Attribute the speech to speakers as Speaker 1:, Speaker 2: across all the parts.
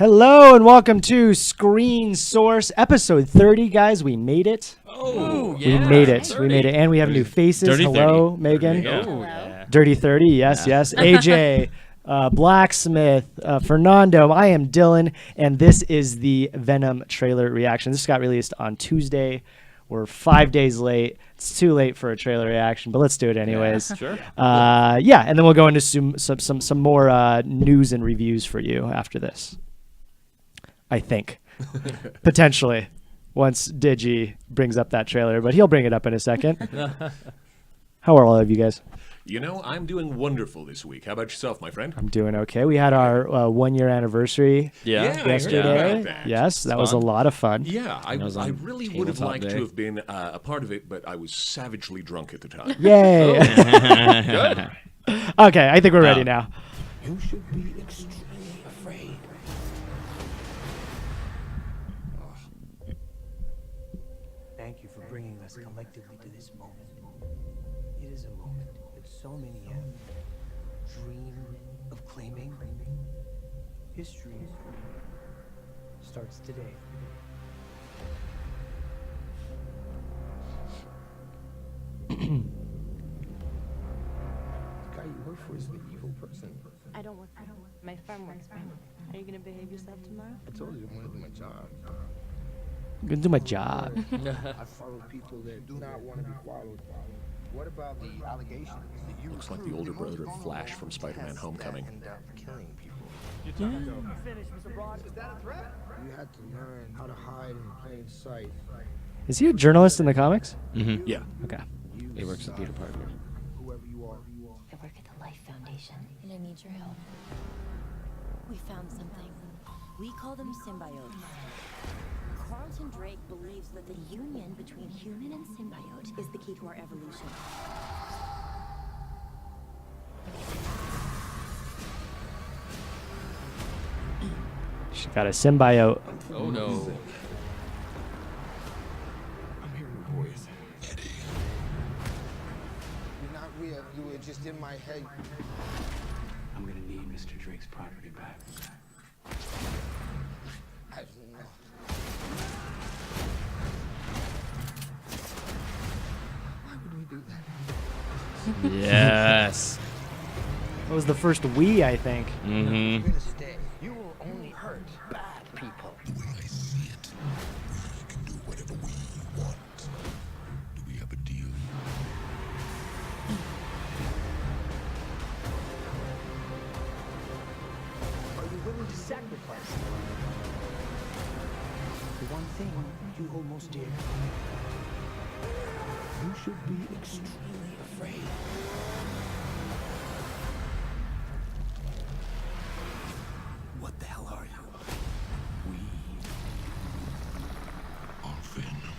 Speaker 1: Hello and welcome to Screen Source episode 30, guys. We made it.
Speaker 2: Oh, yeah.
Speaker 1: We made it.
Speaker 2: 30.
Speaker 1: We made it. And we have new faces.
Speaker 3: Dirty
Speaker 1: Hello,
Speaker 3: 30.
Speaker 1: Megan.
Speaker 2: Oh, yeah.
Speaker 1: Dirty 30. Yes, yes. AJ, Blacksmith, Fernando. I am Dylan, and this is the Venom trailer reaction. This got released on Tuesday. We're 5 days late. It's too late for a trailer reaction, but let's do it anyways.
Speaker 2: Sure.
Speaker 1: Yeah, and then we'll go into some more news and reviews for you after this. I think. Potentially. Once Digi brings up that trailer, but he'll bring it up in a second. How are all of you guys?
Speaker 4: You know, I'm doing wonderful this week. How about yourself, my friend?
Speaker 1: I'm doing okay. We had our 1 year anniversary yesterday.
Speaker 4: That.
Speaker 1: Yes, that was a lot of fun.
Speaker 4: Yeah, I really would have liked
Speaker 3: Day.
Speaker 4: to have been a part of it, but I was savagely drunk at the time.
Speaker 1: Yay.
Speaker 2: Good.
Speaker 1: Okay, I think we're ready now.
Speaker 5: You should be extremely afraid. Thank you for bringing us collectively to this moment. It is a moment that so many have dreamed of claiming. History starts today. The guy you work for is the evil person.
Speaker 6: I don't work for him. My firm works for him. Are you gonna behave yourself tomorrow?
Speaker 5: I told you I want to do my job.
Speaker 1: I'm going to do my job.
Speaker 5: I follow people that do not want to be followed. What about the allegations that you
Speaker 4: Looks like the older brother of Flash from Spider-Man Homecoming.
Speaker 5: end up killing people? Is that a threat? You had to learn how to hide in plain sight.
Speaker 1: Is he a journalist in the comics?
Speaker 3: Mm-hmm.
Speaker 4: Yeah.
Speaker 1: Okay.
Speaker 3: He works at Peter Parker.
Speaker 5: Whoever you are.
Speaker 6: I work at the Life Foundation, and I need your help. We found something. We call them symbiotes. Carlton Drake believes that the union between human and symbiote is the key to our evolution.
Speaker 1: She got a symbiote.
Speaker 2: Oh, no.
Speaker 5: I'm hearing a voice. You're not real. You were just in my head.
Speaker 7: I'm gonna need Mr. Drake's property back.
Speaker 5: I don't know. Why would we do that?
Speaker 3: Yes.
Speaker 1: That was the first we, I think.
Speaker 3: Mm-hmm.
Speaker 5: You're gonna stay. You will only hurt bad people.
Speaker 8: The way I see it, we can do whatever we want. Do we have a deal?
Speaker 5: Are you willing to sacrifice the one thing you hold most dear? You should be extremely afraid.
Speaker 8: What the hell are you? We are Venom.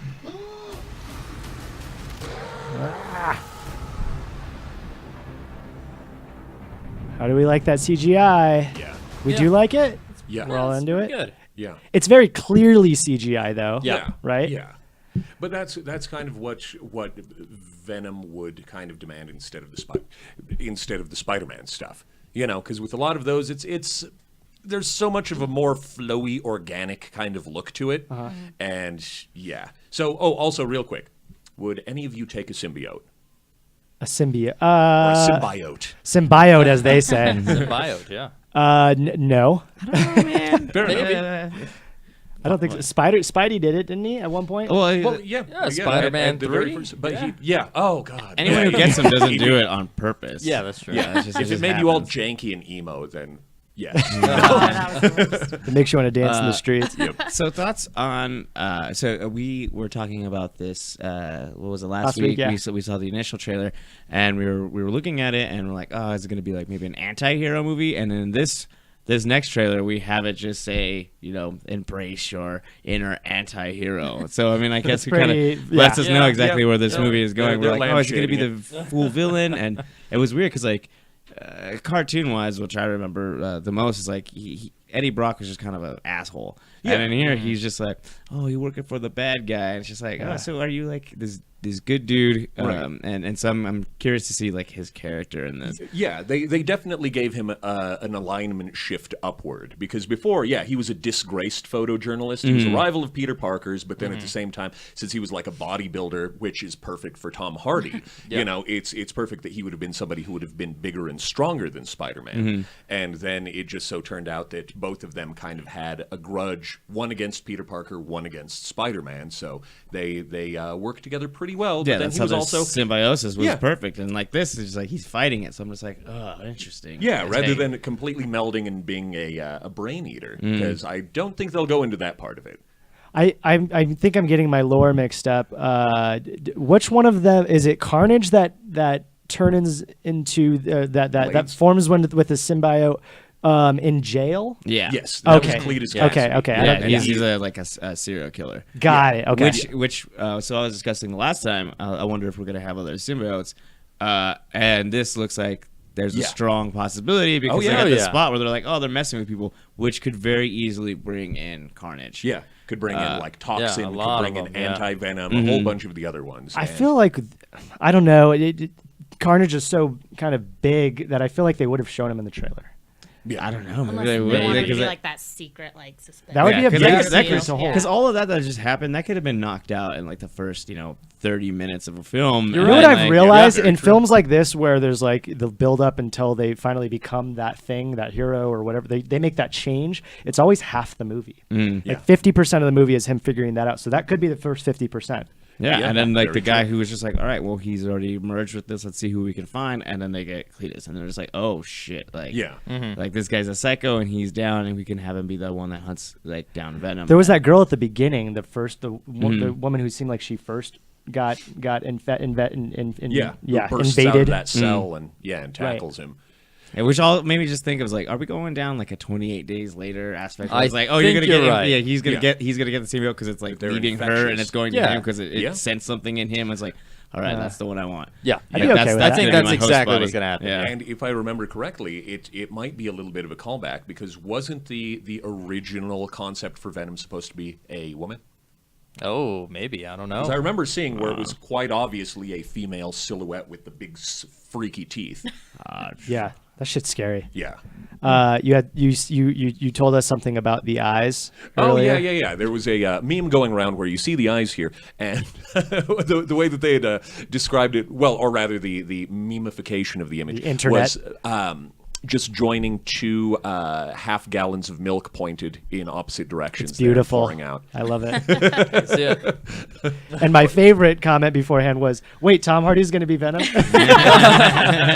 Speaker 1: How do we like that CGI?
Speaker 4: Yeah.
Speaker 1: We do like it?
Speaker 4: Yeah.
Speaker 1: We're all into it?
Speaker 2: Good.
Speaker 4: Yeah.
Speaker 1: It's very clearly CGI, though.
Speaker 2: Yeah.
Speaker 1: Right?
Speaker 4: Yeah. But that's kind of what Venom would kind of demand instead of the Spider-Man stuff. You know, because with a lot of those, it's there's so much of a more flowy, organic kind of look to it, and yeah. So, also real quick, would any of you take a symbiote
Speaker 1: A symbiote.
Speaker 4: or a symbiote?
Speaker 1: Symbiote, as they say.
Speaker 2: Symbiote, yeah.
Speaker 1: No.
Speaker 4: Fair enough.
Speaker 1: I don't think so. Spidey did it, didn't he, at one point?
Speaker 4: Well, yeah,
Speaker 2: Spider-Man
Speaker 4: at the very
Speaker 2: 3,
Speaker 4: first- but yeah. Oh God.
Speaker 3: Anyone who gets him doesn't do it on purpose.
Speaker 2: Yeah, that's true.
Speaker 3: Yeah, it's just,
Speaker 4: If it
Speaker 3: just
Speaker 4: made you all
Speaker 3: happens.
Speaker 4: janky and emo, then yeah.
Speaker 1: It makes you want to dance in the streets.
Speaker 3: So thoughts on so we were talking about this what was it last
Speaker 1: week,
Speaker 3: week
Speaker 1: yeah.
Speaker 3: we saw the initial trailer and we were looking at it and we're like, oh, is it going to be like maybe an anti-hero movie? And then this next trailer we have it just say, you know, embrace your inner anti-hero. So I mean, I guess it kind of lets us know exactly where this movie is going. We're like, oh, is it going to be the full villain? And it was weird because like cartoon-wise, which I remember the most, is like Eddie Brock was just kind of an asshole, and in here he's just like, oh, you're working for the bad guy, and it's just like, oh, so are you like this good dude,
Speaker 4: Right.
Speaker 3: and so I'm curious to see like his character in this.
Speaker 4: Yeah, they definitely gave him an alignment shift upward, because before, yeah, he was a disgraced photojournalist. He was a rival of Peter Parker's, but then at the same time, since he was like a bodybuilder, which is perfect for Tom Hardy, you know, it's perfect that he would have been somebody who would have been bigger and stronger than Spider-Man. And then it just so turned out that both of them kind of had a grudge, one against Peter Parker, one against Spider-Man. So they worked together pretty well.
Speaker 3: Yeah,
Speaker 4: but then
Speaker 3: that's
Speaker 4: he
Speaker 3: how
Speaker 4: was
Speaker 3: the
Speaker 4: also
Speaker 3: symbiosis was
Speaker 4: Yeah.
Speaker 3: perfect, and like this is like he's fighting it, so I'm just like, oh, interesting.
Speaker 4: Yeah,
Speaker 3: It's
Speaker 4: rather
Speaker 3: hey.
Speaker 4: than completely melding and being a brain eater, because I don't think they'll go into that part of it.
Speaker 1: I think I'm getting my lore mixed up. Which one of them is it? Carnage that turns into that
Speaker 4: Blades.
Speaker 1: forms one with the symbiote in jail.
Speaker 3: Yeah.
Speaker 4: Yes. That
Speaker 1: Okay.
Speaker 4: was Cletus
Speaker 1: Okay.
Speaker 4: Cassidy.
Speaker 1: Okay. I
Speaker 3: Yeah,
Speaker 1: don't-
Speaker 3: he's a serial killer.
Speaker 1: Got it. Okay.
Speaker 3: Which so I was discussing the last time. I wonder if we're gonna have other symbiotes, and this looks like there's a
Speaker 4: Yeah.
Speaker 3: strong possibility because
Speaker 4: yeah.
Speaker 3: they're at
Speaker 2: Oh,
Speaker 3: the
Speaker 2: yeah.
Speaker 3: spot where they're like, oh, they're messing with people, which could very easily bring in Carnage.
Speaker 4: Yeah. Could bring in like Toxin,
Speaker 2: a
Speaker 4: could
Speaker 2: lot
Speaker 4: bring
Speaker 2: of
Speaker 4: in
Speaker 2: them, yeah.
Speaker 4: Anti-Venom, a whole bunch of the other ones.
Speaker 1: I
Speaker 4: And-
Speaker 1: feel like I don't know. Carnage is so kind of big that I feel like they would have shown him in the trailer.
Speaker 4: Yeah.
Speaker 3: I don't know.
Speaker 9: Unless
Speaker 3: Maybe they
Speaker 9: they
Speaker 3: would.
Speaker 9: wanted to
Speaker 3: Because
Speaker 9: be like that secret, like suspense.
Speaker 1: That would be a big
Speaker 3: exactly.
Speaker 1: secret to hold.
Speaker 3: Because all of that just happened, that could have been knocked out in like the first 30 minutes of a film.
Speaker 1: You
Speaker 3: And
Speaker 1: know what
Speaker 3: then,
Speaker 1: I've
Speaker 3: like,
Speaker 1: realized
Speaker 4: very
Speaker 1: in
Speaker 4: true.
Speaker 1: films like this, where there's like the build up until they finally become that thing, that hero or whatever, they make that change. It's always half the movie.
Speaker 4: Yeah.
Speaker 1: Like 50% of the movie is him figuring that out. So that could be the first 50%.
Speaker 3: Yeah,
Speaker 4: Yeah,
Speaker 3: and then like
Speaker 4: very
Speaker 3: the guy
Speaker 4: true.
Speaker 3: who was just like, all right, well, he's already merged with this. Let's see who we can find. And then they get Cletus, and they're just like, oh shit, like
Speaker 4: Yeah.
Speaker 3: like this guy's a psycho, and he's down, and we can have him be the one that hunts like down Venom.
Speaker 1: There was that girl at the beginning, the woman who seemed like she first got
Speaker 4: Yeah. Who bursts
Speaker 1: invaded.
Speaker 4: out of that cell and tackles him.
Speaker 3: And which all made me just think of like, are we going down like a 28 days later aspect? Where
Speaker 2: I
Speaker 3: it's like, oh, you're
Speaker 2: think
Speaker 3: gonna get
Speaker 2: you're
Speaker 3: him.
Speaker 2: right.
Speaker 3: Yeah, he's gonna
Speaker 4: Yeah.
Speaker 3: get the symbiote because it's like
Speaker 4: They're
Speaker 3: leaving her
Speaker 4: infectious.
Speaker 3: and it's going to
Speaker 2: Yeah.
Speaker 3: him because it
Speaker 4: Yeah.
Speaker 3: sensed something in him. It's like, all right, that's the one I want.
Speaker 2: Yeah.
Speaker 1: I'd be okay with
Speaker 3: that's
Speaker 1: that.
Speaker 2: I think
Speaker 3: gonna be
Speaker 2: that's
Speaker 3: my host
Speaker 2: exactly
Speaker 3: body.
Speaker 2: what's gonna happen.
Speaker 3: Yeah.
Speaker 4: And if I remember correctly, it might be a little bit of a callback, because wasn't the original concept for Venom supposed to be a woman?
Speaker 2: Oh, maybe. I don't know.
Speaker 4: 'Cause I remember seeing where it was quite obviously a female silhouette with the big freaky teeth.
Speaker 1: Yeah, that shit's scary.
Speaker 4: Yeah.
Speaker 1: You told us something about the eyes.
Speaker 4: Oh
Speaker 1: earlier.
Speaker 4: yeah. There was a meme going around where you see the eyes here, and the way that they had described it, well, or rather the memification of the image
Speaker 1: The internet.
Speaker 4: was just joining two half gallons of milk pointed in opposite directions.
Speaker 1: It's beautiful.
Speaker 4: Pouring out.
Speaker 1: I love it.
Speaker 2: That's it.
Speaker 1: And my favorite comment beforehand was, "Wait, Tom Hardy's going to be Venom?"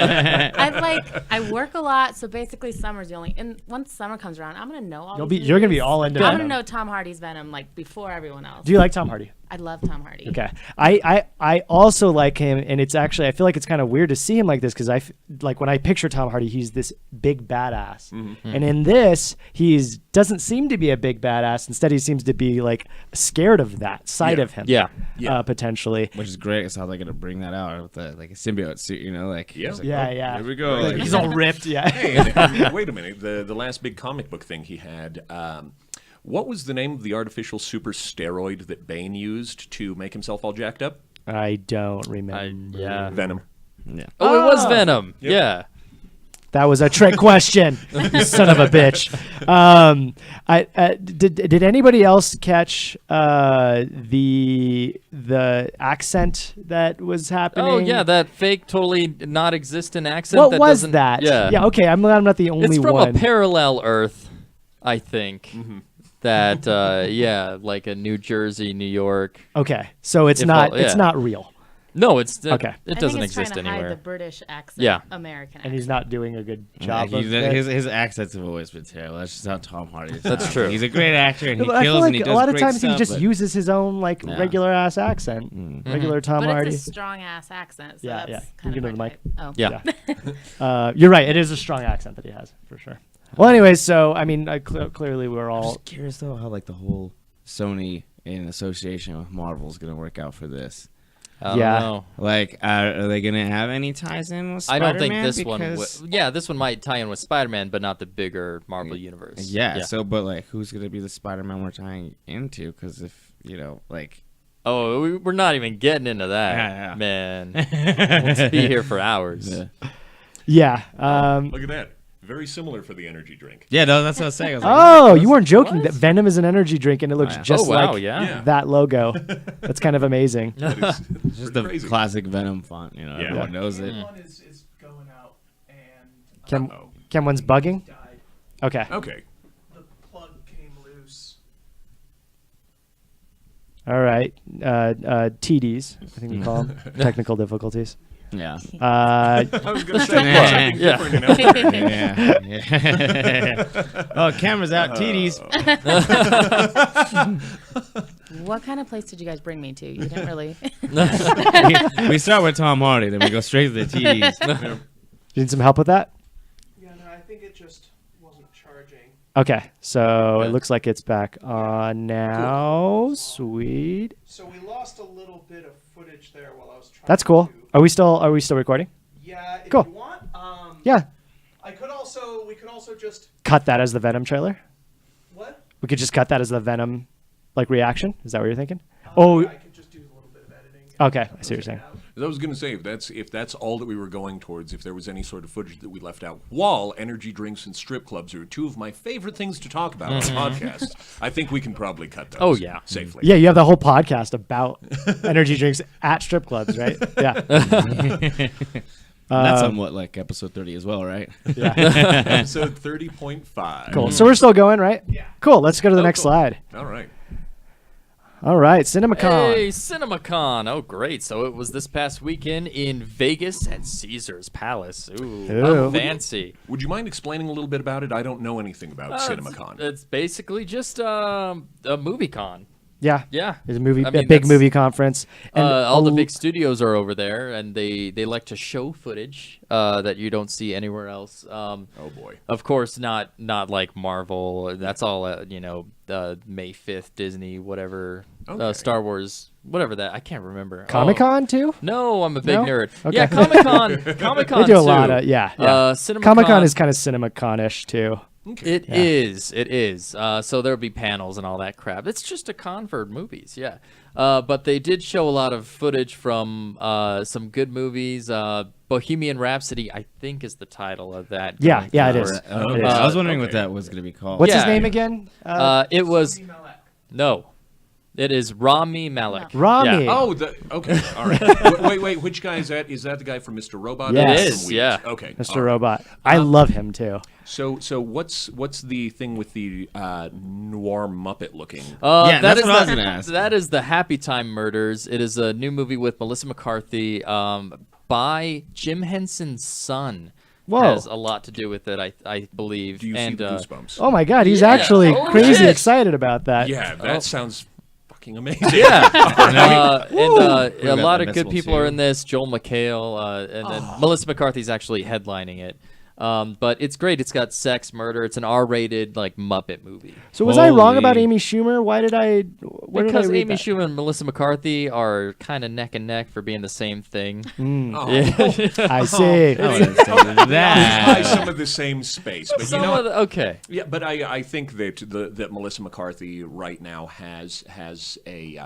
Speaker 9: I work a lot, so basically summer's the only. And once summer comes around, I'm gonna know all.
Speaker 1: You're
Speaker 9: these
Speaker 1: going to be
Speaker 9: movies.
Speaker 1: all into
Speaker 9: I'm
Speaker 1: Venom.
Speaker 9: gonna know Tom Hardy's Venom like before everyone else.
Speaker 1: Do you like Tom Hardy?
Speaker 9: I love Tom Hardy.
Speaker 1: Okay. I also like him, and it's actually, I feel like it's kind of weird to see him like this, because like when I picture Tom Hardy, he's this big badass. And in this, doesn't seem to be a big badass. Instead, he seems to be like scared of that side
Speaker 4: Yeah.
Speaker 1: of him.
Speaker 2: Yeah.
Speaker 1: Potentially.
Speaker 3: Which is great. It's how they're gonna bring that out with like a symbiote suit, like
Speaker 4: Yeah.
Speaker 3: it's like,
Speaker 1: Yeah,
Speaker 3: oh,
Speaker 1: yeah.
Speaker 3: Here we go. Like,
Speaker 1: He's all ripped. Yeah.
Speaker 4: Hey, and wait a minute. The last big comic book thing he had. What was the name of the artificial super steroid that Bane used to make himself all jacked up?
Speaker 1: I don't remember.
Speaker 2: Yeah.
Speaker 4: Venom.
Speaker 3: yeah.
Speaker 2: Oh, it was Venom. Yeah.
Speaker 1: That was a trick question, you son of a bitch. Did anybody else catch the accent that was happening?
Speaker 2: Oh, yeah, that fake, totally not existent accent.
Speaker 1: What
Speaker 2: that
Speaker 1: was
Speaker 2: doesn't-
Speaker 1: that?
Speaker 2: Yeah.
Speaker 1: Okay. I'm not the only
Speaker 2: It's from
Speaker 1: one.
Speaker 2: a parallel Earth, I think. That, like a New Jersey, New York.
Speaker 1: Okay, so it's
Speaker 2: If
Speaker 1: not
Speaker 2: all- yeah.
Speaker 1: it's not real,
Speaker 2: No, it's
Speaker 1: Okay.
Speaker 2: It
Speaker 9: I
Speaker 2: doesn't
Speaker 9: think it's
Speaker 2: exist
Speaker 9: trying to hide
Speaker 2: anywhere.
Speaker 9: the British accent.
Speaker 2: Yeah.
Speaker 9: American.
Speaker 1: and he's
Speaker 9: accent.
Speaker 1: not doing a good
Speaker 3: Yeah,
Speaker 1: job of it.
Speaker 3: his accents have always been terrible. That's just how Tom Hardy is.
Speaker 2: That's true.
Speaker 3: He's a great actor, and he
Speaker 1: But I feel
Speaker 3: kills,
Speaker 1: like
Speaker 3: and he does
Speaker 1: a lot of
Speaker 3: great
Speaker 1: times
Speaker 3: stuff,
Speaker 1: he just
Speaker 3: but-
Speaker 1: uses his own like
Speaker 3: Yeah.
Speaker 1: regular ass accent, regular Tom
Speaker 9: But
Speaker 1: Hardy.
Speaker 9: it's a strong ass accent. So
Speaker 1: Yeah,
Speaker 9: that's
Speaker 1: yeah.
Speaker 9: Kind
Speaker 1: You
Speaker 9: of
Speaker 1: can go to the
Speaker 9: hard
Speaker 1: mic.
Speaker 9: to Oh.
Speaker 2: Yeah.
Speaker 1: You're right. It is a strong accent that he has for sure. Well, anyways, so I mean, clearly we're
Speaker 3: I'm
Speaker 1: all.
Speaker 3: just curious though how like the whole Sony in association with Marvel is gonna work out for this.
Speaker 2: I don't
Speaker 1: Yeah.
Speaker 2: know.
Speaker 3: Like, are they gonna have any ties in with
Speaker 2: I
Speaker 3: Spider-Man?
Speaker 2: don't think this one.
Speaker 3: Because-
Speaker 2: This one might tie in with Spider-Man, but not the bigger Marvel universe.
Speaker 3: Yeah, so but like, who's gonna be the Spider-Man we're tying into? Because if like,
Speaker 2: We're not even getting into that,
Speaker 3: Yeah.
Speaker 2: man. Let's be here for hours.
Speaker 3: Yeah.
Speaker 1: Yeah.
Speaker 4: Look at that. Very similar for the energy drink.
Speaker 3: Yeah, no, that's what I was saying. I was like,
Speaker 1: Oh, you weren't joking. That Venom is an energy drink, and it looks
Speaker 3: yeah.
Speaker 1: just
Speaker 2: Oh, wow,
Speaker 1: like
Speaker 2: yeah.
Speaker 1: that logo. That's kind of amazing.
Speaker 4: That is
Speaker 3: it's just
Speaker 4: pretty
Speaker 3: the
Speaker 4: crazy.
Speaker 3: classic Venom font. You know,
Speaker 4: Yeah.
Speaker 3: everyone knows it.
Speaker 10: One is going out, and
Speaker 1: Can one's bugging?
Speaker 10: died.
Speaker 1: Okay.
Speaker 4: Okay.
Speaker 10: The plug came loose.
Speaker 1: All right. TDs, I think we call them. Technical difficulties.
Speaker 3: Yeah.
Speaker 4: I was going to say
Speaker 3: Yeah.
Speaker 4: different in Alberta.
Speaker 3: Yeah. Oh, camera's out. TDs.
Speaker 9: What kind of place did you guys bring me to? You didn't really.
Speaker 3: We start with Tom Hardy, then we go straight to the TDs.
Speaker 1: You need some help with that?
Speaker 10: Yeah, no, I think it just wasn't charging.
Speaker 1: Okay. So
Speaker 2: Yeah.
Speaker 1: it looks like it's back on now. Sweet.
Speaker 10: So we lost a little bit of footage there while I was trying.
Speaker 1: That's cool.
Speaker 10: To,
Speaker 1: Are we still recording?
Speaker 10: yeah, if
Speaker 1: Cool.
Speaker 10: you want.
Speaker 1: Yeah.
Speaker 10: We could also just
Speaker 1: Cut that as the Venom trailer.
Speaker 10: what?
Speaker 1: We could just cut that as the Venom reaction. Is that what you're thinking?
Speaker 10: Yeah,
Speaker 1: Oh,
Speaker 10: I could just do a little bit of editing. and
Speaker 1: okay. I see what you're
Speaker 10: push it
Speaker 1: saying.
Speaker 10: out.
Speaker 4: I was going to say, if that's all that we were going towards, if there was any sort of footage that we left out, while energy drinks and strip clubs are two of my favorite things to talk about on podcasts, I think we can probably cut those.
Speaker 2: Oh, yeah.
Speaker 4: Safely.
Speaker 1: Yeah, you have the whole podcast about energy drinks at strip clubs, right? Yeah.
Speaker 3: That's somewhat like episode 30 as well, right?
Speaker 1: Yeah.
Speaker 4: Episode 30.5.
Speaker 1: Cool. So we're still going, right?
Speaker 10: Yeah.
Speaker 1: Cool. Let's go to the next
Speaker 4: cool.
Speaker 1: slide.
Speaker 4: All right.
Speaker 1: All right, CinemaCon.
Speaker 2: Hey, CinemaCon. Oh, great. So it was this past weekend in Vegas at Caesar's Palace. Ooh,
Speaker 1: Ooh.
Speaker 2: how fancy.
Speaker 4: Would you mind explaining a little bit about it? I don't know anything about CinemaCon.
Speaker 2: It's basically just a movie con.
Speaker 1: Yeah.
Speaker 2: Yeah.
Speaker 1: It's a movie,
Speaker 2: I
Speaker 1: a
Speaker 2: mean,
Speaker 1: big
Speaker 2: that's-
Speaker 1: movie conference. And
Speaker 2: all the
Speaker 1: a-
Speaker 2: big studios are over there, and they like to show footage that you don't see anywhere else.
Speaker 4: Oh boy.
Speaker 2: Of course, not like Marvel. That's all, May 5th, Disney, whatever,
Speaker 4: Okay.
Speaker 2: Star Wars, whatever that. I can't remember.
Speaker 1: Comic-Con too?
Speaker 2: No, I'm a big
Speaker 1: No?
Speaker 2: neur
Speaker 1: Okay.
Speaker 2: Yeah, Comic-Con. Comic-Con
Speaker 1: They do a
Speaker 2: too.
Speaker 1: lot of, yeah.
Speaker 2: CinemaCon.
Speaker 1: Comic-Con is kind of CinemaCon-ish too.
Speaker 2: It is. It is. So there'll be panels and all that crap. It's just a con for movies, yeah. But they did show a lot of footage from some good movies. Bohemian Rhapsody, I think, is the title of that.
Speaker 1: Yeah,
Speaker 2: going
Speaker 1: yeah, it
Speaker 2: forward.
Speaker 1: is.
Speaker 3: Oh,
Speaker 1: It is.
Speaker 3: I was wondering what
Speaker 4: Okay.
Speaker 3: that was going to be called.
Speaker 1: What's his
Speaker 2: Yeah.
Speaker 1: name again?
Speaker 2: It was
Speaker 10: Rami Malek.
Speaker 2: no. It is Rami Malek.
Speaker 1: Rami.
Speaker 2: Yeah.
Speaker 4: Oh, okay. All right. Wait. Which guy is that? Is that the guy from Mr. Robot?
Speaker 1: Yes.
Speaker 4: Or
Speaker 1: It
Speaker 4: from
Speaker 2: is,
Speaker 4: Weeds?
Speaker 2: yeah.
Speaker 4: Okay.
Speaker 1: Mr.
Speaker 4: all right.
Speaker 1: Robot. I love him too.
Speaker 4: So what's the thing with the noir Muppet looking?
Speaker 3: Yeah,
Speaker 2: that
Speaker 3: that's
Speaker 2: is
Speaker 3: what I was
Speaker 2: the-
Speaker 3: gonna ask.
Speaker 2: That is the Happy Time Murders. It is a new movie with Melissa McCarthy by Jim Henson's son.
Speaker 1: Whoa.
Speaker 2: Has a lot to do with it, I believe.
Speaker 4: Do you see
Speaker 2: and
Speaker 4: the goosebumps?
Speaker 1: Oh my God, he's
Speaker 2: Yeah.
Speaker 1: actually
Speaker 2: Oh,
Speaker 1: crazy
Speaker 2: shit.
Speaker 1: excited about that.
Speaker 4: Yeah, that sounds fucking amazing.
Speaker 2: yeah, a
Speaker 3: got
Speaker 2: lot
Speaker 3: the
Speaker 2: of good
Speaker 3: Invincible
Speaker 2: people are
Speaker 3: too.
Speaker 2: in this. Joel McHale, and then Melissa McCarthy's actually headlining it. But it's great. It's got sex, murder. It's an R-rated like Muppet movie.
Speaker 1: So was I wrong about
Speaker 3: Holy.
Speaker 1: Amy Schumer? Why did I? Where
Speaker 2: Because
Speaker 1: did I read
Speaker 2: Amy
Speaker 1: that?
Speaker 2: Schumer and Melissa McCarthy are kind of neck and neck for being the same thing.
Speaker 4: Oh.
Speaker 1: I see.
Speaker 3: I would have stated
Speaker 4: Buy
Speaker 3: that.
Speaker 4: some of the same space, but you
Speaker 2: Some
Speaker 4: know
Speaker 2: of
Speaker 4: what?
Speaker 2: okay.
Speaker 4: Yeah, but I think that that Melissa McCarthy right now has a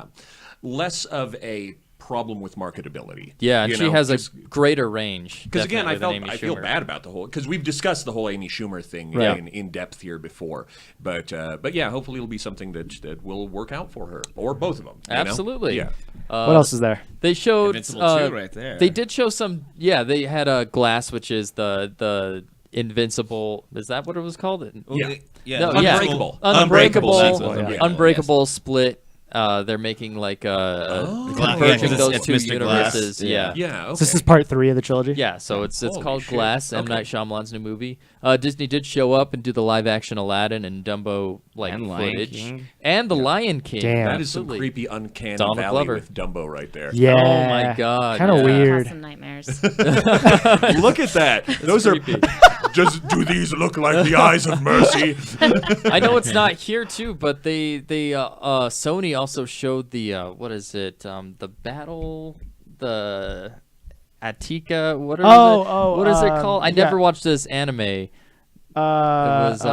Speaker 4: less of a problem with marketability.
Speaker 2: Yeah, and
Speaker 4: you
Speaker 2: she
Speaker 4: know,
Speaker 2: has a
Speaker 4: 'cause-
Speaker 2: great range.
Speaker 4: Because again,
Speaker 2: definitely, than Amy
Speaker 4: I feel
Speaker 2: Schumer.
Speaker 4: bad about the whole, because we've discussed the whole Amy Schumer thing
Speaker 1: Right.
Speaker 4: in depth here before, but yeah, hopefully it'll be something that will work out for her or both of them. you know?
Speaker 2: Absolutely.
Speaker 4: Yeah.
Speaker 1: What else is there?
Speaker 2: They showed.
Speaker 3: Invincible 2 right there.
Speaker 2: They did show some. Yeah, they had a Glass, which is the Invincible. Is that what it was called?
Speaker 4: Yeah.
Speaker 2: No,
Speaker 4: Unbreakable.
Speaker 2: Unbreakable.
Speaker 3: That's what it was.
Speaker 2: Unbreakable split. They're making like converging
Speaker 3: Yeah,
Speaker 2: those
Speaker 3: it's
Speaker 2: two
Speaker 3: Mr. Glass.
Speaker 2: universes.
Speaker 3: Yeah.
Speaker 4: Yeah. Okay.
Speaker 1: So this is part 3 of the trilogy.
Speaker 2: Yeah, so it's
Speaker 4: Holy
Speaker 2: called
Speaker 4: shit.
Speaker 2: Glass, M.
Speaker 4: Okay.
Speaker 2: Night Shyamalan's new movie. Disney did show up and do the live-action Aladdin and Dumbo
Speaker 3: And Lion
Speaker 2: footage,
Speaker 3: King.
Speaker 2: and the Lion King.
Speaker 1: Damn.
Speaker 4: That is some
Speaker 2: Absolutely.
Speaker 4: creepy, uncanny
Speaker 2: Donald
Speaker 4: valley
Speaker 2: Glover.
Speaker 4: with Dumbo right there.
Speaker 1: Yeah.
Speaker 2: Oh my God,
Speaker 1: Kind of
Speaker 2: yeah.
Speaker 1: weird.
Speaker 9: Cause some nightmares.
Speaker 4: Look at that. Those
Speaker 2: creepy.
Speaker 4: Just do these look like the eyes of mercy?
Speaker 2: I know it's not here too, but they Sony also showed the what is it? The battle, the Attica. What is it called? I never
Speaker 1: yeah.
Speaker 2: watched this anime. was,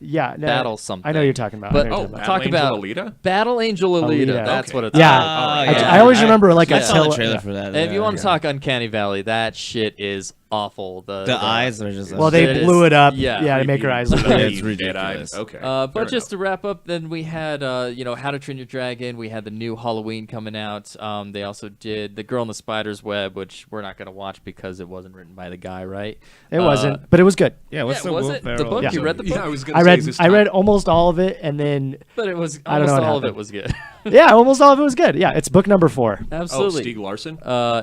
Speaker 1: yeah, no,
Speaker 2: Battle something.
Speaker 1: I know you're talking about.
Speaker 2: But
Speaker 1: I know you're talking
Speaker 2: talk
Speaker 4: Battle
Speaker 2: about
Speaker 4: Angel Alita?
Speaker 2: Battle Angel Alita.
Speaker 1: Alita.
Speaker 2: That's
Speaker 4: Okay.
Speaker 2: what it's
Speaker 1: Yeah.
Speaker 2: called.
Speaker 1: I always remember like
Speaker 3: I
Speaker 1: a
Speaker 3: saw the trailer for that.
Speaker 2: If you want to talk Uncanny Valley, that shit is awful. The
Speaker 3: eyes are just.
Speaker 1: Well, they
Speaker 2: it
Speaker 1: blew
Speaker 2: is-
Speaker 1: it up.
Speaker 2: yeah.
Speaker 1: to make her eyes look
Speaker 3: Yeah,
Speaker 1: weird.
Speaker 3: it's ridiculous.
Speaker 4: Okay.
Speaker 2: But
Speaker 4: fair
Speaker 2: just to
Speaker 4: enough.
Speaker 2: wrap up, then we had, How to Train Your Dragon. We had the new Halloween coming out. They also did The Girl in the Spider's Web, which we're not going to watch because it wasn't written by the guy, right?
Speaker 1: It wasn't, but it was good.
Speaker 3: Yeah, what's the
Speaker 2: was
Speaker 3: Will
Speaker 2: it? The
Speaker 3: Ferrell-
Speaker 2: book?
Speaker 1: Yeah.
Speaker 2: You read the book?
Speaker 4: Yeah, I was gonna
Speaker 1: I
Speaker 4: say,
Speaker 1: read
Speaker 4: is this
Speaker 1: I
Speaker 4: time-
Speaker 1: read almost all of it, and then
Speaker 2: But it was
Speaker 1: I don't know
Speaker 2: almost
Speaker 1: what
Speaker 2: all of it
Speaker 1: happened.
Speaker 2: was good.
Speaker 1: yeah, almost all of it was good. Yeah, it's book number 4.
Speaker 4: Oh,
Speaker 2: Absolutely.
Speaker 4: Stieg Larsson?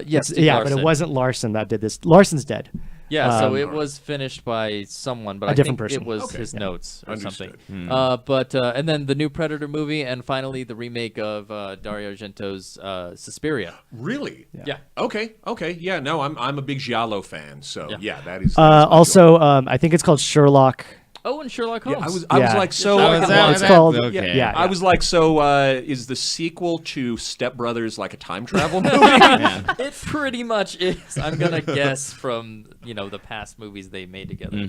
Speaker 2: Yes, Steve
Speaker 1: Yeah,
Speaker 2: Larson.
Speaker 1: but it wasn't Larson that did this. Larson's dead.
Speaker 2: Yeah, so it was finished by someone, but
Speaker 1: A
Speaker 2: I
Speaker 1: different
Speaker 2: think
Speaker 1: person.
Speaker 2: it was
Speaker 4: Okay.
Speaker 2: his notes or
Speaker 4: Understood.
Speaker 2: something. And then the new Predator movie, and finally the remake of Dario Argento's Suspiria.
Speaker 4: Really?
Speaker 2: Yeah.
Speaker 4: Okay. Yeah. No, I'm a big Giallo fan, so
Speaker 2: Yeah.
Speaker 4: yeah, that is.
Speaker 1: Also, I think it's called Sherlock.
Speaker 2: Oh, and Sherlock Holmes.
Speaker 4: Yeah, I was
Speaker 1: Yeah.
Speaker 4: like, so.
Speaker 3: Oh, is that-
Speaker 1: It's called.
Speaker 3: Okay.
Speaker 1: Yeah,
Speaker 4: I was like, so is the sequel to Step Brothers like a time travel movie?
Speaker 2: It pretty much is. I'm gonna guess from the past movies they made together.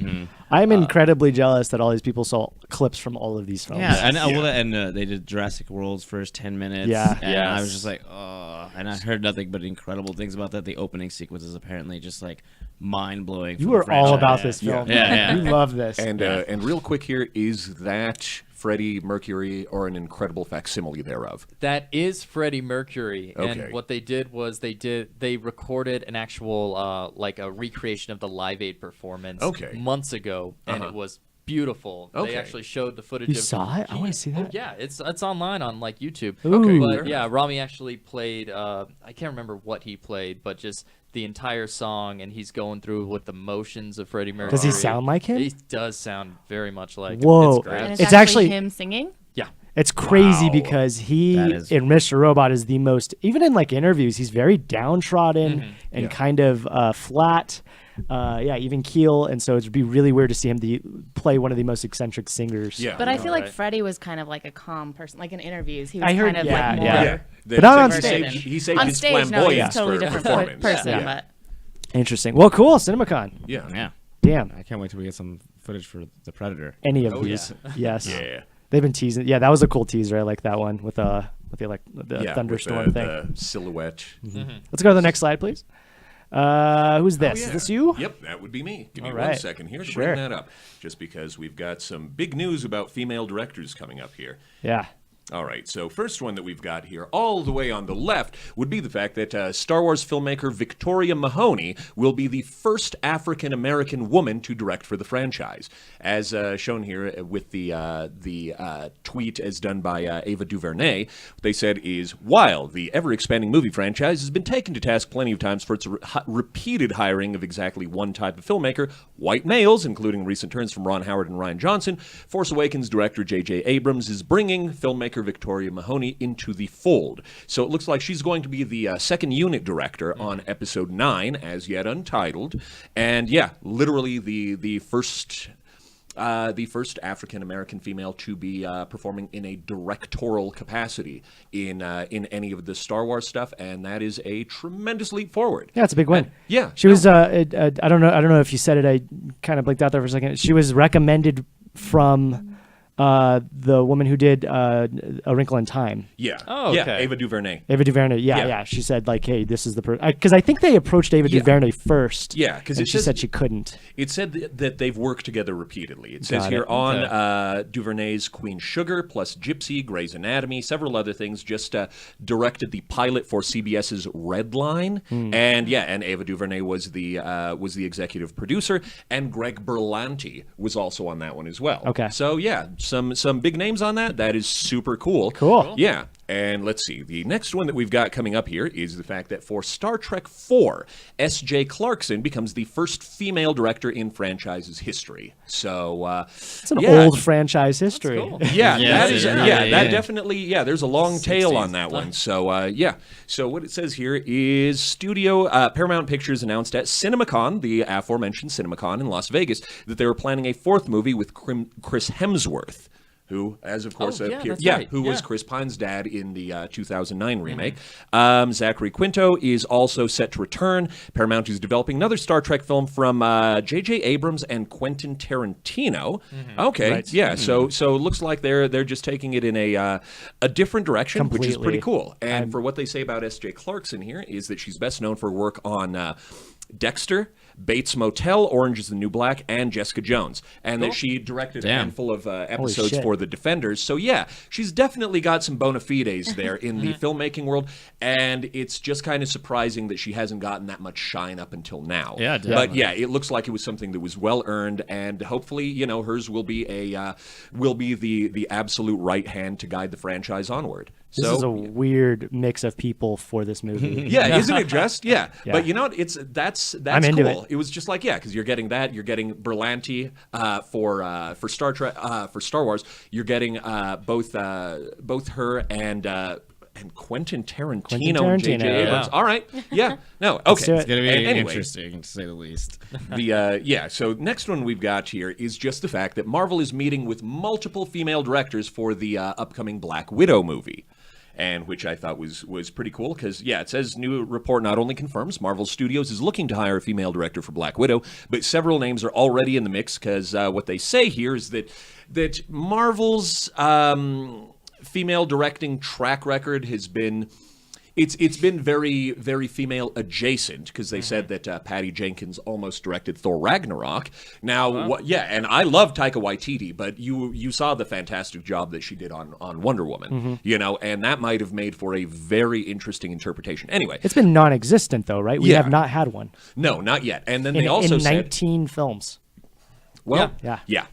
Speaker 1: I'm incredibly jealous that all these people saw clips from all of these films.
Speaker 3: Yeah, and they did Jurassic World's first 10 minutes.
Speaker 1: Yeah.
Speaker 3: and I
Speaker 2: Yes.
Speaker 3: was just like, oh, and I heard nothing but incredible things about that. The opening sequence is apparently just like mind blowing.
Speaker 1: You were all about this film.
Speaker 3: Yeah.
Speaker 1: You love this.
Speaker 4: and real quick here, is that Freddie Mercury or an incredible facsimile thereof?
Speaker 2: That is Freddie Mercury,
Speaker 4: Okay.
Speaker 2: and what they did was they recorded an actual like a recreation of the Live Aid performance
Speaker 4: Okay.
Speaker 2: months ago, and it was beautiful.
Speaker 4: Okay.
Speaker 2: They actually showed the footage.
Speaker 1: You
Speaker 2: of
Speaker 1: saw it? I wanna see
Speaker 2: Oh,
Speaker 1: that.
Speaker 2: yeah, it's online on like YouTube.
Speaker 1: Okay,
Speaker 2: but
Speaker 4: fair
Speaker 2: yeah, Rami actually played. I can't remember what he played, but just the entire song, and he's going through with the motions of Freddie Mercury.
Speaker 1: Does he sound like him?
Speaker 2: He does sound very much like.
Speaker 1: Whoa.
Speaker 2: It's great.
Speaker 9: And it's,
Speaker 1: It's
Speaker 9: actually
Speaker 1: actually-
Speaker 9: him singing.
Speaker 2: Yeah.
Speaker 1: It's crazy
Speaker 4: Wow.
Speaker 1: because he
Speaker 3: That is-
Speaker 1: in Mr. Robot is the most, even in like interviews, he's very downtrodden and
Speaker 4: Yeah.
Speaker 1: kind of flat. Even keel, and so it'd be really weird to see him play one of the most eccentric singers.
Speaker 4: Yeah.
Speaker 9: But I feel like
Speaker 2: right.
Speaker 9: Freddie was kind of like a calm person. Like in interviews, he was
Speaker 1: I heard-
Speaker 9: kind of
Speaker 1: yeah,
Speaker 9: like more
Speaker 1: yeah.
Speaker 4: Yeah.
Speaker 1: But not on
Speaker 4: he
Speaker 1: stage.
Speaker 4: saved- He saved
Speaker 9: on
Speaker 4: his
Speaker 9: stage. No, he's a
Speaker 4: flamboyance
Speaker 9: totally
Speaker 4: for
Speaker 9: different
Speaker 4: performance.
Speaker 9: person.
Speaker 4: Yeah.
Speaker 9: But
Speaker 1: Interesting. Well, cool. CinemaCon.
Speaker 4: Yeah.
Speaker 3: Yeah.
Speaker 1: Damn.
Speaker 3: I can't wait till we get some footage for the Predator.
Speaker 1: Any of
Speaker 4: Oh,
Speaker 1: these. Yes.
Speaker 4: Yeah.
Speaker 1: They've been teasing. Yeah, that was a cool teaser. I like that one with the
Speaker 4: Yeah,
Speaker 1: thunderstorm
Speaker 4: with
Speaker 1: thing.
Speaker 4: the silhouette.
Speaker 1: Let's go to the next slide, please. Who's this? Is
Speaker 4: Yeah.
Speaker 1: this you?
Speaker 4: Yep, that would be me. Give me
Speaker 1: All
Speaker 4: one
Speaker 1: right.
Speaker 4: second here to
Speaker 1: Sure.
Speaker 4: bring that up. Just because we've got some big news about female directors coming up here.
Speaker 1: Yeah.
Speaker 4: All right, so first one that we've got here, all the way on the left, would be the fact that Star Wars filmmaker Victoria Mahoney will be the first African-American woman to direct for the franchise. As shown here with the tweet as done by Ava DuVernay, what they said is, while the ever-expanding movie franchise has been taken to task plenty of times for its repeated hiring of exactly one type of filmmaker, white males, including recent turns from Ron Howard and Rian Johnson, Force Awakens director J.J. Abrams is bringing filmmaker Victoria Mahoney into the fold. So it looks like she's going to be the second unit director on Episode 9, as yet untitled. And yeah, literally the first African-American female to be performing in a directorial capacity in any of the Star Wars stuff, and that is a tremendous leap forward.
Speaker 1: Yeah, it's a big win.
Speaker 4: Yeah,
Speaker 1: She was. I don't know if you said it. I kind of blinked out there for a second. She was recommended from the woman who did A Wrinkle in Time.
Speaker 4: Yeah.
Speaker 2: Oh,
Speaker 4: Yeah,
Speaker 2: okay.
Speaker 4: Ava DuVernay.
Speaker 1: Ava DuVernay.
Speaker 4: Yeah.
Speaker 1: Yeah. She said like, "Hey, this is the person." Because I think they approached Ava DuVernay first.
Speaker 4: Yeah, 'cause
Speaker 1: and
Speaker 4: it
Speaker 1: she
Speaker 4: says-
Speaker 1: said she couldn't.
Speaker 4: It said that they've worked together repeatedly. It says
Speaker 1: Got
Speaker 4: here
Speaker 1: it.
Speaker 4: on DuVernay's Queen Sugar plus Gypsy, Grey's Anatomy, several other things. Just directed the pilot for CBS's Red Line, and Ava DuVernay was the executive producer, and Greg Berlanti was also on that one as well.
Speaker 1: Okay.
Speaker 4: So yeah, some big names on that. That is super cool.
Speaker 1: Cool.
Speaker 4: Yeah. And let's see. The next one that we've got coming up here is the fact that for Star Trek IV, S.J. Clarkson becomes the first female director in franchise's history. So
Speaker 1: It's an old franchise history.
Speaker 2: cool.
Speaker 4: yeah,
Speaker 3: Yes,
Speaker 4: that is
Speaker 3: it is.
Speaker 4: that
Speaker 3: Yeah.
Speaker 4: definitely there's a long tail on that one. So So what it says here is Studio Paramount Pictures announced at CinemaCon, the aforementioned CinemaCon in Las Vegas, that they were planning a fourth movie with Chris Hemsworth. who, as of course,
Speaker 2: Oh, yeah,
Speaker 4: appeared,
Speaker 2: that's right.
Speaker 4: who was
Speaker 2: Yeah.
Speaker 4: Chris Pine's dad in the 2009 remake. Zachary Quinto is also set to return. Paramount is developing another Star Trek film from J.J. Abrams and Quentin Tarantino. Okay,
Speaker 1: Right.
Speaker 4: yeah. So it looks like they're just taking it in a different direction, which is pretty
Speaker 1: Completely.
Speaker 4: cool. And for what they say about S.J. Clarkson here is that she's best known for work on Dexter, Bates Motel, Orange is the New Black, and Jessica Jones. And that she directed a handful of episodes
Speaker 1: shit.
Speaker 4: for The Defenders. So, yeah, she's definitely got some bona fides there in the filmmaking world. And it's just kind of surprising that she hasn't gotten that much shine up until now.
Speaker 3: Yeah,
Speaker 4: But,
Speaker 3: definitely.
Speaker 4: yeah, it looks like it was something that was well-earned. And hopefully, you know, hers will be the absolute right hand to guide the franchise onward.
Speaker 1: This is a weird mix of people for this movie.
Speaker 4: Yeah, isn't it just? Yeah.
Speaker 1: Yeah.
Speaker 4: But you know what? That's
Speaker 1: I'm into
Speaker 4: cool. It was just like, yeah, because you're getting that. You're getting Berlanti for Star Trek, for Star Wars. You're getting both her and Quentin Tarantino and J.J.
Speaker 1: Tarantino.
Speaker 4: Abrams.
Speaker 3: Yeah.
Speaker 4: All right. Yeah. No.
Speaker 1: do
Speaker 4: Okay.
Speaker 1: it.
Speaker 3: It's gonna be
Speaker 4: Anyway.
Speaker 3: interesting to say the least.
Speaker 4: So next one we've got here is just the fact that Marvel is meeting with multiple female directors for the upcoming Black Widow movie. And which I thought was pretty cool because, yeah, it says new report not only confirms Marvel Studios is looking to hire a female director for Black Widow, but several names are already in the mix because what they say here is that Marvel's female directing track record has been... It's been very, very female adjacent because they said that Patty Jenkins almost directed Thor Ragnarok. Now, and I love Taika Waititi, but you saw the fantastic job that she did on Wonder Woman, you know, and that might have made for a very interesting interpretation. Anyway,
Speaker 1: It's been non-existent though, right? We
Speaker 4: Yeah.
Speaker 1: have not had one
Speaker 4: no, not yet. And then
Speaker 1: in,
Speaker 4: they also
Speaker 1: in
Speaker 4: said,
Speaker 1: 19 films.
Speaker 4: well,
Speaker 1: Yeah.
Speaker 4: yeah.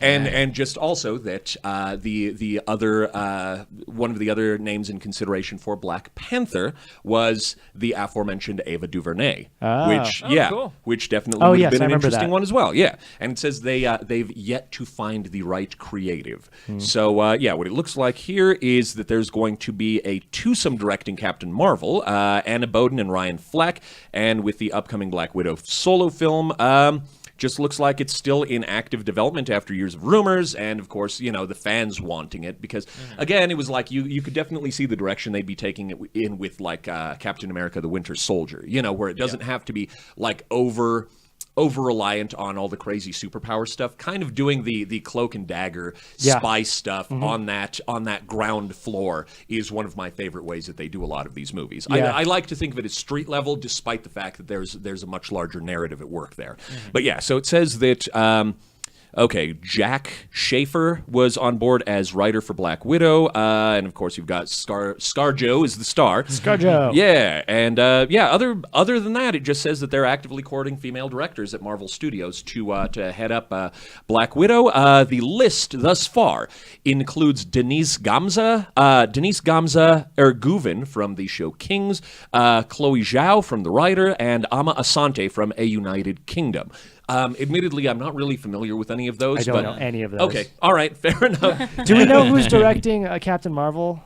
Speaker 4: And just also that the other one of the other names in consideration for Black Panther was the aforementioned Ava DuVernay,
Speaker 2: Cool.
Speaker 4: which definitely
Speaker 1: Oh,
Speaker 4: would
Speaker 1: yes,
Speaker 4: have been
Speaker 1: I
Speaker 4: an
Speaker 1: remember
Speaker 4: interesting
Speaker 1: that.
Speaker 4: one as well. Yeah, and it says they've yet to find the right creative. So what it looks like here is that there's going to be a twosome directing Captain Marvel, Anna Boden and Ryan Fleck, and with the upcoming Black Widow solo film. Just looks like it's still in active development after years of rumors and, of course, you know, the fans wanting it because, again, it was like you could definitely see the direction they'd be taking it in with, like, Captain America the Winter Soldier, you know, where it doesn't have to be, like, over-reliant on all the crazy superpower stuff, kind of doing the cloak and dagger spy stuff on that ground floor is one of my favorite ways that they do a lot of these movies.
Speaker 1: Yeah.
Speaker 4: I like to think of it as street level, despite the fact that there's a much larger narrative at work there. But yeah, so it says that Jack Schaefer was on board as writer for Black Widow, and of course you've got ScarJo is the star.
Speaker 1: ScarJo.
Speaker 4: Yeah, and other than that, it just says that they're actively courting female directors at Marvel Studios to head up Black Widow. The list thus far includes Denise Gamza Erguven from the show Kings, Chloe Zhao from The Writer, and Ama Asante from A United Kingdom. Admittedly, I'm not really familiar with any of those.
Speaker 1: I don't know any of those.
Speaker 4: Okay, all right, fair enough.
Speaker 1: Do we know who's directing Captain Marvel?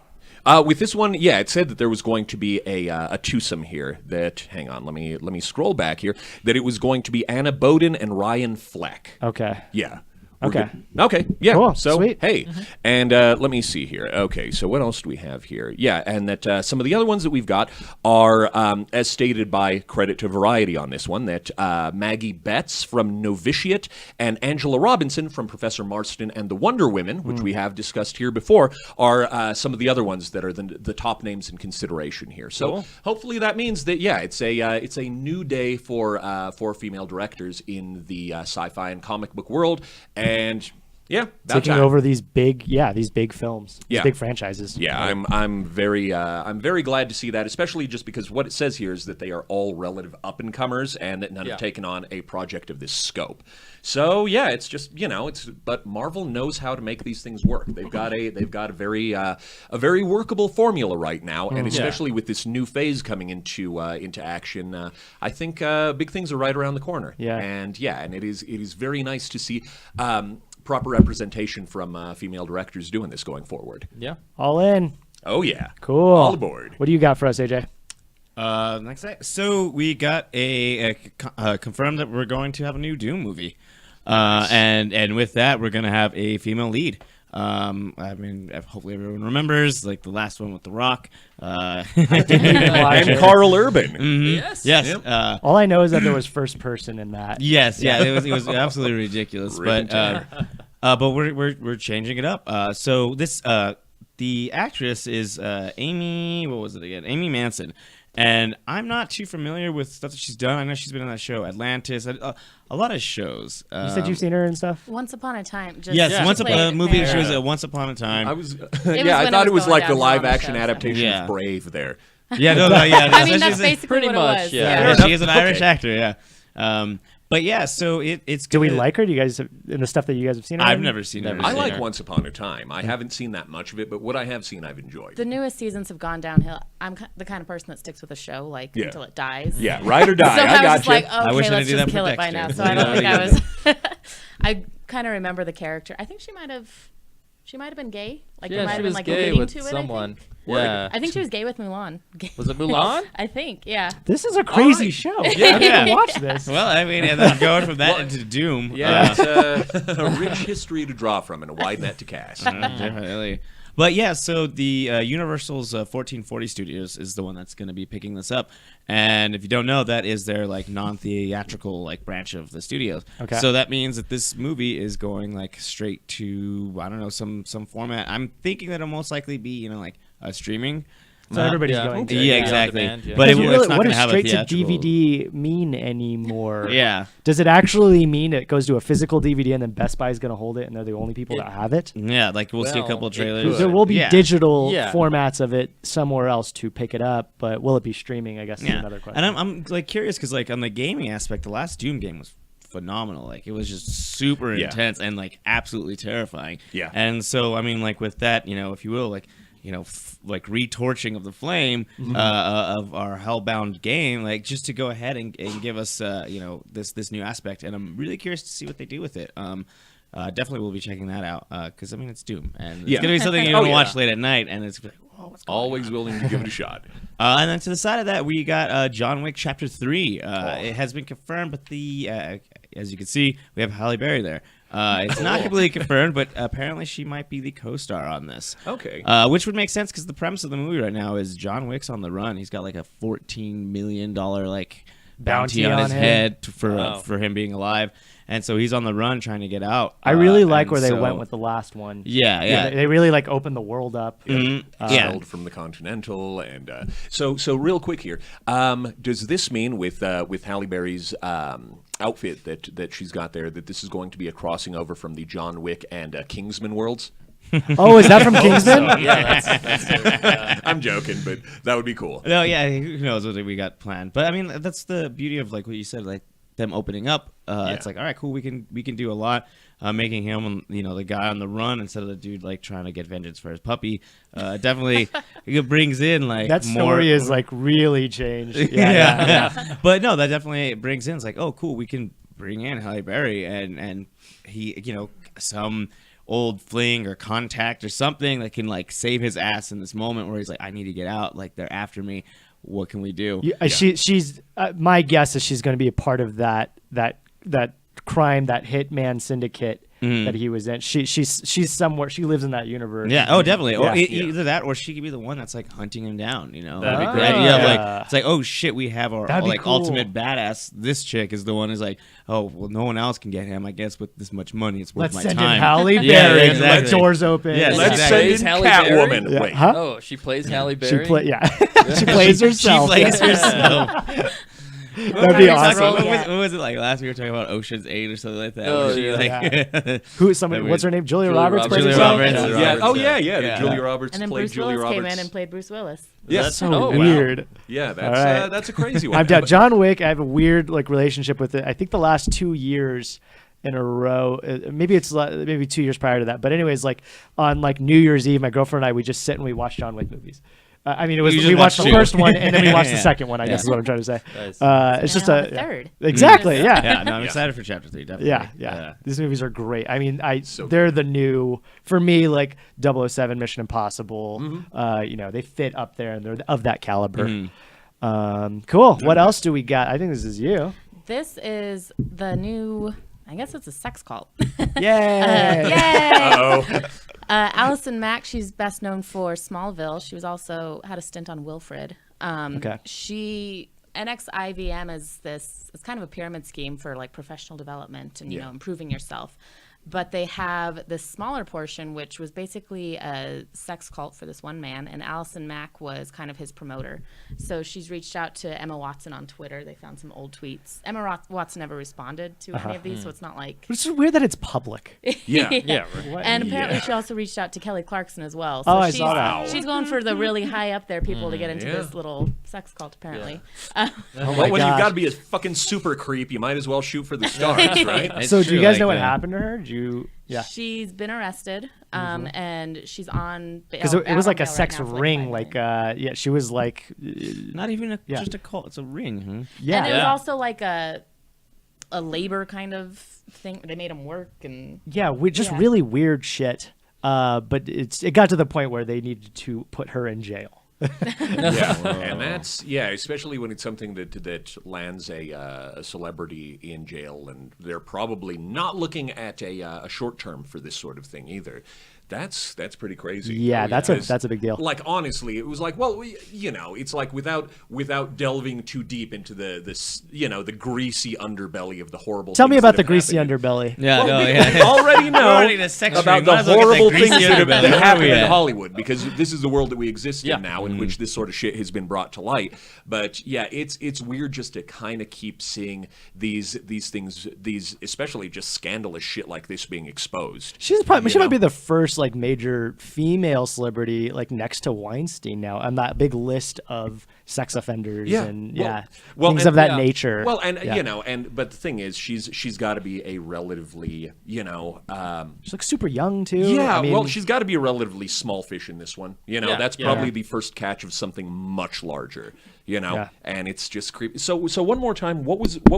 Speaker 4: With this one, yeah, it said that there was going to be a twosome here. That hang on, let me scroll back here. That it was going to be Anna Boden and Ryan Fleck.
Speaker 1: Okay.
Speaker 4: Yeah.
Speaker 1: Okay.
Speaker 4: Okay. Yeah.
Speaker 1: Cool.
Speaker 4: So
Speaker 1: Sweet.
Speaker 4: hey, and let me see here. Okay. So what else do we have here? Yeah, and that some of the other ones that we've got are, as stated by credit to Variety on this one, that Maggie Betts from Novitiate and Angela Robinson from Professor Marston and the Wonder Women, which we have discussed here before, are some of the other ones that are the top names in consideration here. So hopefully that means that it's a new day for female directors in the sci-fi and comic book world. And yeah,
Speaker 1: taking over these big films, these
Speaker 4: Yeah.
Speaker 1: big franchises.
Speaker 4: Yeah, I'm very glad to see that, especially just because what it says here is that they are all relative up and comers and that none have taken on a project of this scope. So yeah, it's just but Marvel knows how to make these things work. They've got a very workable formula right now, and especially with this new phase coming into action, I think big things are right around the corner.
Speaker 1: Yeah,
Speaker 4: and it is very nice to see. Proper representation from female directors doing this going forward.
Speaker 2: Yeah.
Speaker 1: All in.
Speaker 4: Oh yeah.
Speaker 1: Cool.
Speaker 4: All aboard.
Speaker 1: What do you got for us, AJ?
Speaker 3: Next day. So we got a confirmed that we're going to have a new Doom movie, and with that we're going to have a female lead. I mean, hopefully everyone remembers, like the last one with The Rock.
Speaker 1: Didn't even watch
Speaker 4: And
Speaker 1: it.
Speaker 4: Carl Urban.
Speaker 2: Yes.
Speaker 3: Yes.
Speaker 4: Yep.
Speaker 1: All I know is that there was first person in that.
Speaker 3: Yes. Yeah. It was absolutely ridiculous.
Speaker 4: Rip
Speaker 3: But we're changing it up. So this the actress is Amy. What was it again? Amy Manson. And I'm not too familiar with stuff that she's done. I know she's been on that show Atlantis, a lot of shows.
Speaker 1: You said you've seen her and stuff?
Speaker 9: Once Upon a Time. Just
Speaker 3: Yes,
Speaker 9: she
Speaker 3: Once
Speaker 9: played
Speaker 3: Upon a movie.
Speaker 9: Mary.
Speaker 3: She was Once Upon a Time.
Speaker 4: I was,
Speaker 9: when
Speaker 4: I
Speaker 9: it
Speaker 4: thought it
Speaker 9: was
Speaker 4: was like the
Speaker 9: going down
Speaker 4: live
Speaker 9: the
Speaker 4: action
Speaker 9: show, so.
Speaker 4: adaptation
Speaker 3: Yeah.
Speaker 4: of Brave there.
Speaker 3: Yeah, no, yeah.
Speaker 9: I mean, that's
Speaker 3: she's
Speaker 9: basically
Speaker 2: pretty
Speaker 9: what
Speaker 2: much,
Speaker 9: it was.
Speaker 2: yeah.
Speaker 3: she is an Irish actor. Yeah. But yeah, so it's.
Speaker 1: Do we
Speaker 3: gonna-
Speaker 1: like her? Do you guys in the stuff that you guys have seen? her
Speaker 3: I've
Speaker 1: in?
Speaker 3: never seen her.
Speaker 4: I like Once Upon a Time. I haven't seen that much of it, but what I have seen, I've enjoyed.
Speaker 9: The newest seasons have gone downhill. I'm the kind of person that sticks with a show like
Speaker 4: Yeah.
Speaker 9: until it dies.
Speaker 4: Yeah, ride or die.
Speaker 9: So
Speaker 4: I
Speaker 9: I was
Speaker 4: got
Speaker 9: just
Speaker 4: you.
Speaker 9: like,
Speaker 3: I wish
Speaker 9: okay,
Speaker 3: I
Speaker 9: let's
Speaker 3: could do that
Speaker 9: just
Speaker 3: for
Speaker 9: kill it by now.
Speaker 3: Dexter.
Speaker 9: So I don't think
Speaker 3: Yeah.
Speaker 9: I was. I kind of remember the character. I think she might have been gay. Like
Speaker 2: Yeah,
Speaker 9: there might
Speaker 2: she
Speaker 9: have
Speaker 2: was
Speaker 9: been like
Speaker 2: gay
Speaker 9: alluding
Speaker 2: with
Speaker 9: to it.
Speaker 2: someone.
Speaker 9: I
Speaker 2: Yeah.
Speaker 9: think she was gay with Mulan.
Speaker 2: Was it Mulan?
Speaker 9: I think, yeah.
Speaker 1: This is a crazy
Speaker 4: right.
Speaker 1: show.
Speaker 3: Yeah.
Speaker 1: I need to watch this.
Speaker 3: Well, I mean, and then going from that into Doom.
Speaker 4: Yeah, it's a rich history to draw from and a wide net to cast.
Speaker 3: Definitely. But yeah, so the Universal's 1440 Studios is the one that's going to be picking this up, and if you don't know, that is their like non-theatrical like branch of the studios.
Speaker 1: Okay.
Speaker 3: So that means that this movie is going like straight to I don't know some format. I'm thinking that it'll most likely be like streaming.
Speaker 1: So everybody's
Speaker 2: yeah.
Speaker 1: going
Speaker 2: Okay.
Speaker 1: to.
Speaker 3: Yeah,
Speaker 2: Yeah,
Speaker 3: exactly.
Speaker 2: on demand, yeah.
Speaker 3: But
Speaker 1: Because
Speaker 3: it's not
Speaker 1: what
Speaker 3: going to
Speaker 1: does
Speaker 3: have
Speaker 1: straight
Speaker 3: a
Speaker 1: to
Speaker 3: theatrical.
Speaker 1: DVD mean anymore?
Speaker 3: Yeah.
Speaker 1: Does it actually mean it goes to a physical DVD and then Best Buy is going to hold it and they're the only people that have it?
Speaker 3: Yeah, like we'll see a
Speaker 2: Well,
Speaker 3: couple
Speaker 2: it
Speaker 3: trailers.
Speaker 2: could.
Speaker 1: There will be
Speaker 3: Yeah.
Speaker 1: digital
Speaker 2: Yeah.
Speaker 1: formats of it somewhere else to pick it up, but will it be streaming? I guess is
Speaker 3: Yeah,
Speaker 1: another question.
Speaker 3: and I'm like curious because like on the gaming aspect, the last Doom game was phenomenal. Like it was just super
Speaker 4: Yeah.
Speaker 3: intense and like absolutely terrifying.
Speaker 4: Yeah.
Speaker 3: And so I mean, like with that, if you will, like like retorching of the flame of our hellbound game, like just to go ahead and give us this new aspect, and I'm really curious to see what they do with it. Definitely will be checking that out because I mean it's Doom and
Speaker 4: Yeah.
Speaker 3: it's gonna be something you're
Speaker 4: Oh,
Speaker 3: gonna
Speaker 4: yeah.
Speaker 3: watch late at night, and it's like, whoa, what's going
Speaker 4: Always
Speaker 3: on?
Speaker 4: willing to give it a shot.
Speaker 3: And then to the side of that, we got John Wick Chapter 3. It has been confirmed, but as you can see, we have Halle Berry there. It's not completely confirmed, but apparently she might be the co-star on this.
Speaker 4: Okay.
Speaker 3: Which would make sense because the premise of the movie right now is John Wick's on the run. He's got like a $14 million like bounty on his
Speaker 1: him.
Speaker 3: head
Speaker 2: Wow.
Speaker 3: for him being alive, and so he's on the run trying to get out.
Speaker 1: I really like
Speaker 3: and
Speaker 1: where they
Speaker 3: so-
Speaker 1: went with the last one.
Speaker 3: Yeah.
Speaker 1: They really like opened the world up.
Speaker 3: Mhm. Yeah.
Speaker 4: Hailed from the Continental, and so real quick here. Does this mean with Halle Berry's outfit that she's got there that this is going to be a crossing over from the John Wick and Kingsman worlds?
Speaker 1: Oh, is that from Kingsman?
Speaker 2: Yeah, that's
Speaker 4: I'm joking, but that would be cool.
Speaker 3: No, yeah, who knows what we got planned? But I mean, that's the beauty of like what you said, like them opening up. It's like, all right, cool, we can do a lot. Making him, the guy on the run instead of the dude like trying to get vengeance for his puppy. Definitely, it brings in like
Speaker 1: That
Speaker 3: more.
Speaker 1: story is like really changed.
Speaker 3: Yeah. But no, that definitely brings in. It's like, oh, cool, we can bring in Halle Berry and he, some old fling or contact or something that can like save his ass in this moment where he's like, I need to get out. Like they're after me. What can we do?
Speaker 1: She's my guess is she's going to be a part of that crime, that hitman syndicate that he was in. She's somewhere. She lives in that universe.
Speaker 3: Yeah. Oh, definitely. Or
Speaker 1: Yeah.
Speaker 3: either that, or she could be the one that's like hunting him down.
Speaker 2: That'd be
Speaker 3: The
Speaker 2: great.
Speaker 3: idea of
Speaker 1: Yeah.
Speaker 3: like it's like, oh shit, we have our
Speaker 1: That'd be
Speaker 3: like
Speaker 1: cool.
Speaker 3: ultimate badass. This chick is the one who's like, oh well, no one else can get him. I guess with this much money, it's worth
Speaker 1: Let's
Speaker 3: my
Speaker 1: send
Speaker 3: time.
Speaker 1: in Halle Berry.
Speaker 3: Yeah,
Speaker 1: Let
Speaker 3: exactly.
Speaker 1: doors open.
Speaker 3: Yes,
Speaker 4: Let's
Speaker 3: exactly.
Speaker 4: send in
Speaker 2: Halle Berry?
Speaker 4: Catwoman.
Speaker 1: Yeah.
Speaker 4: Wait.
Speaker 1: Huh?
Speaker 2: Oh, she plays Halle
Speaker 1: She
Speaker 2: Berry.
Speaker 1: she plays herself.
Speaker 3: She plays
Speaker 1: Yeah.
Speaker 3: herself.
Speaker 1: That'd be
Speaker 9: Haven't
Speaker 1: awesome.
Speaker 9: seen it yet.
Speaker 3: What was it like last week? We were talking about Ocean's 8 or something like that.
Speaker 2: Oh,
Speaker 3: where she,
Speaker 2: yeah.
Speaker 3: like,
Speaker 1: Who? Somebody?
Speaker 3: That
Speaker 1: What's her
Speaker 3: weird-
Speaker 1: name? Julia
Speaker 2: Julia
Speaker 1: Roberts.
Speaker 2: Roberts.
Speaker 1: plays
Speaker 3: Julia
Speaker 1: herself?
Speaker 3: Roberts.
Speaker 4: Yeah.
Speaker 3: Julia Roberts,
Speaker 4: Oh yeah, yeah.
Speaker 3: yeah.
Speaker 4: Julia Roberts
Speaker 9: And then
Speaker 4: played
Speaker 9: Bruce
Speaker 4: Julia
Speaker 9: Willis
Speaker 4: Roberts.
Speaker 9: came in and played Bruce Willis.
Speaker 4: Yeah.
Speaker 1: So
Speaker 2: Oh, wow.
Speaker 1: weird.
Speaker 4: Yeah,
Speaker 1: All right.
Speaker 4: that's a crazy one.
Speaker 1: I'm down. John Wick. I have a weird like relationship with it. I think the last 2 years in a row, maybe it's maybe 2 years prior to that. But anyways, like on like New Year's Eve, my girlfriend and I we just sit and we watch John Wick movies. I mean, it was
Speaker 3: You
Speaker 1: we
Speaker 3: just
Speaker 1: watched the
Speaker 3: watched two.
Speaker 1: first one and then we watched the
Speaker 3: Yeah.
Speaker 1: second one. I guess
Speaker 3: Yeah.
Speaker 1: is what I'm trying to say.
Speaker 2: Nice.
Speaker 1: It's just
Speaker 9: Now
Speaker 1: a
Speaker 9: the third.
Speaker 1: Exactly. Yeah.
Speaker 3: yeah, no, I'm excited for Chapter 3, definitely.
Speaker 1: Yeah. These movies are great. I mean,
Speaker 4: So
Speaker 1: they're the new for me like 007, Mission Impossible. They fit up there and they're of that caliber. Cool. What else do we got? I think this is you.
Speaker 9: This is the new. I guess it's a sex cult.
Speaker 1: Yay!
Speaker 9: Yay!
Speaker 4: Oh,
Speaker 9: Alison Mac, she's best known for Smallville. She was also had a stint on Wilfred.
Speaker 1: Okay.
Speaker 9: NXIVM is it's kind of a pyramid scheme for like professional development and, you know, improving yourself. But they have this smaller portion, which was basically a sex cult for this one man, and Alison Mac was kind of his promoter. So she's reached out to Emma Watson on Twitter. They found some old tweets. Emma Watson never responded to any of these, so it's not like...
Speaker 1: It's just weird that it's public.
Speaker 4: Yeah.
Speaker 2: Right.
Speaker 9: And apparently she also reached out to Kelly Clarkson as well.
Speaker 1: I saw that.
Speaker 9: She's going for the really high up there people to get into this little sex cult, apparently.
Speaker 4: Well, when you've got to be a fucking super creep, you might as well shoot for the stars, right?
Speaker 3: It's
Speaker 1: So do you
Speaker 3: true,
Speaker 1: guys
Speaker 3: like,
Speaker 1: know what happened to her? Yeah.
Speaker 9: She's been arrested, and she's on...
Speaker 1: Because it was like a sex ring, like, she was like...
Speaker 3: Not even just a cult. It's a ring. Huh?
Speaker 1: Yeah.
Speaker 9: And it was also like a labor kind of thing. They made him work and...
Speaker 1: Yeah, really weird shit. But it got to the point where they needed to put her in jail.
Speaker 4: And that's especially when it's something that lands a celebrity in jail, and they're probably not looking at a short term for this sort of thing either. That's pretty crazy.
Speaker 1: Yeah, that's a big deal.
Speaker 4: Like, honestly, it was like, well, it's like without delving too deep into the greasy underbelly of the horrible.
Speaker 1: Tell me
Speaker 4: things
Speaker 1: about
Speaker 4: that
Speaker 1: the greasy
Speaker 4: have happened.
Speaker 1: underbelly.
Speaker 3: Yeah,
Speaker 4: We already know
Speaker 3: in a sex
Speaker 4: about
Speaker 3: ring.
Speaker 4: the
Speaker 3: Might as well get that
Speaker 4: horrible
Speaker 3: greasy
Speaker 4: things that
Speaker 3: underbelly.
Speaker 4: happen
Speaker 3: Yeah.
Speaker 4: in Hollywood, because this is the world that we exist in now, in which this sort of shit has been brought to light. But yeah, it's weird just to kind of keep seeing these things, especially just scandalous shit like this being exposed.
Speaker 1: She might be the first like major female celebrity like next to Weinstein now on that big list of sex offenders and things of that nature.
Speaker 4: Well, and but the thing is, she's got to be a relatively she's
Speaker 1: like super young too.
Speaker 4: Yeah,
Speaker 1: I mean,
Speaker 4: well, she's got to be a relatively small fish in this one. That's probably the first catch of something much larger. And it's just creepy. So one more time, what was the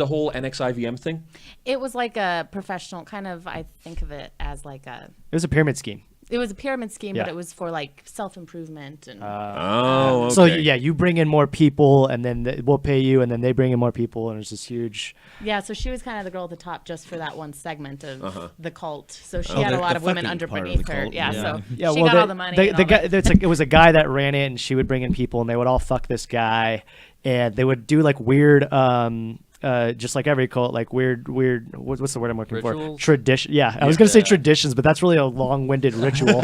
Speaker 4: whole NXIVM thing?
Speaker 9: It was like a professional kind of, I think of it as like
Speaker 1: it was a pyramid scheme.
Speaker 9: It was a pyramid scheme, but it was for like self-improvement and.
Speaker 4: Okay.
Speaker 1: So you bring in more people, and then we'll pay you, and then they bring in more people, and it's this huge.
Speaker 9: Yeah, so she was kind of the girl at the top just for that one segment of the cult. So she had a lot of women underneath her. Yeah, so she got all the money.
Speaker 1: The guy, it was a guy that ran it, and she would bring in people, and they would all fuck this guy, and they would do like weird. Just like every cult, like weird. What's the word I'm looking for? Tradition. Yeah, I was gonna say traditions, but that's really a long-winded ritual.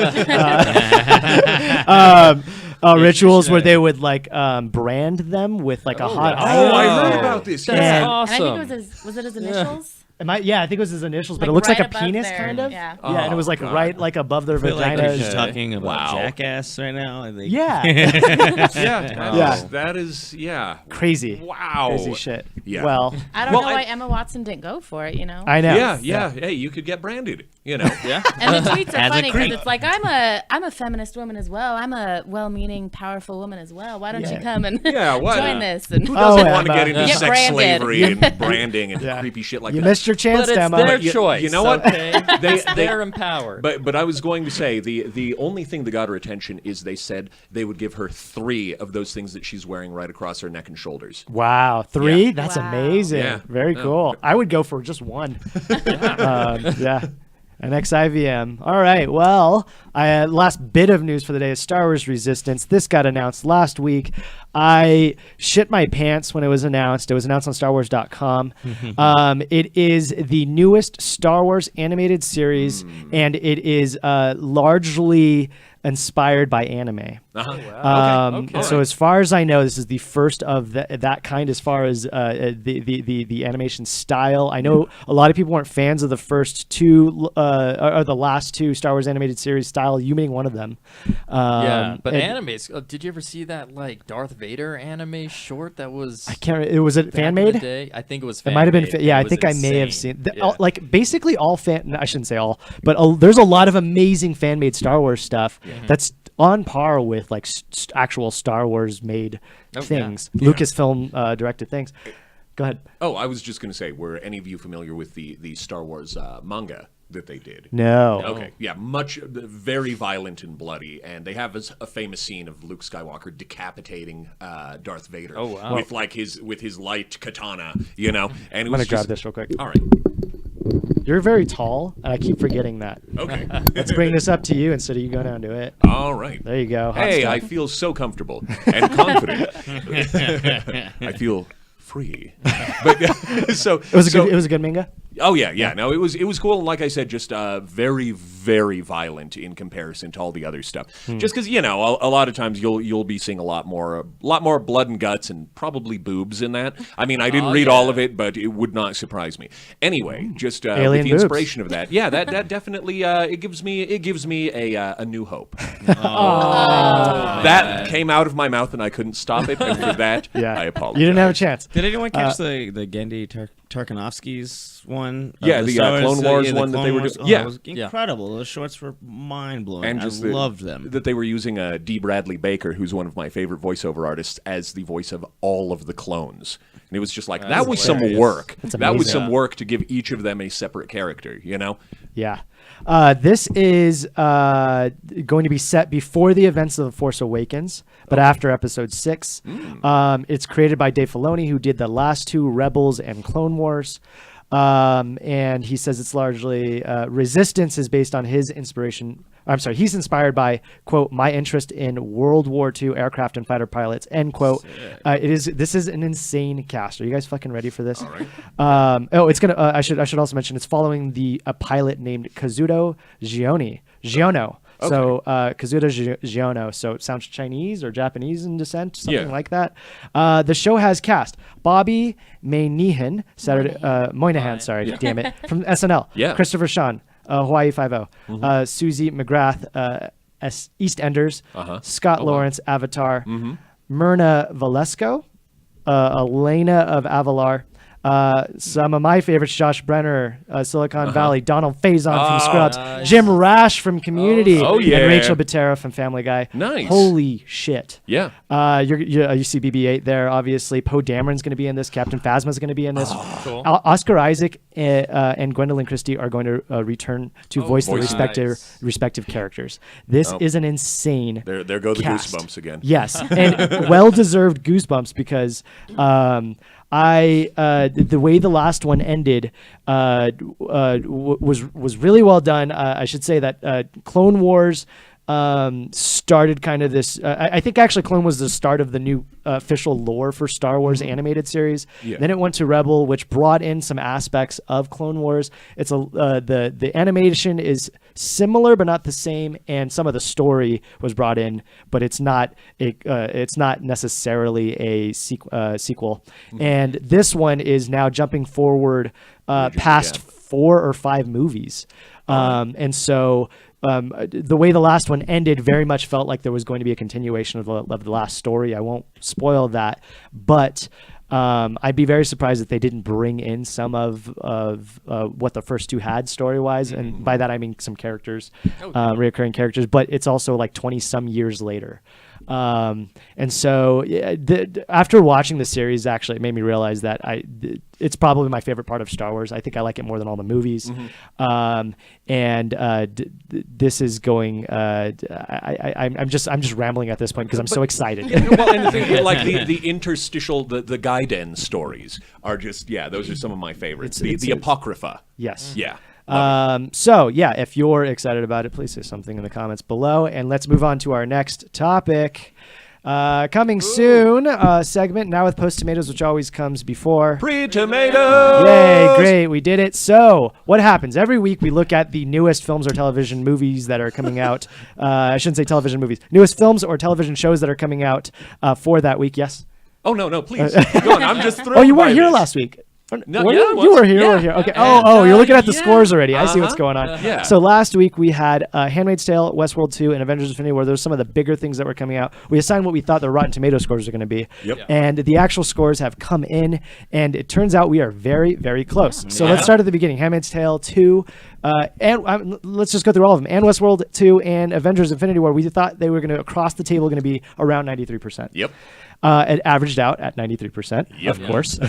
Speaker 1: Rituals where they would like brand them with like a hot.
Speaker 4: I heard about this.
Speaker 2: That's awesome.
Speaker 9: And I think was it his initials?
Speaker 1: I think it was his initials, but
Speaker 9: Like
Speaker 1: it looks
Speaker 9: right
Speaker 1: like a
Speaker 9: above
Speaker 1: penis,
Speaker 9: there,
Speaker 1: kind of.
Speaker 9: yeah.
Speaker 1: And it was like right like above their
Speaker 3: I feel like
Speaker 1: vagina.
Speaker 3: we're just talking about Jackass right now. I think.
Speaker 1: Yeah.
Speaker 4: That is
Speaker 1: Crazy.
Speaker 4: Wow.
Speaker 1: Crazy shit.
Speaker 4: Yeah.
Speaker 1: Well,
Speaker 9: I don't know why Emma Watson didn't go for it.
Speaker 1: I know.
Speaker 4: Yeah. Hey, you could get branded.
Speaker 9: And the tweets are
Speaker 3: As a
Speaker 9: funny because
Speaker 3: creep.
Speaker 9: it's like I'm a feminist woman as well. I'm a well-meaning, powerful woman as well. Why don't you come and join this? And
Speaker 4: Who doesn't want to get into
Speaker 9: Get
Speaker 4: sex
Speaker 9: branded.
Speaker 4: slavery and branding and creepy shit like
Speaker 1: You
Speaker 4: that?
Speaker 1: missed your chance,
Speaker 2: But it's
Speaker 1: Emma.
Speaker 2: their choice.
Speaker 4: You know what?
Speaker 2: Okay? They're empowered.
Speaker 4: But I was going to say the only thing that got her attention is they said they would give her 3 of those things that she's wearing right across her neck and shoulders.
Speaker 1: Wow, 3?
Speaker 4: Yeah.
Speaker 1: That's
Speaker 9: Wow.
Speaker 1: amazing.
Speaker 4: Yeah.
Speaker 1: Very cool. I would go for just 1. NXIVM. All right. Well, last bit of news for the day is Star Wars Resistance. This got announced last week. I shit my pants when it was announced. It was announced on StarWars.com. It is the newest Star Wars animated series, and it is largely inspired by anime. So as far as I know, this is the first of that kind as far as the animation style. I know a lot of people weren't fans of the first 2 or the last 2 Star Wars animated series style, you being one of them.
Speaker 2: But animes, did you ever see that like Darth Vader anime short that was...
Speaker 1: I can't. Was it fan made?
Speaker 2: I think it was
Speaker 1: It
Speaker 2: fan
Speaker 1: might have been.
Speaker 2: made.
Speaker 1: I
Speaker 2: It was
Speaker 1: think I may have
Speaker 2: insane.
Speaker 1: seen. Like basically all fan. I shouldn't say all, but there's a lot of amazing fan made Star Wars stuff that's on par with like actual Star Wars made things, Lucasfilm directed things. Go ahead.
Speaker 4: Oh, I was just going to say, were any of you familiar with the Star Wars manga that they did?
Speaker 1: No.
Speaker 4: Okay. Yeah, very violent and bloody, and they have a famous scene of Luke Skywalker decapitating Darth Vader.
Speaker 2: Oh, wow.
Speaker 4: With his light katana, And it
Speaker 1: I'm
Speaker 4: was
Speaker 1: gonna grab this real quick.
Speaker 4: All right.
Speaker 1: You're very tall, and I keep forgetting that.
Speaker 4: Okay.
Speaker 1: Let's bring this up to you instead of you go down to it.
Speaker 4: All right.
Speaker 1: There you go. Hot
Speaker 4: Hey,
Speaker 1: stuff.
Speaker 4: I feel so comfortable and confident. I feel free. But so
Speaker 1: It was a good manga.
Speaker 4: Oh yeah. No, it was cool, and like I said, just very, very violent in comparison to all the other stuff. Just because a lot of times you'll be seeing a lot more blood and guts and probably boobs in that. I mean, I didn't read all of it, but it would not surprise me. Anyway, just with
Speaker 1: Alien
Speaker 4: the
Speaker 1: boobs.
Speaker 4: inspiration of that, that definitely it gives me a new hope. That came out of my mouth and I couldn't stop it, and for that, I apologize.
Speaker 1: You didn't have a chance.
Speaker 3: Did anyone catch the Genndy Tartakovsky's one?
Speaker 4: Yeah, the
Speaker 3: Star
Speaker 4: Clone Wars
Speaker 3: the
Speaker 4: one that
Speaker 3: Clone
Speaker 4: they were
Speaker 3: Wars?
Speaker 4: doing. Yeah.
Speaker 3: It was incredible. Those shorts were mind-blowing.
Speaker 4: And
Speaker 3: I
Speaker 4: just
Speaker 3: loved them.
Speaker 4: That they were using D. Bradley Baker, who's one of my favorite voiceover artists, as the voice of all of the clones. And it was just like, that was some work. That was some work to give each of them a separate character,
Speaker 1: Yeah. This is going to be set before the events of The Force Awakens, but after Episode 6. It's created by Dave Filoni, who did the last two, Rebels and Clone Wars. And he says it's largely Resistance is based on his inspiration. I'm sorry, he's inspired by, quote, my interest in World War II aircraft and fighter pilots, end quote. This is an insane cast. Are you guys fucking ready for this?
Speaker 4: All right.
Speaker 1: It's gonna. I should also mention it's following a pilot named Kazuto Giono.
Speaker 4: Okay.
Speaker 1: So Kazuto Giono. So it sounds Chinese or Japanese in descent, something like that. The show has cast Bobby Moynihan, Moynihan, sorry, damn it, from SNL.
Speaker 4: Yeah.
Speaker 1: Christopher Sean, Hawaii Five-0. Susie McGrath, EastEnders. Scott Lawrence, Avatar. Myrna Valesco, Elena of Avalar. Some of my favorites, Josh Brenner, Silicon Valley, Donald Faison from Scrubs, Jim Rash from Community,
Speaker 4: Oh, yeah.
Speaker 1: and Rachel Butera from Family Guy.
Speaker 4: Nice.
Speaker 1: Holy shit.
Speaker 4: Yeah.
Speaker 1: You see BB-8 there, obviously. Poe Dameron's going to be in this. Captain Phasma's going to be in this.
Speaker 2: Cool.
Speaker 1: Oscar Isaac and Gwendolyn Christie are going to return to voice their respective characters. This is an insane
Speaker 4: There go the
Speaker 1: cast.
Speaker 4: goosebumps again.
Speaker 1: Yes, and well-deserved goosebumps because the way the last one ended was really well done. I should say that Clone Wars started kind of this. I think actually Clone was the start of the new official lore for Star Wars animated series.
Speaker 4: Yeah.
Speaker 1: Then it went to Rebel, which brought in some aspects of Clone Wars. It's the animation is similar but not the same, and some of the story was brought in, but it's not necessarily a sequel. And this one is now jumping forward past 4 or 5 movies, and so. The way the last one ended very much felt like there was going to be a continuation of the last story. I won't spoil that, but I'd be very surprised if they didn't bring in some of what the first two had story-wise, and by that I mean some characters, reoccurring characters, but it's also like 20-some years later. And so after watching the series, actually, it made me realize that it's probably my favorite part of Star Wars. I think I like it more than all the movies. This is going. I'm just rambling at this point because I'm so excited.
Speaker 4: Well, and the thing, like the interstitial, the Gaiden stories are just those are some of my favorites. The Apocrypha.
Speaker 1: Yes.
Speaker 4: Yeah.
Speaker 1: So yeah, if you're excited about it, please say something in the comments below, and let's move on to our next topic. Coming soon, segment now with Post Tomatoes, which always comes before
Speaker 4: Pre-tomatoes.
Speaker 1: Yay, great, we did it. So what happens? Every week we look at the newest films or television movies that are coming out. I shouldn't say television movies. Newest films or television shows that are coming out for that week. Yes?
Speaker 4: Oh, no, please. Go on, I'm just thrilled.
Speaker 1: Oh, you weren't
Speaker 4: by
Speaker 1: here
Speaker 4: this.
Speaker 1: last week.
Speaker 4: No,
Speaker 1: Were
Speaker 4: yeah,
Speaker 1: you?
Speaker 4: I was.
Speaker 1: You were here.
Speaker 4: Yeah.
Speaker 1: You were here. Okay. You're looking at the scores already. I see what's
Speaker 4: Uh-huh.
Speaker 1: going on.
Speaker 4: Yeah.
Speaker 1: So last week we had Handmaid's Tale, Westworld 2, and Avengers: Infinity War. Those are some of the bigger things that were coming out. We assigned what we thought the Rotten Tomato scores were going to be.
Speaker 4: Yep.
Speaker 1: And the actual scores have come in, and it turns out we are very, very close. So let's start at the beginning. Handmaid's Tale 2, and let's just go through all of them. And Westworld 2 and Avengers: Infinity War. We thought they were going to across the table going to be around 93%.
Speaker 4: Yep.
Speaker 1: It averaged out at 93%,
Speaker 4: Yep.
Speaker 1: of course.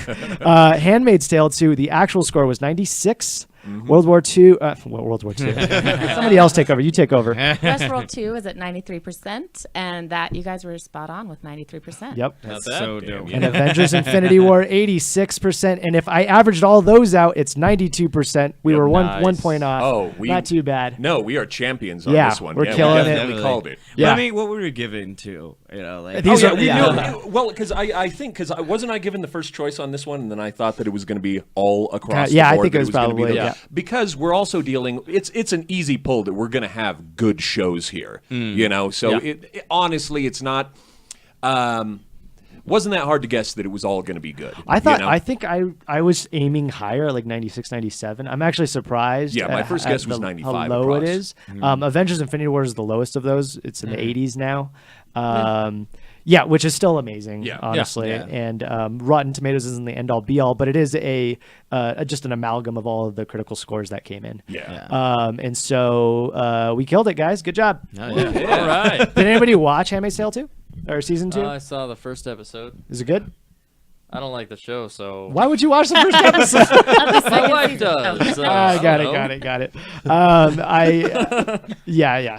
Speaker 1: Handmaid's Tale 2, the actual score was 96. World War II. World War II. Somebody else take over. You take over.
Speaker 9: Westworld 2 is at 93%, and that you guys were spot on with 93%.
Speaker 1: Yep.
Speaker 3: That's so dope.
Speaker 1: And Avengers Infinity War 86%. And if I averaged all those out, it's 92%. We were one point off.
Speaker 4: Oh,
Speaker 1: not too bad.
Speaker 4: No, we are champions on
Speaker 1: Yeah,
Speaker 4: this one.
Speaker 1: we're
Speaker 4: yeah,
Speaker 1: killing
Speaker 4: we
Speaker 1: it.
Speaker 4: definitely called it.
Speaker 1: Yeah.
Speaker 3: I mean, what were we given to? You know, like
Speaker 1: These are-
Speaker 4: we
Speaker 1: yeah.
Speaker 4: knew- well, because I think wasn't I given the first choice on this one, and then I thought that it was going to be all across.
Speaker 1: Yeah,
Speaker 4: the
Speaker 1: I
Speaker 4: board,
Speaker 1: think it
Speaker 4: that
Speaker 1: was
Speaker 4: gonna be
Speaker 1: probably,
Speaker 4: the-
Speaker 1: yeah.
Speaker 4: Because we're also dealing. It's an easy pull that we're going to have good shows here. You know, so
Speaker 3: Yeah.
Speaker 4: honestly, it's not. Wasn't that hard to guess that it was all going to be good?
Speaker 1: I thought.
Speaker 4: you know?
Speaker 1: I think I was aiming higher, like 96, 97. I'm actually surprised.
Speaker 4: Yeah, my first guess was
Speaker 1: how
Speaker 4: 95
Speaker 1: low it
Speaker 4: across.
Speaker 1: is. Avengers: Infinity War is the lowest of those. It's in the 80s now. Which is still amazing,
Speaker 4: Yeah.
Speaker 1: honestly.
Speaker 3: Yeah.
Speaker 1: And Rotten Tomatoes isn't the end all be all, but it is just an amalgam of all of the critical scores that came in.
Speaker 4: Yeah.
Speaker 1: And so we killed it, guys. Good job.
Speaker 3: Oh, yeah.
Speaker 2: All right.
Speaker 1: Did anybody watch Handmaid's Tale 2 or season 2?
Speaker 2: I saw the first episode.
Speaker 1: Is it good?
Speaker 2: I don't like the show, so
Speaker 1: Why would you watch the first episode?
Speaker 2: my wife does. so
Speaker 1: I got
Speaker 2: don't
Speaker 1: it.
Speaker 2: know.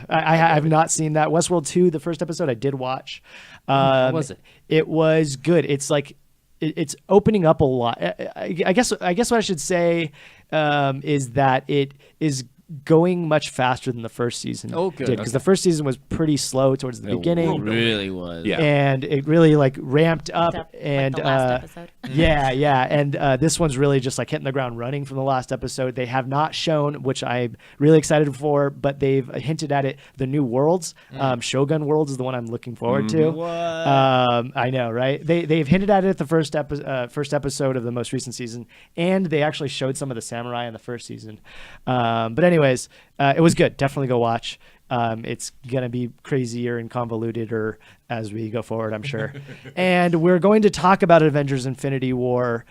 Speaker 1: I have not seen that. Westworld 2, the first episode I did watch.
Speaker 2: How was it?
Speaker 1: It was good. It's like it's opening up a lot. I guess what I should say is that it is going much faster than the first season
Speaker 2: Oh, good.
Speaker 1: did, because
Speaker 2: Okay.
Speaker 1: the first season was pretty slow towards the beginning.
Speaker 3: It really was.
Speaker 4: Yeah.
Speaker 1: And it really like ramped up,
Speaker 9: Like
Speaker 1: and
Speaker 9: the last episode.
Speaker 1: yeah, and this one's really just like hitting the ground running from the last episode. They have not shown, which I'm really excited for, but they've hinted at it. The new worlds, Shogun Worlds is the one I'm looking forward to.
Speaker 3: What?
Speaker 1: I know, right? They've hinted at it at the first episode of the most recent season, and they actually showed some of the samurai in the first season. But anyways, it was good. Definitely go watch. It's going to be crazier and convoluted as we go forward, I'm sure. And we're going to talk about Avengers Infinity War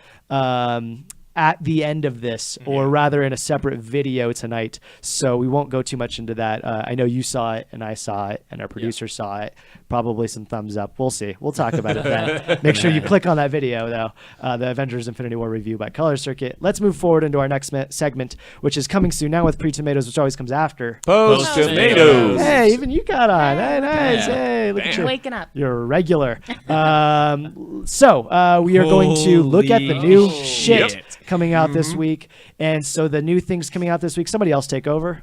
Speaker 1: at the end of this, or rather in a separate video tonight. So we won't go too much into that. I know you saw it, and I saw it, and our producer saw it. Probably some thumbs up. We'll see. We'll talk about it then. Make sure you click on that video, though. The Avengers Infinity War review by Color Circuit. Let's move forward into our next segment, which is coming soon now with Pre-Tomatoes, which always comes after.
Speaker 4: Post tomatoes.
Speaker 1: Hey, even you got on. Hey, nice. Hey, look at you.
Speaker 9: Waking up.
Speaker 1: You're a regular. So we are going to look at the
Speaker 3: Holy
Speaker 1: new
Speaker 3: shit.
Speaker 1: shit coming out this week. And so the new things coming out this week, somebody else take over.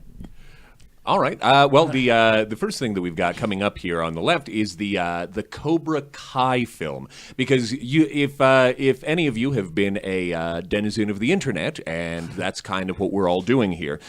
Speaker 4: All right. Well, the first thing that we've got coming up here on the left is the Cobra Kai film, because if any of you have been a denizen of the internet, and that's kind of what we're all doing here,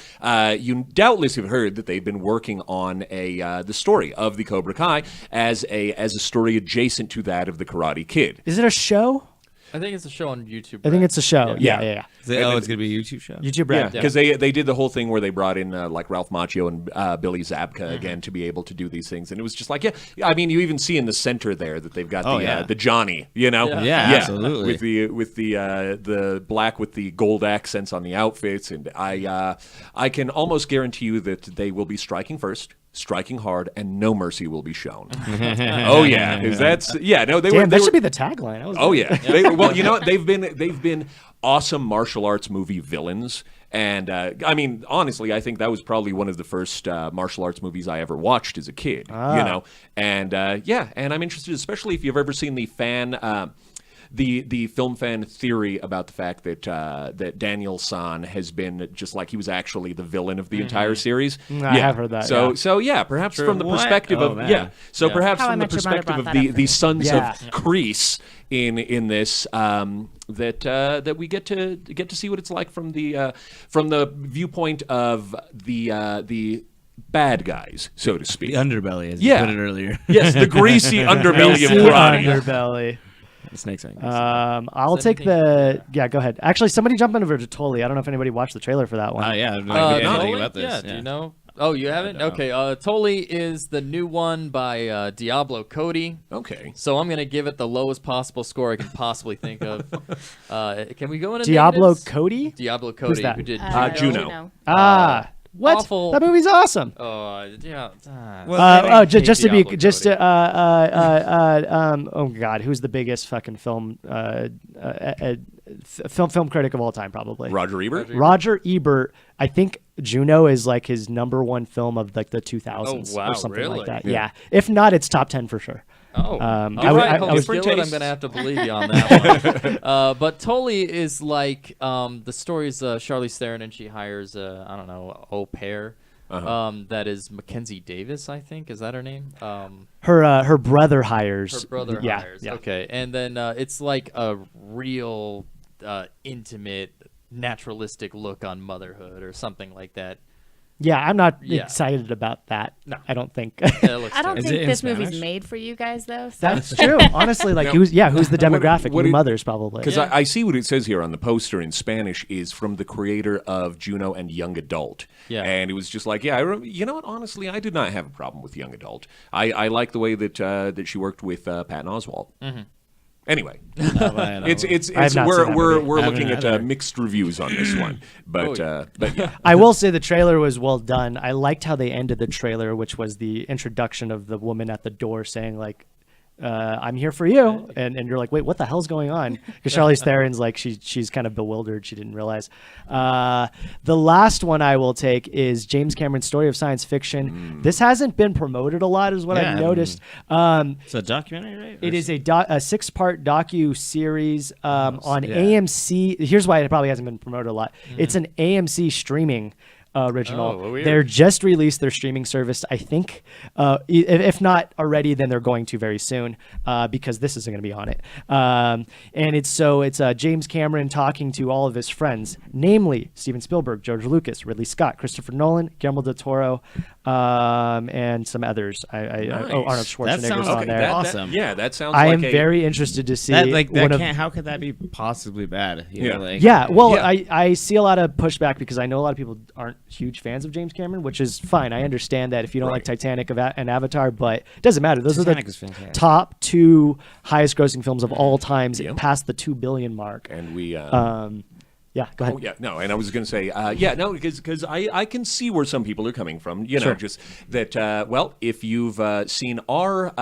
Speaker 4: you doubtless have heard that they've been working on the story of the Cobra Kai as a story adjacent to that of the Karate Kid.
Speaker 1: Is it a show?
Speaker 2: I think it's a show on YouTube.
Speaker 1: I think it's a show.
Speaker 4: Yeah.
Speaker 1: Yeah.
Speaker 3: It's gonna be a YouTube show.
Speaker 1: YouTube
Speaker 4: Yeah,
Speaker 1: Red.
Speaker 4: because they did the whole thing where they brought in like Ralph Macchio and Billy Zabka again to be able to do these things, and it was just like, yeah, I mean, you even see in the center there that they've got the Johnny, you know,
Speaker 3: Yeah, absolutely.
Speaker 4: with the black with the gold accents on the outfits, and I can almost guarantee you that they will be striking first, striking hard, and no mercy will be shown. Oh yeah, because
Speaker 1: That should be the tagline.
Speaker 4: Oh yeah. Well, you know, they've been awesome martial arts movie villains, and I mean, honestly, I think that was probably one of the first martial arts movies I ever watched as a kid. You know, and and I'm interested, especially if you've ever seen the film fan theory about the fact that that Daniel San has been just like he was actually the villain of the entire series.
Speaker 1: I have heard that.
Speaker 4: So perhaps from the perspective of perhaps
Speaker 9: How I
Speaker 4: from the
Speaker 9: Met Your Mother
Speaker 4: perspective
Speaker 9: brought
Speaker 4: of
Speaker 9: that up for
Speaker 4: the
Speaker 9: me.
Speaker 4: sons of Kreese in this that we get to see what it's like from the viewpoint of the bad guys, so to speak.
Speaker 3: The underbelly, as you put it earlier.
Speaker 4: Yes, the greasy underbelly of karate.
Speaker 1: Underbelly.
Speaker 3: Snakes.
Speaker 1: I'll take the. Yeah, go ahead. Actually, somebody jump over to Tully. I don't know if anybody watched the trailer for that one.
Speaker 3: I have no idea anything about this.
Speaker 2: Yeah, do you know? Oh, you haven't? Okay. Toli is the new one by Diablo Cody.
Speaker 4: Okay.
Speaker 2: So I'm going to give it the lowest possible score I can possibly think of. Can we go into
Speaker 1: Diablo
Speaker 2: negatives?
Speaker 1: Cody?
Speaker 2: Diablo Cody,
Speaker 1: that?
Speaker 2: who did
Speaker 4: Juno.
Speaker 1: Ah, What?
Speaker 2: awful.
Speaker 1: That movie's awesome.
Speaker 2: Oh yeah.
Speaker 1: Just to be
Speaker 2: Diablo
Speaker 1: just
Speaker 2: Cody.
Speaker 1: oh god, who's the biggest fucking film film critic of all time? Probably
Speaker 4: Roger Ebert.
Speaker 1: Roger Ebert. I think Juno is like his #1 film of like the 2000s
Speaker 2: Oh, wow,
Speaker 1: or something
Speaker 2: really?
Speaker 1: like that.
Speaker 4: Yeah.
Speaker 1: Yeah. If not, it's top 10 for sure.
Speaker 2: Oh,
Speaker 1: I
Speaker 2: all
Speaker 1: would-
Speaker 2: right,
Speaker 1: I
Speaker 2: Holy
Speaker 1: was-
Speaker 2: Skillet, I'm
Speaker 4: tastes.
Speaker 2: gonna have to believe you on that one. But Tully is like the story's Charlize Theron, and she hires I don't know, au pair. That is Mackenzie Davis, I think. Is that her name?
Speaker 1: Her brother hires.
Speaker 2: Her brother
Speaker 1: yeah,
Speaker 2: hires.
Speaker 1: Yeah.
Speaker 2: Okay, and then it's like a real intimate, naturalistic look on motherhood or something like that.
Speaker 1: Yeah, I'm not
Speaker 2: Yeah.
Speaker 1: excited about that.
Speaker 2: No.
Speaker 1: I don't think.
Speaker 2: It looks
Speaker 9: I don't
Speaker 3: Is
Speaker 2: terrible.
Speaker 3: it
Speaker 9: think
Speaker 3: in
Speaker 9: this movie's
Speaker 3: Spanish?
Speaker 9: made for you guys though. So.
Speaker 1: That's true. Honestly, like
Speaker 4: Now,
Speaker 1: who's the demographic?
Speaker 4: what
Speaker 1: New
Speaker 4: it-
Speaker 1: mothers probably.
Speaker 4: Because I see what it says here on the poster in Spanish is from the creator of Juno and Young Adult.
Speaker 2: Yeah.
Speaker 4: And it was just like, yeah, you know what? Honestly, I did not have a problem with Young Adult. I like the way that that she worked with Patton Oswalt.
Speaker 2: Mm-hmm.
Speaker 4: Anyway,
Speaker 3: I
Speaker 4: it's
Speaker 1: I have not
Speaker 4: we're
Speaker 1: seen that
Speaker 4: we're,
Speaker 1: movie.
Speaker 4: we're
Speaker 3: I haven't
Speaker 4: looking at
Speaker 3: either.
Speaker 4: mixed reviews on this one, but yeah.
Speaker 1: I will say the trailer was well done. I liked how they ended the trailer, which was the introduction of the woman at the door saying like, "I'm here for you," and you're like, "Wait, what the hell's going on?" Because Charlize Theron's like she's kind of bewildered. She didn't realize. The last one I will take is James Cameron's Story of Science Fiction. This hasn't been promoted a lot, is what
Speaker 3: Yeah,
Speaker 1: I've noticed.
Speaker 3: It's a documentary, right?
Speaker 1: It is a 6-part docu-series on
Speaker 3: yeah.
Speaker 1: AMC. Here's why it probably hasn't been promoted a lot. It's an AMC streaming original.
Speaker 2: Oh, weird.
Speaker 1: They're just released their streaming service, I think. If not already, then they're going to very soon because this isn't going to be on it. And it's James Cameron talking to all of his friends, namely Steven Spielberg, George Lucas, Ridley Scott, Christopher Nolan, Guillermo del Toro, and some others.
Speaker 4: Nice.
Speaker 1: Arnold Schwarzenegger's
Speaker 3: sounds
Speaker 1: on
Speaker 3: okay,
Speaker 1: there.
Speaker 3: that- awesome.
Speaker 4: Yeah, that sounds.
Speaker 1: I
Speaker 4: like
Speaker 1: am
Speaker 4: a,
Speaker 1: very interested to see
Speaker 3: that
Speaker 1: one of-
Speaker 3: can't. How could that be possibly bad? You know, like,
Speaker 1: yeah, well,
Speaker 4: Yeah.
Speaker 1: I see a lot of pushback because I know a lot of people aren't huge fans of James Cameron, which is fine. I understand that if you don't like Titanic and Avatar, but it doesn't matter. Those
Speaker 3: Titanic
Speaker 1: are
Speaker 3: is
Speaker 1: the
Speaker 3: fantastic.
Speaker 1: top 2 highest grossing films of all times,
Speaker 4: Yeah.
Speaker 1: past the 2 billion mark.
Speaker 4: And we.
Speaker 1: Yeah, go ahead.
Speaker 4: Oh yeah, no, and I was going to say, because I can see where some people are coming from. You know,
Speaker 1: Sure.
Speaker 4: just that. Well, if you've seen our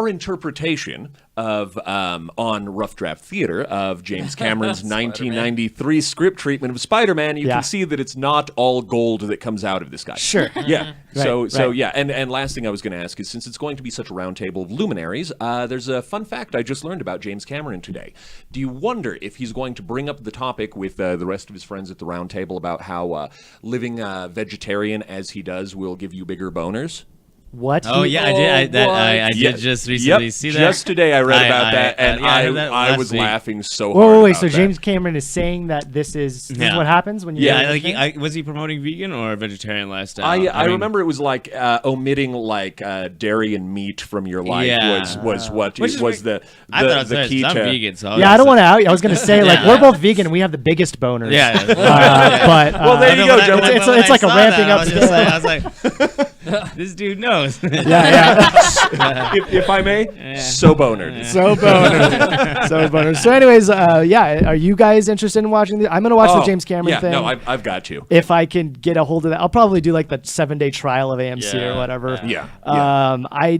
Speaker 4: interpretation of on Rough Draft Theater of James Cameron's 1993 script treatment of Spider-Man, you
Speaker 1: Yeah.
Speaker 4: can see that it's not all gold that comes out of this guy.
Speaker 1: Sure.
Speaker 4: Yeah. So
Speaker 1: right.
Speaker 4: yeah, and last thing I was going to ask is, since it's going to be such a roundtable of luminaries, there's a fun fact I just learned about James Cameron today. Do you wonder if he's going to bring up the topic with the rest of his friends at the round table about how living vegetarian as he does will give you bigger boners?
Speaker 1: What?
Speaker 3: Oh
Speaker 1: he-
Speaker 3: yeah, I did. I
Speaker 4: Yeah.
Speaker 3: did just recently
Speaker 4: Yep,
Speaker 3: see that.
Speaker 4: just today I read about that, and
Speaker 3: yeah, I heard that
Speaker 4: I
Speaker 3: last
Speaker 4: was
Speaker 3: week.
Speaker 4: laughing so
Speaker 1: Whoa,
Speaker 4: hard.
Speaker 1: wait,
Speaker 4: about
Speaker 1: so
Speaker 4: that.
Speaker 1: James Cameron is saying that this is
Speaker 3: Yeah.
Speaker 1: what happens when you
Speaker 3: Yeah,
Speaker 1: go to
Speaker 3: like
Speaker 1: the thing?
Speaker 3: was he promoting vegan or vegetarian lifestyle?
Speaker 4: I
Speaker 3: mean,
Speaker 4: remember it was like omitting like dairy and meat from your life
Speaker 3: Yeah.
Speaker 4: was what
Speaker 3: Which is
Speaker 4: was
Speaker 3: weird.
Speaker 4: the
Speaker 3: I thought it was
Speaker 4: the
Speaker 3: nice,
Speaker 4: key
Speaker 3: 'cause
Speaker 4: to.
Speaker 3: I'm vegan, so
Speaker 1: Yeah, I don't want to out. I was going to say, like,
Speaker 3: Yeah.
Speaker 1: we're both vegan and we have the biggest boners.
Speaker 3: Yeah.
Speaker 1: But
Speaker 4: Well, there you go, Joe.
Speaker 1: It's like a ramping up scale.
Speaker 3: I was like, this dude knows.
Speaker 4: if I may, so bonered.
Speaker 1: So boners. So boners. So anyways, are you guys interested in watching I'm going to watch the James Cameron thing.
Speaker 4: No, I've got you.
Speaker 1: If I can get a hold of that, I'll probably do like the 7-day trial of AMC
Speaker 2: Yeah,
Speaker 1: or whatever.
Speaker 4: Yeah.
Speaker 1: I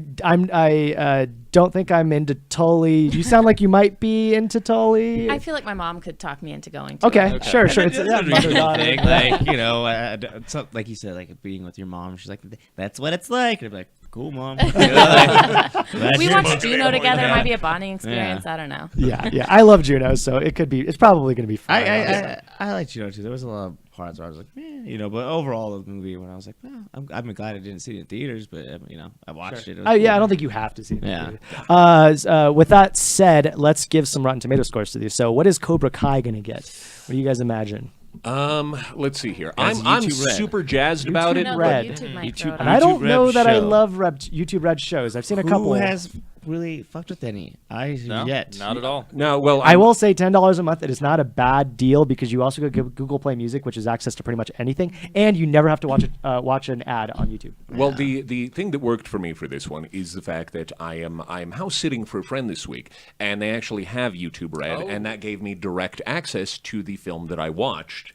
Speaker 1: don't think I'm into Tully. You sound like you might be into Tully.
Speaker 9: I feel like my mom could talk me into going to
Speaker 1: Okay,
Speaker 9: it.
Speaker 1: sure. It's
Speaker 3: That's a
Speaker 1: mother
Speaker 3: reasonable
Speaker 1: daughter.
Speaker 3: thing, like, you know, like you said, like being with your mom. She's like, that's what it's like. And I'm like, cool, mom. You know, like,
Speaker 9: We watched Juno together. It
Speaker 3: Yeah.
Speaker 9: might be a bonding experience. I don't know.
Speaker 1: Yeah. I love Juno, so it's probably going to be fun.
Speaker 3: I like Juno too. There was a lot of parts where I was like, you know, but overall the movie, when I was like, I'm glad I didn't see it in theaters, but you know, I watched it. It was
Speaker 1: Yeah,
Speaker 3: cool.
Speaker 1: I don't think you have to see it.
Speaker 3: Yeah.
Speaker 1: With that said, let's give some Rotten Tomato scores to these. So, what is Cobra Kai going to get? What do you guys imagine?
Speaker 4: Let's see here.
Speaker 3: That's
Speaker 4: I'm
Speaker 3: YouTube Red.
Speaker 4: super jazzed about it.
Speaker 9: No,
Speaker 1: Red.
Speaker 9: YouTube might
Speaker 3: YouTube-
Speaker 9: throw it
Speaker 1: And
Speaker 9: out.
Speaker 1: I don't
Speaker 3: Red
Speaker 1: know that I
Speaker 3: show.
Speaker 1: love YouTube Red shows. I've seen a couple.
Speaker 3: Who has really fucked with any.
Speaker 2: No,
Speaker 3: yet.
Speaker 2: not at all.
Speaker 4: No, well,
Speaker 1: I will say $10 a month. It is not a bad deal because you also get Google Play Music, which is access to pretty much anything, and you never have to watch an ad on YouTube.
Speaker 4: Well, the thing that worked for me for this one is the fact that I am house sitting for a friend this week, and they actually have YouTube Red, and that gave me direct access to the film that I watched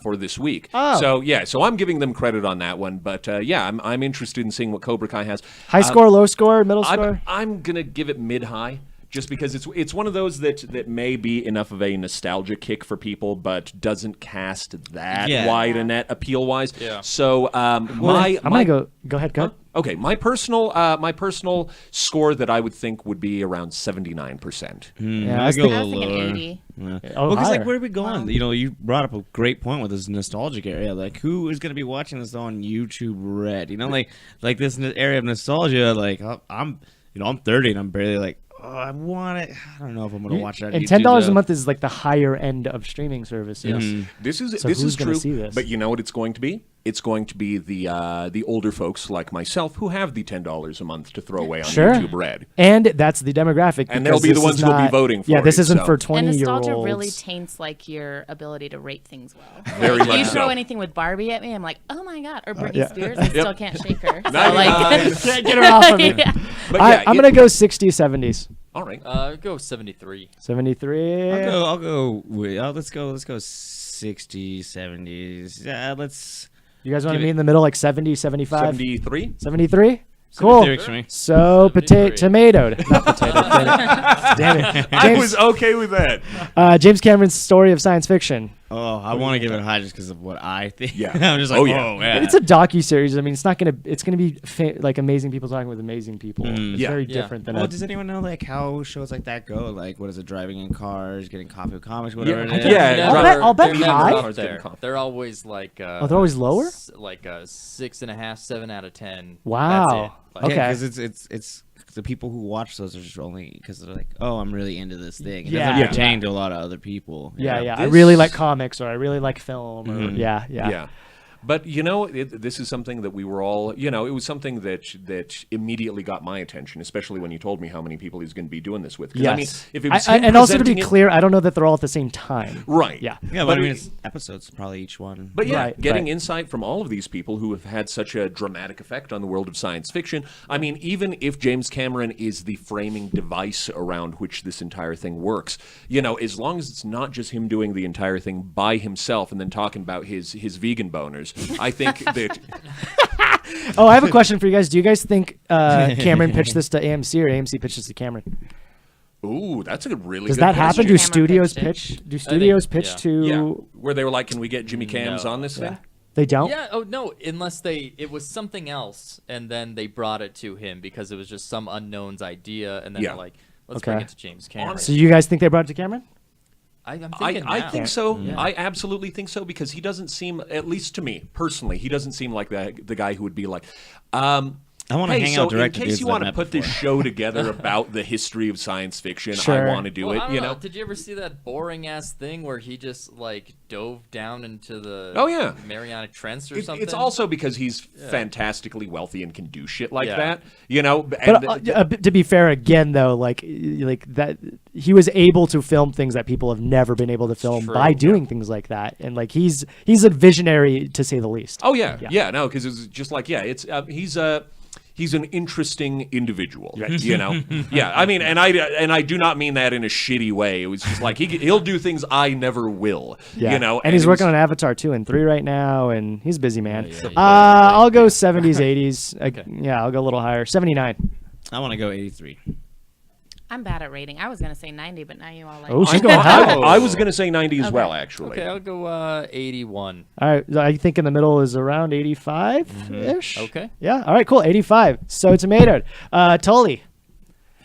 Speaker 4: for this week. So so I'm giving them credit on that one. But I'm interested in seeing what Cobra Kai has.
Speaker 1: High score, low score, middle score.
Speaker 4: I'm gonna give it mid-high. Just because it's one of those that may be enough of a nostalgia kick for people, but doesn't cast that wide a net appeal-wise. Yeah. So I'm gonna
Speaker 1: go ahead.
Speaker 4: Okay, my personal score that I would think would be around 79%.
Speaker 1: Yeah,
Speaker 3: I go a
Speaker 9: I
Speaker 3: little
Speaker 9: was thinking
Speaker 3: lower.
Speaker 9: 80.
Speaker 3: Yeah.
Speaker 1: Oh,
Speaker 3: Because
Speaker 1: higher.
Speaker 3: where are we going? Wow. You brought up a great point with this nostalgic area. Like, who is going to be watching this on YouTube Red? Like this area of nostalgia. Like, I'm 30 and I'm barely like. Oh, I want it. I don't know if I'm going to watch that.
Speaker 1: And $10 a month is like the higher end of streaming services.
Speaker 4: This is
Speaker 1: who's gonna
Speaker 4: true.
Speaker 1: see this?
Speaker 4: But you know what it's going to be? It's going to be the older folks like myself who have the $10 a month to throw away on YouTube Red.
Speaker 1: And that's the demographic.
Speaker 4: And they'll be the ones who'll be voting for it.
Speaker 1: Yeah, this isn't for
Speaker 9: And
Speaker 1: 20-year-olds.
Speaker 9: nostalgia really taints like your ability to rate things well.
Speaker 4: Very
Speaker 9: Like,
Speaker 4: much
Speaker 9: you throw
Speaker 4: so.
Speaker 9: anything with Barbie at me, I'm like, oh my god, or Britney Spears, I still can't shake her. So
Speaker 1: Can't get her off of me.
Speaker 9: Yeah.
Speaker 4: But
Speaker 1: I'm going to go 60s, 70s.
Speaker 4: All right.
Speaker 2: Go 73.
Speaker 1: 73.
Speaker 3: I'll go. Let's go 60s, 70s. Yeah, let's.
Speaker 1: You guys want to meet in the middle, like 70, 75?
Speaker 4: 73?
Speaker 1: 73? Cool.
Speaker 3: 73 for me.
Speaker 1: So,
Speaker 2: 73.
Speaker 1: tomatoed. Not potato. Damn it.
Speaker 4: I was okay with that.
Speaker 1: James Cameron's story of science fiction.
Speaker 3: Oh, I want to give it high just because of what I think.
Speaker 4: Yeah.
Speaker 3: I'm just like, yeah.
Speaker 1: It's a docu-series. I mean, it's going to be like amazing people talking with amazing people. It's
Speaker 4: Yeah.
Speaker 1: very
Speaker 2: Yeah.
Speaker 1: different than
Speaker 3: Well, does anyone know like how shows like that go? Like, what is it? Driving in cars, getting coffee with comics, whatever it is.
Speaker 4: Yeah.
Speaker 1: I'll bet
Speaker 2: they're
Speaker 1: high.
Speaker 2: never up there. They're always like.
Speaker 1: they're always lower?
Speaker 2: Like a 6.5, 7 out of 10.
Speaker 1: Wow.
Speaker 2: That's it. Like,
Speaker 1: Okay.
Speaker 3: because it's the people who watch those are just only because they're like, oh, I'm really into this thing. It
Speaker 1: Yeah.
Speaker 3: doesn't pertain to a lot of other people.
Speaker 1: Yeah. I
Speaker 4: This-
Speaker 1: really like comics, or I really like film. Or, yeah.
Speaker 4: But this is something that we were all, it was something that immediately got my attention, especially when you told me how many people he's going to be doing this with. 'Cause,
Speaker 1: Yes.
Speaker 4: I mean, if it was him
Speaker 1: and also to be
Speaker 4: presenting it-
Speaker 1: clear, I don't know that they're all at the same time.
Speaker 4: Right.
Speaker 1: Yeah.
Speaker 3: Yeah, but I mean, it's episodes probably each one.
Speaker 4: But yeah,
Speaker 1: Right,
Speaker 4: getting
Speaker 1: right.
Speaker 4: insight from all of these people who have had such a dramatic effect on the world of science fiction. I mean, even if James Cameron is the framing device around which this entire thing works, as long as it's not just him doing the entire thing by himself and then talking about his vegan boners, I think that...
Speaker 1: Oh, I have a question for you guys. Do you guys think Cameron pitched this to AMC or AMC pitched this to Cameron?
Speaker 4: Ooh, that's a really
Speaker 1: Does
Speaker 4: good
Speaker 1: that happen?
Speaker 4: question.
Speaker 1: Do
Speaker 9: Cameron
Speaker 1: studios
Speaker 9: pitched it.
Speaker 1: pitch? Do studios pitch
Speaker 2: yeah.
Speaker 1: to?
Speaker 4: Yeah, where they were like, can we get Jimmy Cams
Speaker 2: No.
Speaker 4: on this thing?
Speaker 1: They don't.
Speaker 2: Yeah. Oh no. Unless it was something else, and then they brought it to him because it was just some unknown's idea, and then
Speaker 4: Yeah.
Speaker 2: they're like, let's
Speaker 1: Okay.
Speaker 2: bring it to James Cameron.
Speaker 1: So you guys think they brought it to Cameron?
Speaker 2: I'm thinking
Speaker 4: I
Speaker 2: now.
Speaker 4: think so.
Speaker 2: Yeah.
Speaker 4: I absolutely think so because he doesn't seem, at least to me personally, he doesn't seem like the guy who would be like,
Speaker 3: I want to
Speaker 4: hey,
Speaker 3: hang
Speaker 4: so
Speaker 3: out direct
Speaker 4: in
Speaker 3: to
Speaker 4: case
Speaker 3: dudes
Speaker 4: you
Speaker 3: that
Speaker 4: want
Speaker 3: I've
Speaker 4: to
Speaker 3: met
Speaker 4: put this
Speaker 3: before.
Speaker 4: show together about the history of science fiction,
Speaker 1: Sure.
Speaker 4: I want to do
Speaker 2: Well,
Speaker 4: it.
Speaker 2: I don't know. Did you ever see that boring ass thing where he just like dove down into the Mariana Trench or something?
Speaker 4: It's also because he's fantastically wealthy and can do shit like
Speaker 2: Yeah.
Speaker 4: that.
Speaker 1: But to be fair, again though, like that, he was able to film things that people have never been able to film
Speaker 2: True,
Speaker 1: by
Speaker 2: yeah.
Speaker 1: doing things like that, and like he's a visionary to say the least.
Speaker 4: Oh yeah, no, because it's just like it's he's an interesting individual, Yeah, I mean, and I do not mean that in a shitty way. It was just like he'll do things I never will,
Speaker 1: And he's working on Avatar 2 and 3 right now, and he's a busy man.
Speaker 2: Yeah.
Speaker 1: I'll go 70s, 80s. Yeah, I'll go a little higher. 79.
Speaker 3: I want to go 83.
Speaker 9: I'm bad at rating. I was gonna say 90, but now you all like.
Speaker 1: Oh, she's going high.
Speaker 4: I was going to say 90 as well, actually.
Speaker 2: Okay, I'll go 81.
Speaker 1: All right, I think in the middle is around 85-ish.
Speaker 2: Okay.
Speaker 1: Yeah, all right, cool. 85. So tomatoed. Tully.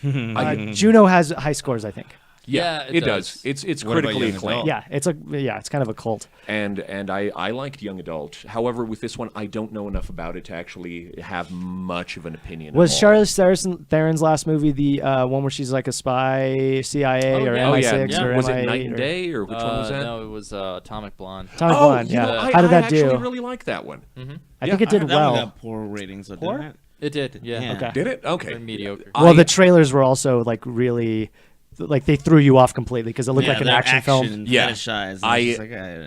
Speaker 1: Juno has high scores, I think.
Speaker 2: Yeah,
Speaker 4: it does. It's
Speaker 3: What about
Speaker 4: critically
Speaker 3: young
Speaker 4: acclaimed.
Speaker 3: adult?
Speaker 1: It's kind of a cult.
Speaker 4: And I liked young adult. However, with this one, I don't know enough about it to actually have much of an opinion.
Speaker 1: Was
Speaker 4: at all.
Speaker 1: Charlize Theron's last movie the one where she's like a spy, CIA or
Speaker 2: yeah.
Speaker 1: MI6 or
Speaker 4: Was
Speaker 1: MI8?
Speaker 4: it Night and Day or which one was that?
Speaker 2: No, it was Atomic Blonde.
Speaker 1: Atomic Blonde, yeah. How did
Speaker 4: I
Speaker 1: that do?
Speaker 4: actually really like that one.
Speaker 1: I think it did
Speaker 3: That one
Speaker 1: well.
Speaker 3: got poor ratings, though,
Speaker 1: Poor?
Speaker 3: didn't it?
Speaker 2: It did. Yeah.
Speaker 3: Yeah.
Speaker 1: Okay.
Speaker 4: Did it? Okay.
Speaker 2: Very mediocre.
Speaker 1: Well, the trailers were also like really, like they threw you off completely because it looked like an
Speaker 3: they're
Speaker 1: action film.
Speaker 4: Yeah.
Speaker 3: fetishized.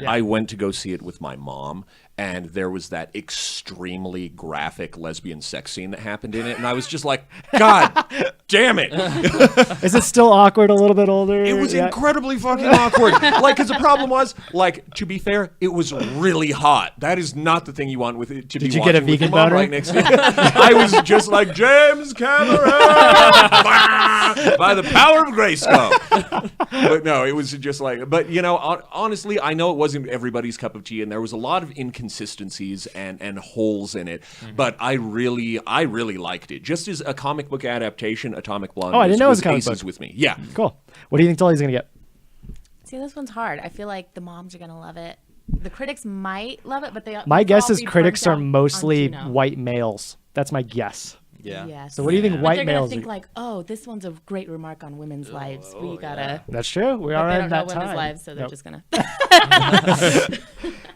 Speaker 4: I went to go see it with my mom, and there was that extremely graphic lesbian sex scene that happened in it, and I was just like, God damn it.
Speaker 1: Is it still awkward a little bit older?
Speaker 4: It was
Speaker 1: Yeah.
Speaker 4: incredibly fucking awkward. Like, because the problem was, like, to be fair, it was really hot. That is not the thing you want with it to
Speaker 1: Did
Speaker 4: be
Speaker 1: you get a
Speaker 4: watching with
Speaker 1: vegan
Speaker 4: your mom
Speaker 1: boner?
Speaker 4: right next to you. I was just like, James Cameron! By the power of Grayskull. But no, it was just like, but you know, honestly, I know it wasn't everybody's cup of tea, and there was a lot of inconsistencies and holes in it, but I really liked it. Just as a comic book adaptation, Atomic Blonde
Speaker 1: Oh, I didn't know it was a comic
Speaker 4: aces
Speaker 1: book.
Speaker 4: with me. Yeah.
Speaker 1: Cool. What do you think Tully's gonna get?
Speaker 9: See, this one's hard. I feel like the moms are gonna love it. The critics might love it, but they.
Speaker 1: My
Speaker 9: they'll
Speaker 1: guess
Speaker 9: all
Speaker 1: is
Speaker 9: be
Speaker 1: critics
Speaker 9: burnt
Speaker 1: are
Speaker 9: out on
Speaker 1: mostly
Speaker 9: Juno.
Speaker 1: white males. That's my guess.
Speaker 2: Yeah.
Speaker 9: Yes.
Speaker 1: So what do you think
Speaker 9: But
Speaker 1: white
Speaker 9: they're gonna
Speaker 1: males
Speaker 9: think
Speaker 1: are-
Speaker 9: like, oh, this one's a great remark on women's lives. We gotta.
Speaker 1: That's true. We
Speaker 9: But
Speaker 1: are
Speaker 9: they
Speaker 1: in
Speaker 9: don't know
Speaker 1: that
Speaker 9: women's
Speaker 1: time.
Speaker 9: lives, so they're
Speaker 1: Nope.
Speaker 9: just gonna.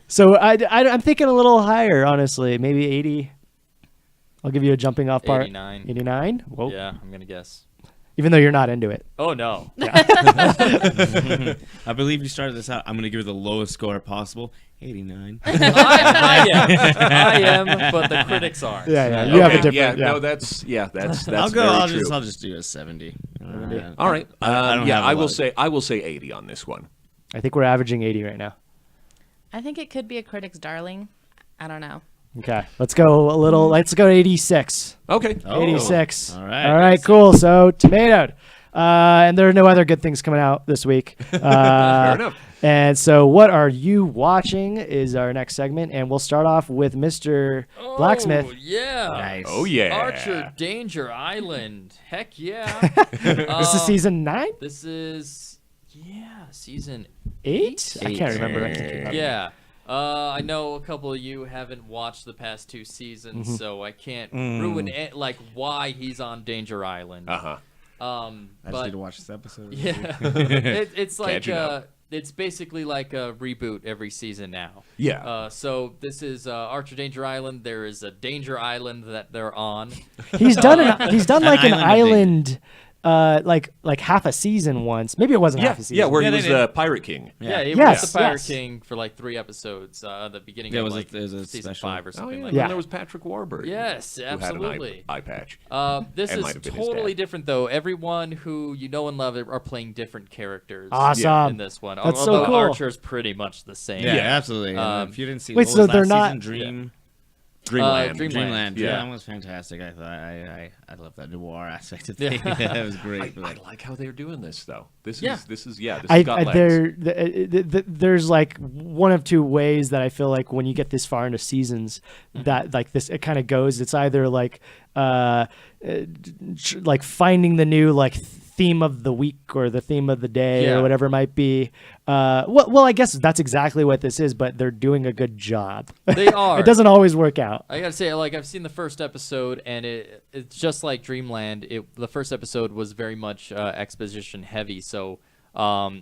Speaker 1: So I'm thinking a little higher, honestly. Maybe 80. I'll give you a jumping off part.
Speaker 2: 89.
Speaker 1: 89? Whoa.
Speaker 2: Yeah, I'm gonna guess.
Speaker 1: Even though you're not into it.
Speaker 2: Oh no.
Speaker 3: I believe you started this out. I'm going to give it the lowest score possible. 89.
Speaker 2: I am, but the critics aren't.
Speaker 1: Yeah. You have a different.
Speaker 4: Yeah,
Speaker 1: Yeah.
Speaker 4: no, that's
Speaker 3: I'll go.
Speaker 4: very
Speaker 3: I'll
Speaker 4: true.
Speaker 3: just do a 70.
Speaker 4: All right.
Speaker 3: I don't
Speaker 4: yeah,
Speaker 3: have a
Speaker 4: I will
Speaker 3: lot.
Speaker 4: say 80 on this one.
Speaker 1: I think we're averaging 80 right now.
Speaker 9: I think it could be a critic's darling. I don't know.
Speaker 1: Okay. Let's go a little. Let's go to 86.
Speaker 4: Okay.
Speaker 1: 86.
Speaker 3: all right.
Speaker 1: All right, cool. So, tomatoed. And there are no other good things coming out this week.
Speaker 4: Fair enough.
Speaker 1: And so, what are you watching is our next segment. And we'll start off with Mr. Blacksmith.
Speaker 2: Oh, yeah.
Speaker 3: Nice.
Speaker 4: Oh yeah.
Speaker 2: Archer Danger Island. Heck yeah.
Speaker 1: This is season 9?
Speaker 2: This is season
Speaker 1: 8? I can't remember.
Speaker 2: Yeah. I know a couple of you haven't watched the past 2 seasons, so I can't ruin it, like why he's on Danger Island.
Speaker 4: Uh-huh.
Speaker 3: I just
Speaker 2: But
Speaker 3: need to watch this episode.
Speaker 2: yeah, it's like
Speaker 4: Catching up.
Speaker 2: it's basically like a reboot every season now.
Speaker 4: Yeah.
Speaker 2: So this is Archer Danger Island. There is a Danger Island that they're on.
Speaker 1: He's done like an
Speaker 3: island
Speaker 1: island, like half a season once. Maybe it wasn't half a season.
Speaker 4: Yeah, where
Speaker 3: Yeah,
Speaker 4: he
Speaker 3: they
Speaker 4: was
Speaker 3: did.
Speaker 4: the Pirate King.
Speaker 2: Yeah, he
Speaker 1: Yes,
Speaker 2: was the Pirate
Speaker 1: yes.
Speaker 2: King for like 3 episodes. The beginning
Speaker 3: Yeah,
Speaker 2: of
Speaker 3: was
Speaker 2: like
Speaker 3: it a
Speaker 2: season
Speaker 3: special?
Speaker 2: 5 or
Speaker 4: Oh
Speaker 2: something
Speaker 4: yeah.
Speaker 2: like
Speaker 1: Yeah.
Speaker 4: And there was Patrick Warburton.
Speaker 2: Yes,
Speaker 4: who had an
Speaker 2: absolutely.
Speaker 4: eye patch.
Speaker 2: This
Speaker 4: It might
Speaker 2: is
Speaker 4: have been his
Speaker 2: totally
Speaker 4: dad.
Speaker 2: different, though. Everyone who you know and love are playing different characters
Speaker 1: Awesome.
Speaker 2: in this one.
Speaker 1: That's so
Speaker 2: Although
Speaker 1: cool.
Speaker 2: Archer's pretty much the same.
Speaker 3: Yeah, absolutely.
Speaker 2: Um,
Speaker 3: If you didn't see
Speaker 1: wait,
Speaker 3: what
Speaker 1: so
Speaker 3: was
Speaker 1: they're
Speaker 3: last
Speaker 1: not-
Speaker 3: season, Dream.
Speaker 4: Dreamland.
Speaker 2: Dreamland.
Speaker 3: Yeah,
Speaker 4: Yeah.
Speaker 3: that was fantastic. I thought I love that noir aspect of
Speaker 2: Yeah.
Speaker 3: things. That was great.
Speaker 4: I
Speaker 3: But,
Speaker 4: like how they're doing this though. This
Speaker 2: Yeah.
Speaker 4: is this has got legs.
Speaker 1: There's like one of two ways that I feel like when you get this far into seasons that like this it kind of goes. It's either like like finding the new like theme of the week or the theme of the day
Speaker 2: Yeah.
Speaker 1: or whatever it might be. Well, I guess that's exactly what this is, but they're doing a good job.
Speaker 2: They are.
Speaker 1: It doesn't always work out.
Speaker 2: I gotta say, like I've seen the first episode, and it's just like Dreamland. The first episode was very much exposition heavy, so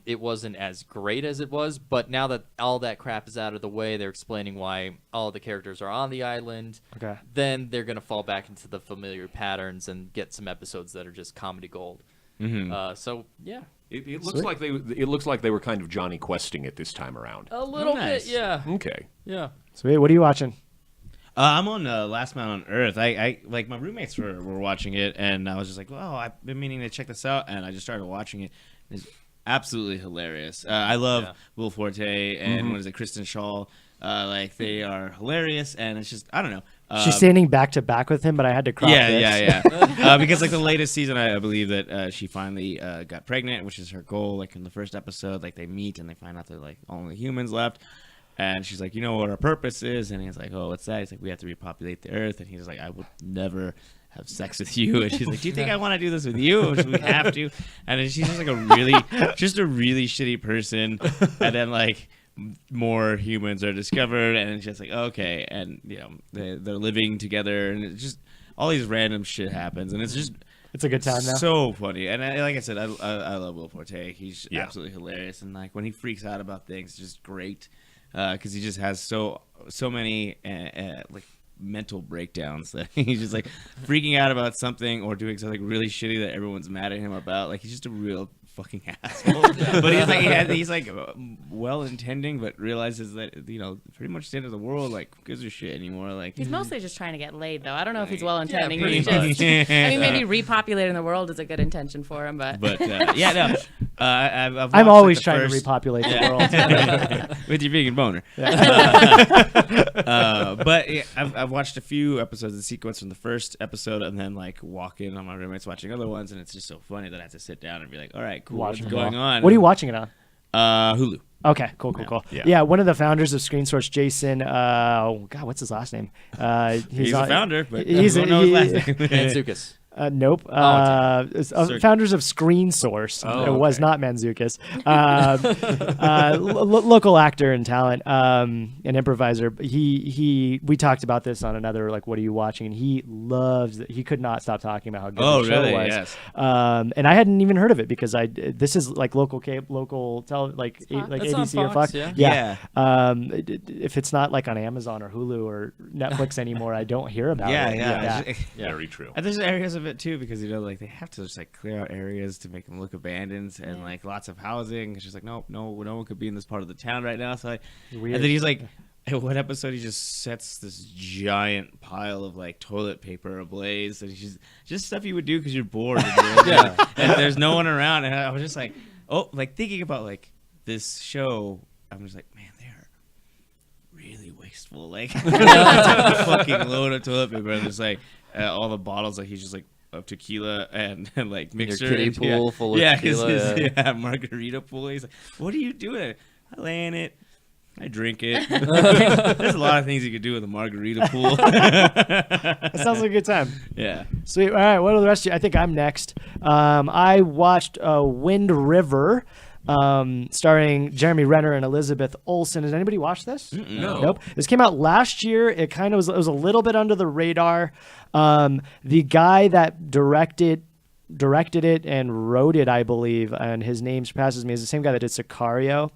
Speaker 2: it wasn't as great as it was. But now that all that crap is out of the way, they're explaining why all the characters are on the island.
Speaker 1: Okay.
Speaker 2: Then they're gonna fall back into the familiar patterns and get some episodes that are just comedy gold. So yeah,
Speaker 4: It looks like they were kind of Johnny Questing it this time around.
Speaker 2: a little
Speaker 3: nice.
Speaker 2: bit, yeah,
Speaker 4: Okay.
Speaker 2: yeah.
Speaker 1: Sweet. What are you watching?
Speaker 3: I'm on Last Man on Earth. I like my roommates were watching it, and I was just like, "Oh, I've been meaning to check this out," and I just started watching it. It's absolutely hilarious. I love Will Forte and what is it, Kristen Schaal. Like they are hilarious, and it's just I don't know.
Speaker 1: She's standing back to back with him, but I had to crop this.
Speaker 3: Yeah. Because like the latest season, I believe that she finally got pregnant, which is her goal. Like in the first episode, like they meet and they find out that like only humans left, and she's like, you know what our purpose is, and he's like, oh, what's that? He's like, we have to repopulate the earth, and he's like, I would never have sex with you, and she's like, do you think I want to do this with you? And we have to, and then she's just like a really shitty person, and then like more humans are discovered, and it's just like okay, and you know they're living together, and it's just all these random shit happens, and it's just
Speaker 1: It's a good time now.
Speaker 3: so funny. And like I said, I love Will Forte. He's absolutely hilarious, and like when he freaks out about things, it's just great because he just has so many like mental breakdowns that he's just like freaking out about something or doing something really shitty that everyone's mad at him about. Like he's just a real fucking asshole. But he's like well intending, but realizes that pretty much the end of the world. Like who gives a shit anymore? Like
Speaker 9: he's mostly just trying to get laid, though. I don't know if he's well intending.
Speaker 3: pretty
Speaker 9: He's just,
Speaker 3: much.
Speaker 9: I mean, maybe repopulating the world is a good intention for him, but
Speaker 3: yeah, no. I've watched,
Speaker 1: I'm always
Speaker 3: the
Speaker 1: trying
Speaker 3: first-
Speaker 1: to repopulate the world.
Speaker 3: with your vegan boner. But yeah, I've watched a few episodes of the sequence from the first episode, and then like walk in on my roommates watching other ones, and it's just so funny that I have to sit down and be like, all right, cool,
Speaker 1: Watching
Speaker 3: what's
Speaker 1: them
Speaker 3: going
Speaker 1: all.
Speaker 3: on?
Speaker 1: What are you watching it on?
Speaker 3: Hulu.
Speaker 1: Okay, cool.
Speaker 3: Yeah.
Speaker 1: Yeah, one of the founders of ScreenSource, Jason. What's his last name?
Speaker 3: He's a founder, but
Speaker 1: he's
Speaker 3: I don't know his last name.
Speaker 2: Mantzoukas.
Speaker 1: Nope. Founders of ScreenSource. It was not Mantzoukas. Local actor and talent, an improviser. We talked about this on another like, what are you watching? And he loves it. He could not stop talking about how good the show
Speaker 3: really?
Speaker 1: was.
Speaker 3: Yes.
Speaker 1: And I hadn't even heard of it because this is like local like
Speaker 2: It's on
Speaker 1: ABC or
Speaker 2: Fox,
Speaker 1: Fox.
Speaker 2: yeah.
Speaker 1: If it's not like on Amazon or Hulu or Netflix anymore, I don't hear about it.
Speaker 3: Yeah.
Speaker 4: Very true.
Speaker 3: And there's areas of it too because like they have to just like clear out areas to make them look abandoned and like lots of housing. It's just like no one could be in this part of the town right now. So
Speaker 1: Weird.
Speaker 3: And then he's like, in one episode he just sets this giant pile of like toilet paper ablaze, and he's just stuff you would do because you're bored. And there's no one around, and I was just like, like thinking about like this show. I'm just like, man, they are really wasteful. Like a fucking load of toilet paper, and there's like all the bottles that he's just like of tequila and like mixer.
Speaker 2: Your kiddie pool full of tequila.
Speaker 3: Margarita pool. He's like, what are you doing? I lay in it. I drink it. There's a lot of things you could do with a margarita pool.
Speaker 1: That sounds like a good time.
Speaker 3: Yeah.
Speaker 1: Sweet. All right. What are the rest of you? I think I'm next. I watched Wind River, starring Jeremy Renner and Elizabeth Olsen. Has anybody watched this?
Speaker 4: No.
Speaker 1: Nope. This came out last year. It kind of was a little bit under the radar. The guy that directed it and wrote it, I believe, and his name surpasses me, is the same guy that did Sicario.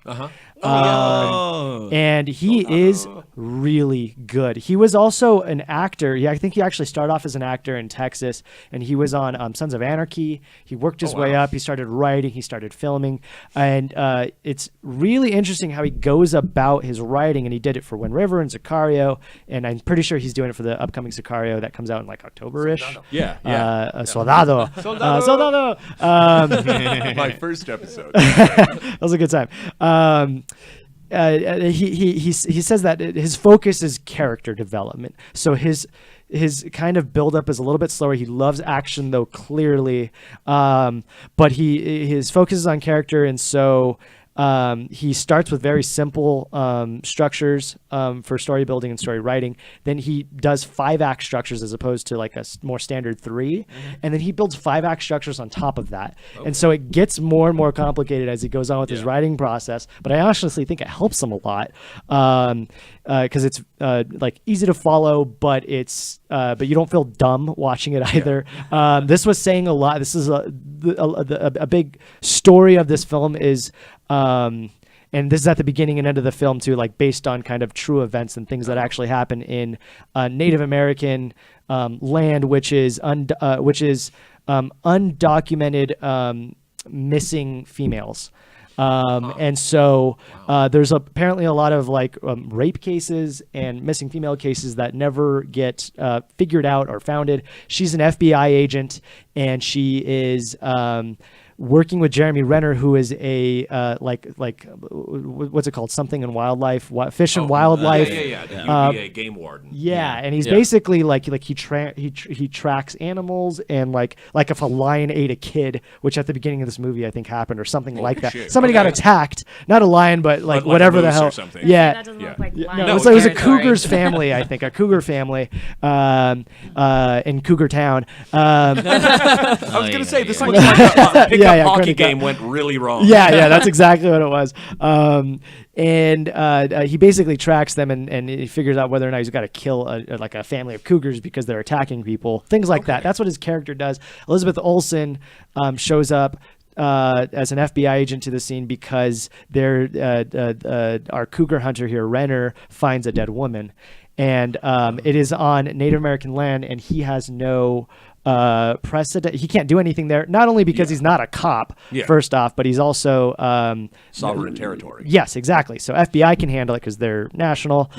Speaker 1: And he is really good. He was also an actor. I think he actually started off as an actor in Texas, and he was on Sons of Anarchy. He worked his way up. He started writing. He started filming. And it's really interesting how he goes about his writing, and he did it for Wind River and Sicario, and I'm pretty sure he's doing it for the upcoming Sicario that comes out in like October-ish. Soldado. Soldado.
Speaker 4: My first episode.
Speaker 1: That was a good time. He says that his focus is character development. So his kind of build up is a little bit slower. He loves action though, clearly, but his focus is on character, and so he starts with very simple structures for story building and story writing. Then he does 5-act structures as opposed to like a more standard 3. And then he builds 5-act structures on top of that. And so it gets more and more complicated as he goes on with his writing process. But I honestly think it helps him a lot because it's like easy to follow, but but you don't feel dumb watching it either. This was saying a lot. This is a big story of this film is. And this is at the beginning and end of the film too, like based on kind of true events and things that actually happen in Native American land, which is undocumented missing females. And so there's apparently a lot of like rape cases and missing female cases that never get figured out or founded. She's an FBI agent, and she is working with Jeremy Renner, who is a what's it called? Something in wildlife, fish and wildlife.
Speaker 4: The UVA game warden.
Speaker 1: And he's basically like he tracks animals, and like if a lion ate a kid, which at the beginning of this movie I think happened, or something like that.
Speaker 4: Shit.
Speaker 1: Somebody got attacked, not a lion, but like whatever the hell.
Speaker 4: Or something.
Speaker 1: Yeah.
Speaker 9: That doesn't look like
Speaker 1: No,
Speaker 9: lion
Speaker 1: it was a
Speaker 9: territory.
Speaker 1: cougar's family, I think, a cougar family in Cougar Town.
Speaker 4: I was going to say, this looks like a pickup hockey game went really wrong.
Speaker 1: Yeah, that's exactly what it was. And he basically tracks them, and he figures out whether or not he's got to kill a family of cougars because they're attacking people, things like that. That's what his character does. Elizabeth Olsen shows up as an FBI agent to the scene because our cougar hunter here, Renner, finds a dead woman. and it is on Native American land, and he has no precedent. He can't do anything there, not only because he's not a cop, first off, but he's also
Speaker 4: sovereign territory.
Speaker 1: Yes, exactly. So FBI can handle it because they're national.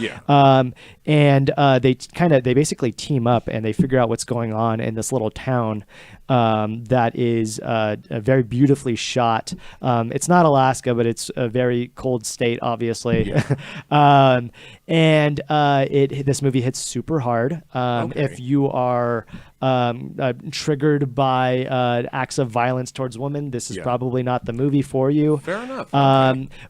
Speaker 1: And they basically team up and they figure out what's going on in this little town that is very beautifully shot. It's not Alaska, but it's a very cold state, obviously. This movie hits super hard. If you are triggered by acts of violence towards women, this is probably not the movie for you.
Speaker 4: Fair enough.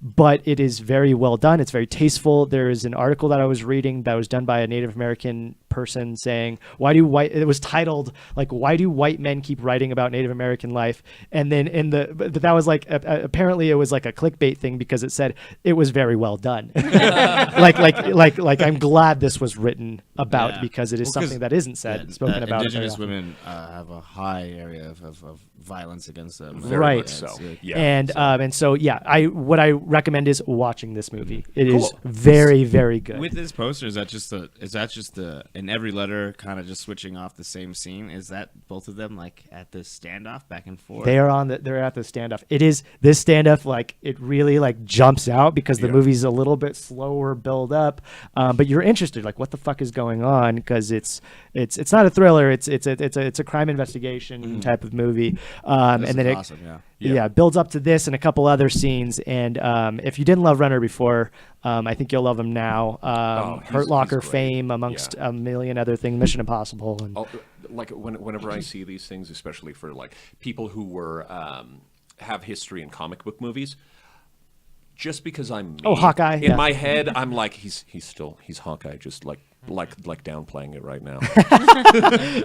Speaker 1: But it is very well done. It's very tasteful. There is an article that I was reading that was done by a Native American person saying, it was titled like, why do white men keep writing about Native American life? And then but that was like, apparently it was like a clickbait thing because it said it was very well done. like I'm glad this was written about because it is something that isn't spoken about.
Speaker 3: Indigenous women have a high area of violence against them.
Speaker 1: Very much
Speaker 4: so.
Speaker 1: What I recommend is watching this movie. It is very, very good.
Speaker 3: With this poster, is that just in every letter kind of just switching off the same scene? Is that both of them like at this standoff back and forth?
Speaker 1: They're at the standoff. It is this standoff, like it really like jumps out because the movie's a little bit slower build up, but you're interested, like what the fuck is going on, because it's not a thriller, it's a crime investigation type of movie, and then it builds up to this and a couple other scenes, and if you didn't love Runner before, I think you'll love him now. Hurt Locker fame amongst a million other things, Mission Impossible, and
Speaker 4: like whenever I see these things, especially for like people who were have history in comic book movies, just because I'm me,
Speaker 1: Hawkeye
Speaker 4: in my head, I'm like he's Hawkeye, just like downplaying it right now.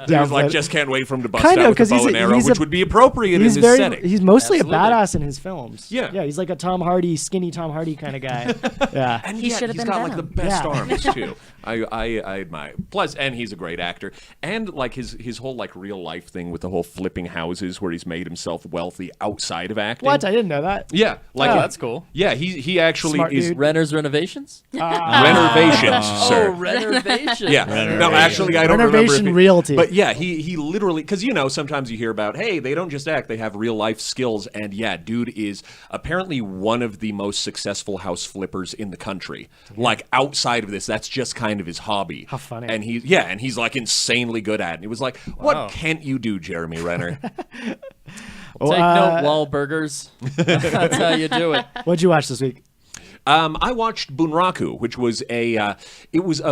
Speaker 4: He's like, just can't wait for him to bust out with a bow and arrow, which would be appropriate in this setting.
Speaker 1: He's mostly a badass in his films. Yeah, he's like a skinny Tom Hardy kind of guy. Yeah,
Speaker 4: and
Speaker 9: he should have
Speaker 4: he's
Speaker 9: been
Speaker 4: got
Speaker 9: Venom.
Speaker 4: like the best arms too. I admire. Plus, and he's a great actor. And like his whole like real life thing with the whole flipping houses, where he's made himself wealthy outside of acting.
Speaker 1: What? I didn't know that.
Speaker 4: Yeah, like
Speaker 2: that's cool.
Speaker 4: Yeah, he actually
Speaker 1: Smart
Speaker 4: is
Speaker 1: dude.
Speaker 2: Renner's Renovations.
Speaker 4: Renovations, sir.
Speaker 2: Renovations.
Speaker 4: Yeah. No, actually, I don't remember.
Speaker 1: Renovation Realty.
Speaker 4: But yeah, he literally, because sometimes you hear about, hey, they don't just act, they have real life skills, and yeah, dude is apparently one of the most successful house flippers in the country. Like outside of this, that's just kind of his hobby.
Speaker 1: How funny.
Speaker 4: And he's like insanely good at it. And it was like, what can't you do, Jeremy Renner?
Speaker 2: Take note, Wahlburgers. That's how you do it.
Speaker 1: What'd you watch this week?
Speaker 4: I watched Bunraku, which was a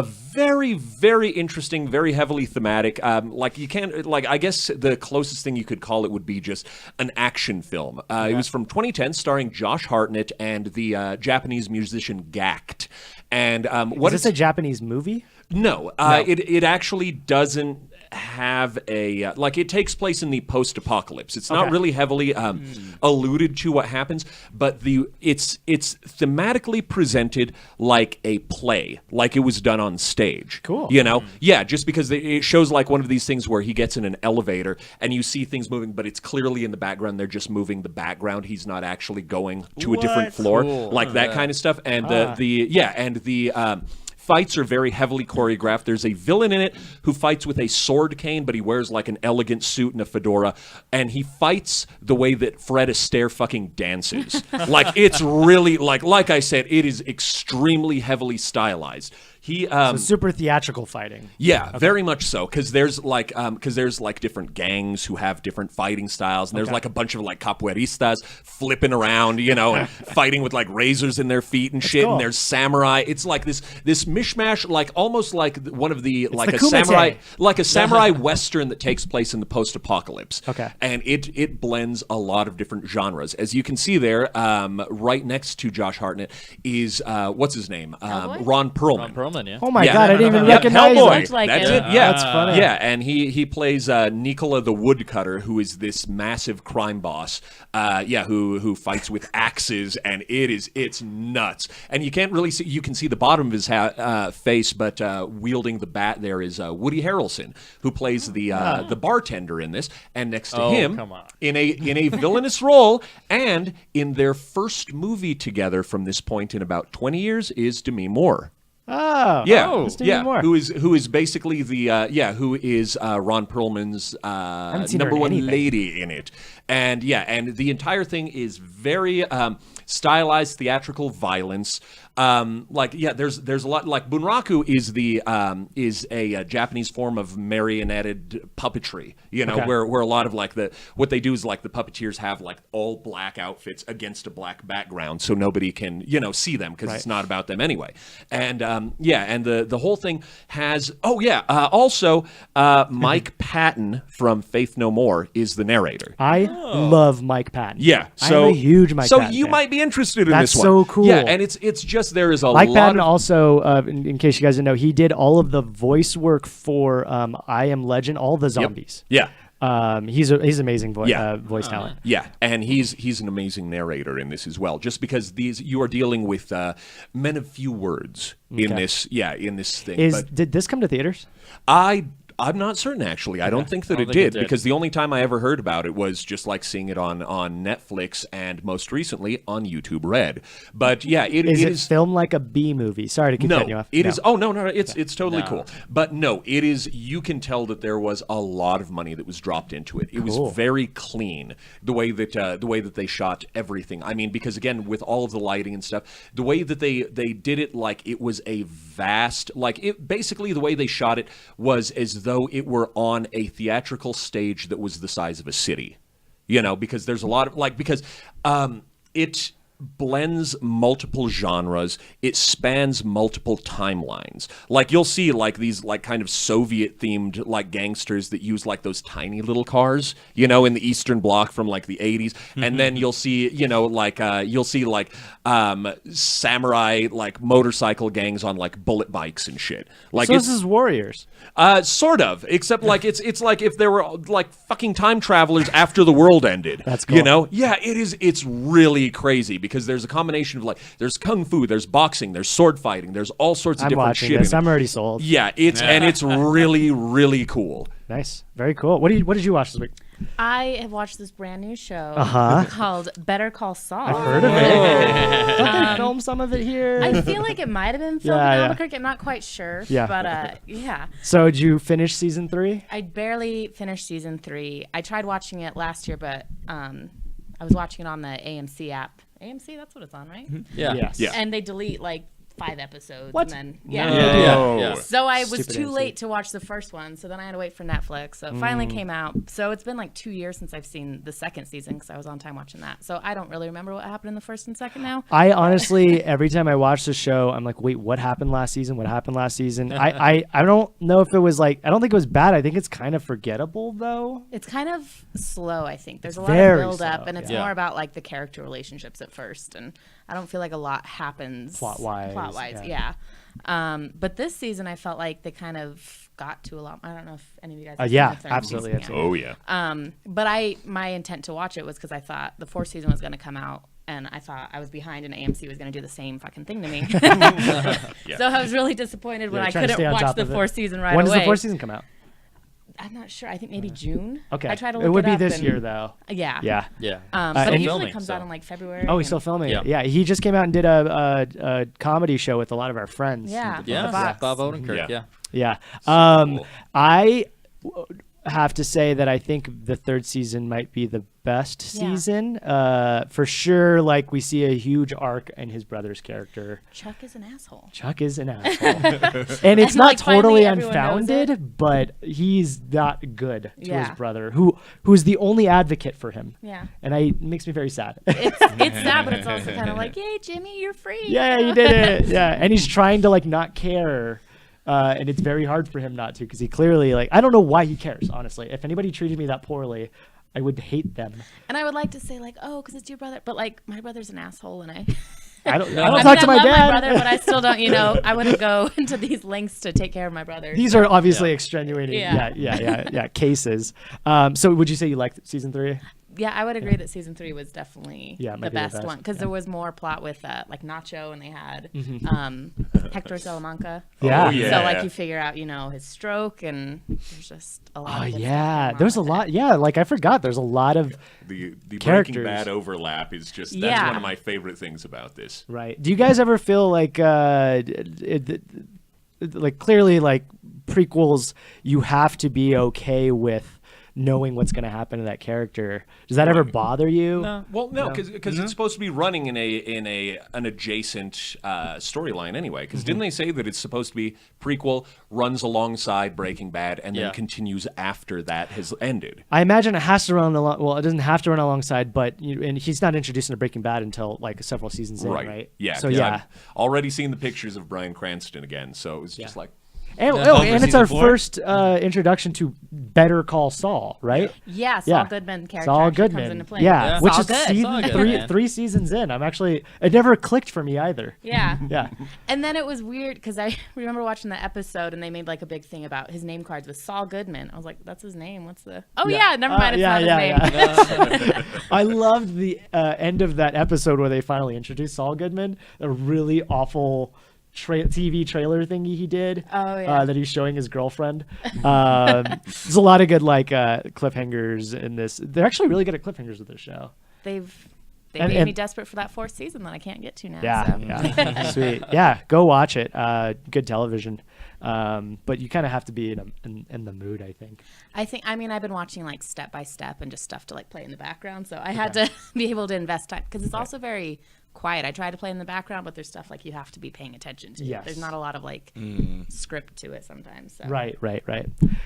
Speaker 4: very, very interesting, very heavily thematic. I guess the closest thing you could call it would be just an action film. It was from 2010, starring Josh Hartnett and the Japanese musician Gact. And
Speaker 1: Is this a Japanese movie?
Speaker 4: No, it actually doesn't have a it takes place in the post-apocalypse. It's not really heavily alluded to what happens, but it's thematically presented like a play, like it was done on stage.
Speaker 1: Cool.
Speaker 4: Just because it shows like one of these things where he gets in an elevator and you see things moving, but it's clearly in the background. They're just moving the background. He's not actually going to a different floor, like that kind of stuff. And the fights are very heavily choreographed. There's a villain in it who fights with a sword cane, but he wears like an elegant suit and a fedora, and he fights the way that Fred Astaire fucking dances. Like it's really like I said, it is extremely heavily stylized.
Speaker 1: So super theatrical fighting.
Speaker 4: Yeah, very much so, because there's like different gangs who have different fighting styles, and there's like a bunch of like capoeiristas flipping around, and fighting with like razors in their feet and shit. Cool. And there's samurai. It's like this mishmash, like almost like one of the a samurai western that takes place in the post-apocalypse.
Speaker 1: Okay,
Speaker 4: and it blends a lot of different genres, as you can see there. Right next to Josh Hartnett is what's his name? Ron Perlman.
Speaker 2: Yeah.
Speaker 1: Oh my God, I didn't even recognize
Speaker 4: Hellboy.
Speaker 1: him.
Speaker 9: Like
Speaker 4: That's
Speaker 9: it.
Speaker 4: it. Yeah,
Speaker 1: that's funny.
Speaker 4: Yeah, and he plays Nicola the Woodcutter, who is this massive crime boss. Who fights with axes, and it's nuts. And you can't really see. You can see the bottom of his face, but wielding the bat there is Woody Harrelson, who plays the bartender in this. And next to him, in a villainous role, and in their first movie together from this point in about 20 years, is Demi Moore.
Speaker 1: Oh,
Speaker 4: Yeah,
Speaker 1: let's do more.
Speaker 4: Who is basically the who is Ron Perlman's
Speaker 1: seen her
Speaker 4: number
Speaker 1: in
Speaker 4: one
Speaker 1: anything.
Speaker 4: lady in it, and the entire thing is very stylized theatrical violence. There's a lot. Like Bunraku is a Japanese form of marionetted puppetry. Where a lot of what they do is like the puppeteers have like all black outfits against a black background, so nobody can see them because it's not about them anyway. And and the whole thing has also Mike Patton from Faith No More is the narrator.
Speaker 1: I love Mike Patton.
Speaker 4: Yeah, so
Speaker 1: I'm a huge Mike Patton
Speaker 4: you
Speaker 1: fan.
Speaker 4: might be interested in
Speaker 1: That's
Speaker 4: this one.
Speaker 1: so cool.
Speaker 4: Yeah, and it's just there is a
Speaker 1: Mike
Speaker 4: lot
Speaker 1: Patton
Speaker 4: of
Speaker 1: also, in case you guys didn't know, he did all of the voice work for I Am Legend, all the zombies.
Speaker 4: Yeah.
Speaker 1: He's amazing voice talent.
Speaker 4: Yeah, and he's an amazing narrator in this as well. Just because you are dealing with men of few words in this thing.
Speaker 1: Did this come to theaters?
Speaker 4: I'm not certain, actually. I don't think that it did, because the only time I ever heard about it was just like seeing it on Netflix and most recently on YouTube Red. But yeah, it is
Speaker 1: filmed like a B movie. Sorry to cut you off.
Speaker 4: It is. Oh no, it's totally cool. But no, it is. You can tell that there was a lot of money that was dropped into it. It was very clean the way that they shot everything. I mean, because again, with all of the lighting and stuff, the way that they did it, like it was a vast, basically the way they shot it was as though it were on a theatrical stage that was the size of a city, because there's a lot of it blends multiple genres. It spans multiple timelines. Like you'll see like these like kind of Soviet themed like gangsters that use like those tiny little cars, in the Eastern Bloc from like the 80s. And then you'll see, samurai like motorcycle gangs on like bullet bikes and shit. Like
Speaker 1: so this is Warriors.
Speaker 4: Sort of, except like it's like if there were like fucking time travelers after the world ended.
Speaker 1: That's cool.
Speaker 4: Yeah, it is. It's really crazy because there's a combination of like there's kung fu, there's boxing, there's sword fighting, there's all sorts of different shit.
Speaker 1: This. I'm already sold.
Speaker 4: Yeah, it's really really cool.
Speaker 1: Nice, very cool. What did you watch this week?
Speaker 9: I have watched this brand new show called Better Call Saul.
Speaker 1: I've heard of it. Don't they film some of it here?
Speaker 9: I feel like it might have been filmed in Albuquerque. I'm not quite sure.
Speaker 1: Yeah.
Speaker 9: But yeah.
Speaker 1: So did you finish season 3?
Speaker 9: I barely finished season 3. I tried watching it last year, but I was watching it on the AMC app. AMC, that's what it's on, right?
Speaker 2: Yeah.
Speaker 1: Yes.
Speaker 4: Yeah.
Speaker 9: And they delete like 5 episodes.
Speaker 1: What?
Speaker 9: And then,
Speaker 2: Yeah.
Speaker 9: So I was
Speaker 1: Stupid
Speaker 9: too
Speaker 1: AMC.
Speaker 9: late to watch the first one, so then I had to wait for Netflix. So it finally came out. So it's been like 2 years since I've seen the second season because I was on time watching that. So I don't really remember what happened in the first and second now.
Speaker 1: I honestly, every time I watch the show, I'm like, wait, what happened last season? What happened last season? I don't know if it was like, I don't think it was bad. I think it's kind of forgettable though.
Speaker 9: It's kind of slow, I think. There's a lot
Speaker 1: very
Speaker 9: of build up,
Speaker 1: slow,
Speaker 9: and it's
Speaker 2: yeah.
Speaker 9: more about like the character relationships at first. And I don't feel like a lot happens
Speaker 1: Plot-wise,
Speaker 9: yeah. But this season, I felt like they kind of got to a lot. I don't know if any of you guys. Have
Speaker 1: Yeah,
Speaker 9: seen the third
Speaker 1: absolutely,
Speaker 9: season
Speaker 1: absolutely.
Speaker 9: yet.
Speaker 4: Oh yeah.
Speaker 9: But my intent to watch it was because I thought the fourth season was going to come out, and I thought I was behind, and AMC was going to do the same fucking thing to me. So I was really disappointed when I
Speaker 1: trying to stay
Speaker 9: couldn't
Speaker 1: on
Speaker 9: watch
Speaker 1: top
Speaker 9: the
Speaker 1: of it.
Speaker 9: fourth season right
Speaker 1: When
Speaker 9: away.
Speaker 1: does the fourth season come out?
Speaker 9: I'm not sure. I think maybe June.
Speaker 1: Okay.
Speaker 9: I tried to look
Speaker 1: it would be
Speaker 9: up
Speaker 1: this
Speaker 9: and-
Speaker 1: year though.
Speaker 9: Yeah.
Speaker 1: Yeah.
Speaker 2: Yeah.
Speaker 9: But
Speaker 1: and
Speaker 9: it usually
Speaker 2: filming,
Speaker 9: comes
Speaker 2: so.
Speaker 9: out in like February.
Speaker 1: Oh, he's still
Speaker 9: and-
Speaker 1: filming
Speaker 2: Yeah.
Speaker 1: it. Yeah, he just came out and did a comedy show with a lot of our friends.
Speaker 9: Yeah.
Speaker 2: Yeah.
Speaker 9: The Box.
Speaker 2: Bob Odenkirk.
Speaker 4: Yeah.
Speaker 2: Yeah.
Speaker 1: Yeah.
Speaker 4: Cool.
Speaker 1: I have to say that I think the third season might be the best
Speaker 9: Yeah.
Speaker 1: season. For sure, like we see a huge arc in his brother's character.
Speaker 9: Chuck is an asshole.
Speaker 1: Chuck is an asshole. And it's
Speaker 9: And,
Speaker 1: not
Speaker 9: like, finally
Speaker 1: totally
Speaker 9: everyone knows
Speaker 1: unfounded, but he's not good to
Speaker 9: Yeah.
Speaker 1: his brother, who's the only advocate for him.
Speaker 9: Yeah.
Speaker 1: And it makes me very sad.
Speaker 9: It's sad, but it's also kind of like, yay, Jimmy, you're free.
Speaker 1: Yeah, you did it. Yeah, and he's trying to like not care, and it's very hard for him not to because he clearly like I don't know why he cares. Honestly, if anybody treated me that poorly, I would hate them.
Speaker 9: And I would like to say like, oh, because it's your brother, but like my brother's an asshole, and I
Speaker 1: I don't
Speaker 9: I
Speaker 1: talk to my
Speaker 9: love
Speaker 1: dad.
Speaker 9: my brother, but I still don't. I wouldn't go into these lengths to take care of my brother.
Speaker 1: These are obviously extenuating,
Speaker 9: Yeah.
Speaker 1: cases. So would you say you liked season 3?
Speaker 9: Yeah, I would agree that season 3 was definitely
Speaker 1: Yeah, it might
Speaker 9: the
Speaker 1: be the
Speaker 9: best
Speaker 1: best,
Speaker 9: one because
Speaker 1: yeah.
Speaker 9: there was more plot with like Nacho, and they had Hector Salamanca.
Speaker 1: Yeah.
Speaker 4: Oh, yeah.
Speaker 9: So like you figure out, his stroke, and there's just a lot.
Speaker 1: Oh
Speaker 9: of good
Speaker 1: yeah,
Speaker 9: stuff
Speaker 1: there's a
Speaker 9: going on
Speaker 1: lot.
Speaker 9: with it.
Speaker 1: Yeah, like I forgot. There's a lot of
Speaker 4: The
Speaker 1: Characters.
Speaker 4: Breaking Bad overlap is just that's
Speaker 9: Yeah.
Speaker 4: one of my favorite things about this.
Speaker 1: right. Do you guys ever feel like like clearly like prequels? You have to be okay with knowing what's going to happen to that character. Does that ever bother you?
Speaker 2: No.
Speaker 4: Well, no, because it's supposed to be running in an adjacent storyline anyway. Because didn't they say that it's supposed to be prequel runs alongside Breaking Bad and then
Speaker 2: Yeah.
Speaker 4: continues after that has ended?
Speaker 1: I imagine it has to run along. Well, it doesn't have to run alongside, but and he's not introduced into Breaking Bad until like several seasons in, right?
Speaker 4: Yeah.
Speaker 1: So
Speaker 4: 'cause
Speaker 1: yeah.
Speaker 4: I've already seen the pictures of Bryan Cranston again, so it was just like.
Speaker 1: And,
Speaker 3: Over
Speaker 1: and it's
Speaker 3: season
Speaker 1: our
Speaker 3: 4?
Speaker 1: first introduction to Better Call Saul, right?
Speaker 9: Yeah, Saul
Speaker 1: Yeah.
Speaker 9: Goodman character
Speaker 1: Saul
Speaker 9: actually
Speaker 1: Goodman,
Speaker 9: comes into play.
Speaker 1: yeah,
Speaker 2: Yeah.
Speaker 1: which
Speaker 9: Saul
Speaker 1: is
Speaker 9: good.
Speaker 1: season
Speaker 2: Saul good,
Speaker 1: three,
Speaker 2: man.
Speaker 1: 3 seasons in. It never clicked for me either.
Speaker 9: Yeah.
Speaker 1: Yeah,
Speaker 9: And then it was weird because I remember watching the episode and they made like a big thing about his name cards with Saul Goodman. I was like, that's his name. What's the? Oh yeah, never mind. It's not his name.
Speaker 1: I loved the end of that episode where they finally introduced Saul Goodman. A really awful TV trailer thingy he did.
Speaker 9: Oh, yeah.
Speaker 1: That he's showing his girlfriend. There's a lot of good like cliffhangers in this. They're actually really good at cliffhangers with this show.
Speaker 9: They
Speaker 1: And-
Speaker 9: made
Speaker 1: and-
Speaker 9: me desperate for that 4th season that I can't get to now.
Speaker 1: Yeah,
Speaker 9: so.
Speaker 1: yeah, sweet. Yeah, go watch it. Good television. But you kind of have to be in the mood, I think.
Speaker 9: I've been watching like step by step and just stuff to like play in the background. So I had to be able to invest time because it's also very quiet. I try to play in the background, but there's stuff like you have to be paying attention to.
Speaker 1: Yes.
Speaker 9: There's not a lot of like script to it sometimes. So.
Speaker 1: Right.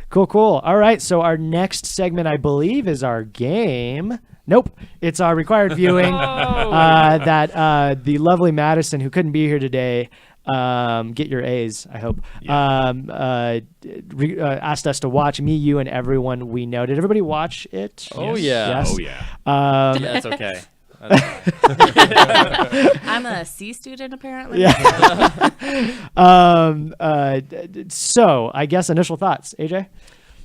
Speaker 1: Cool. All right, so our next segment, I believe, is our game. Nope, it's our required viewing that the lovely Madison, who couldn't be here today, get your A's, I hope, asked us to watch. Me, you, and everyone we know. Did everybody watch it?
Speaker 2: Oh, yeah.
Speaker 1: Yes.
Speaker 4: Oh yeah.
Speaker 2: Yeah, it's okay.
Speaker 9: I'm a C student apparently.
Speaker 1: Yeah. So I guess initial thoughts, AJ.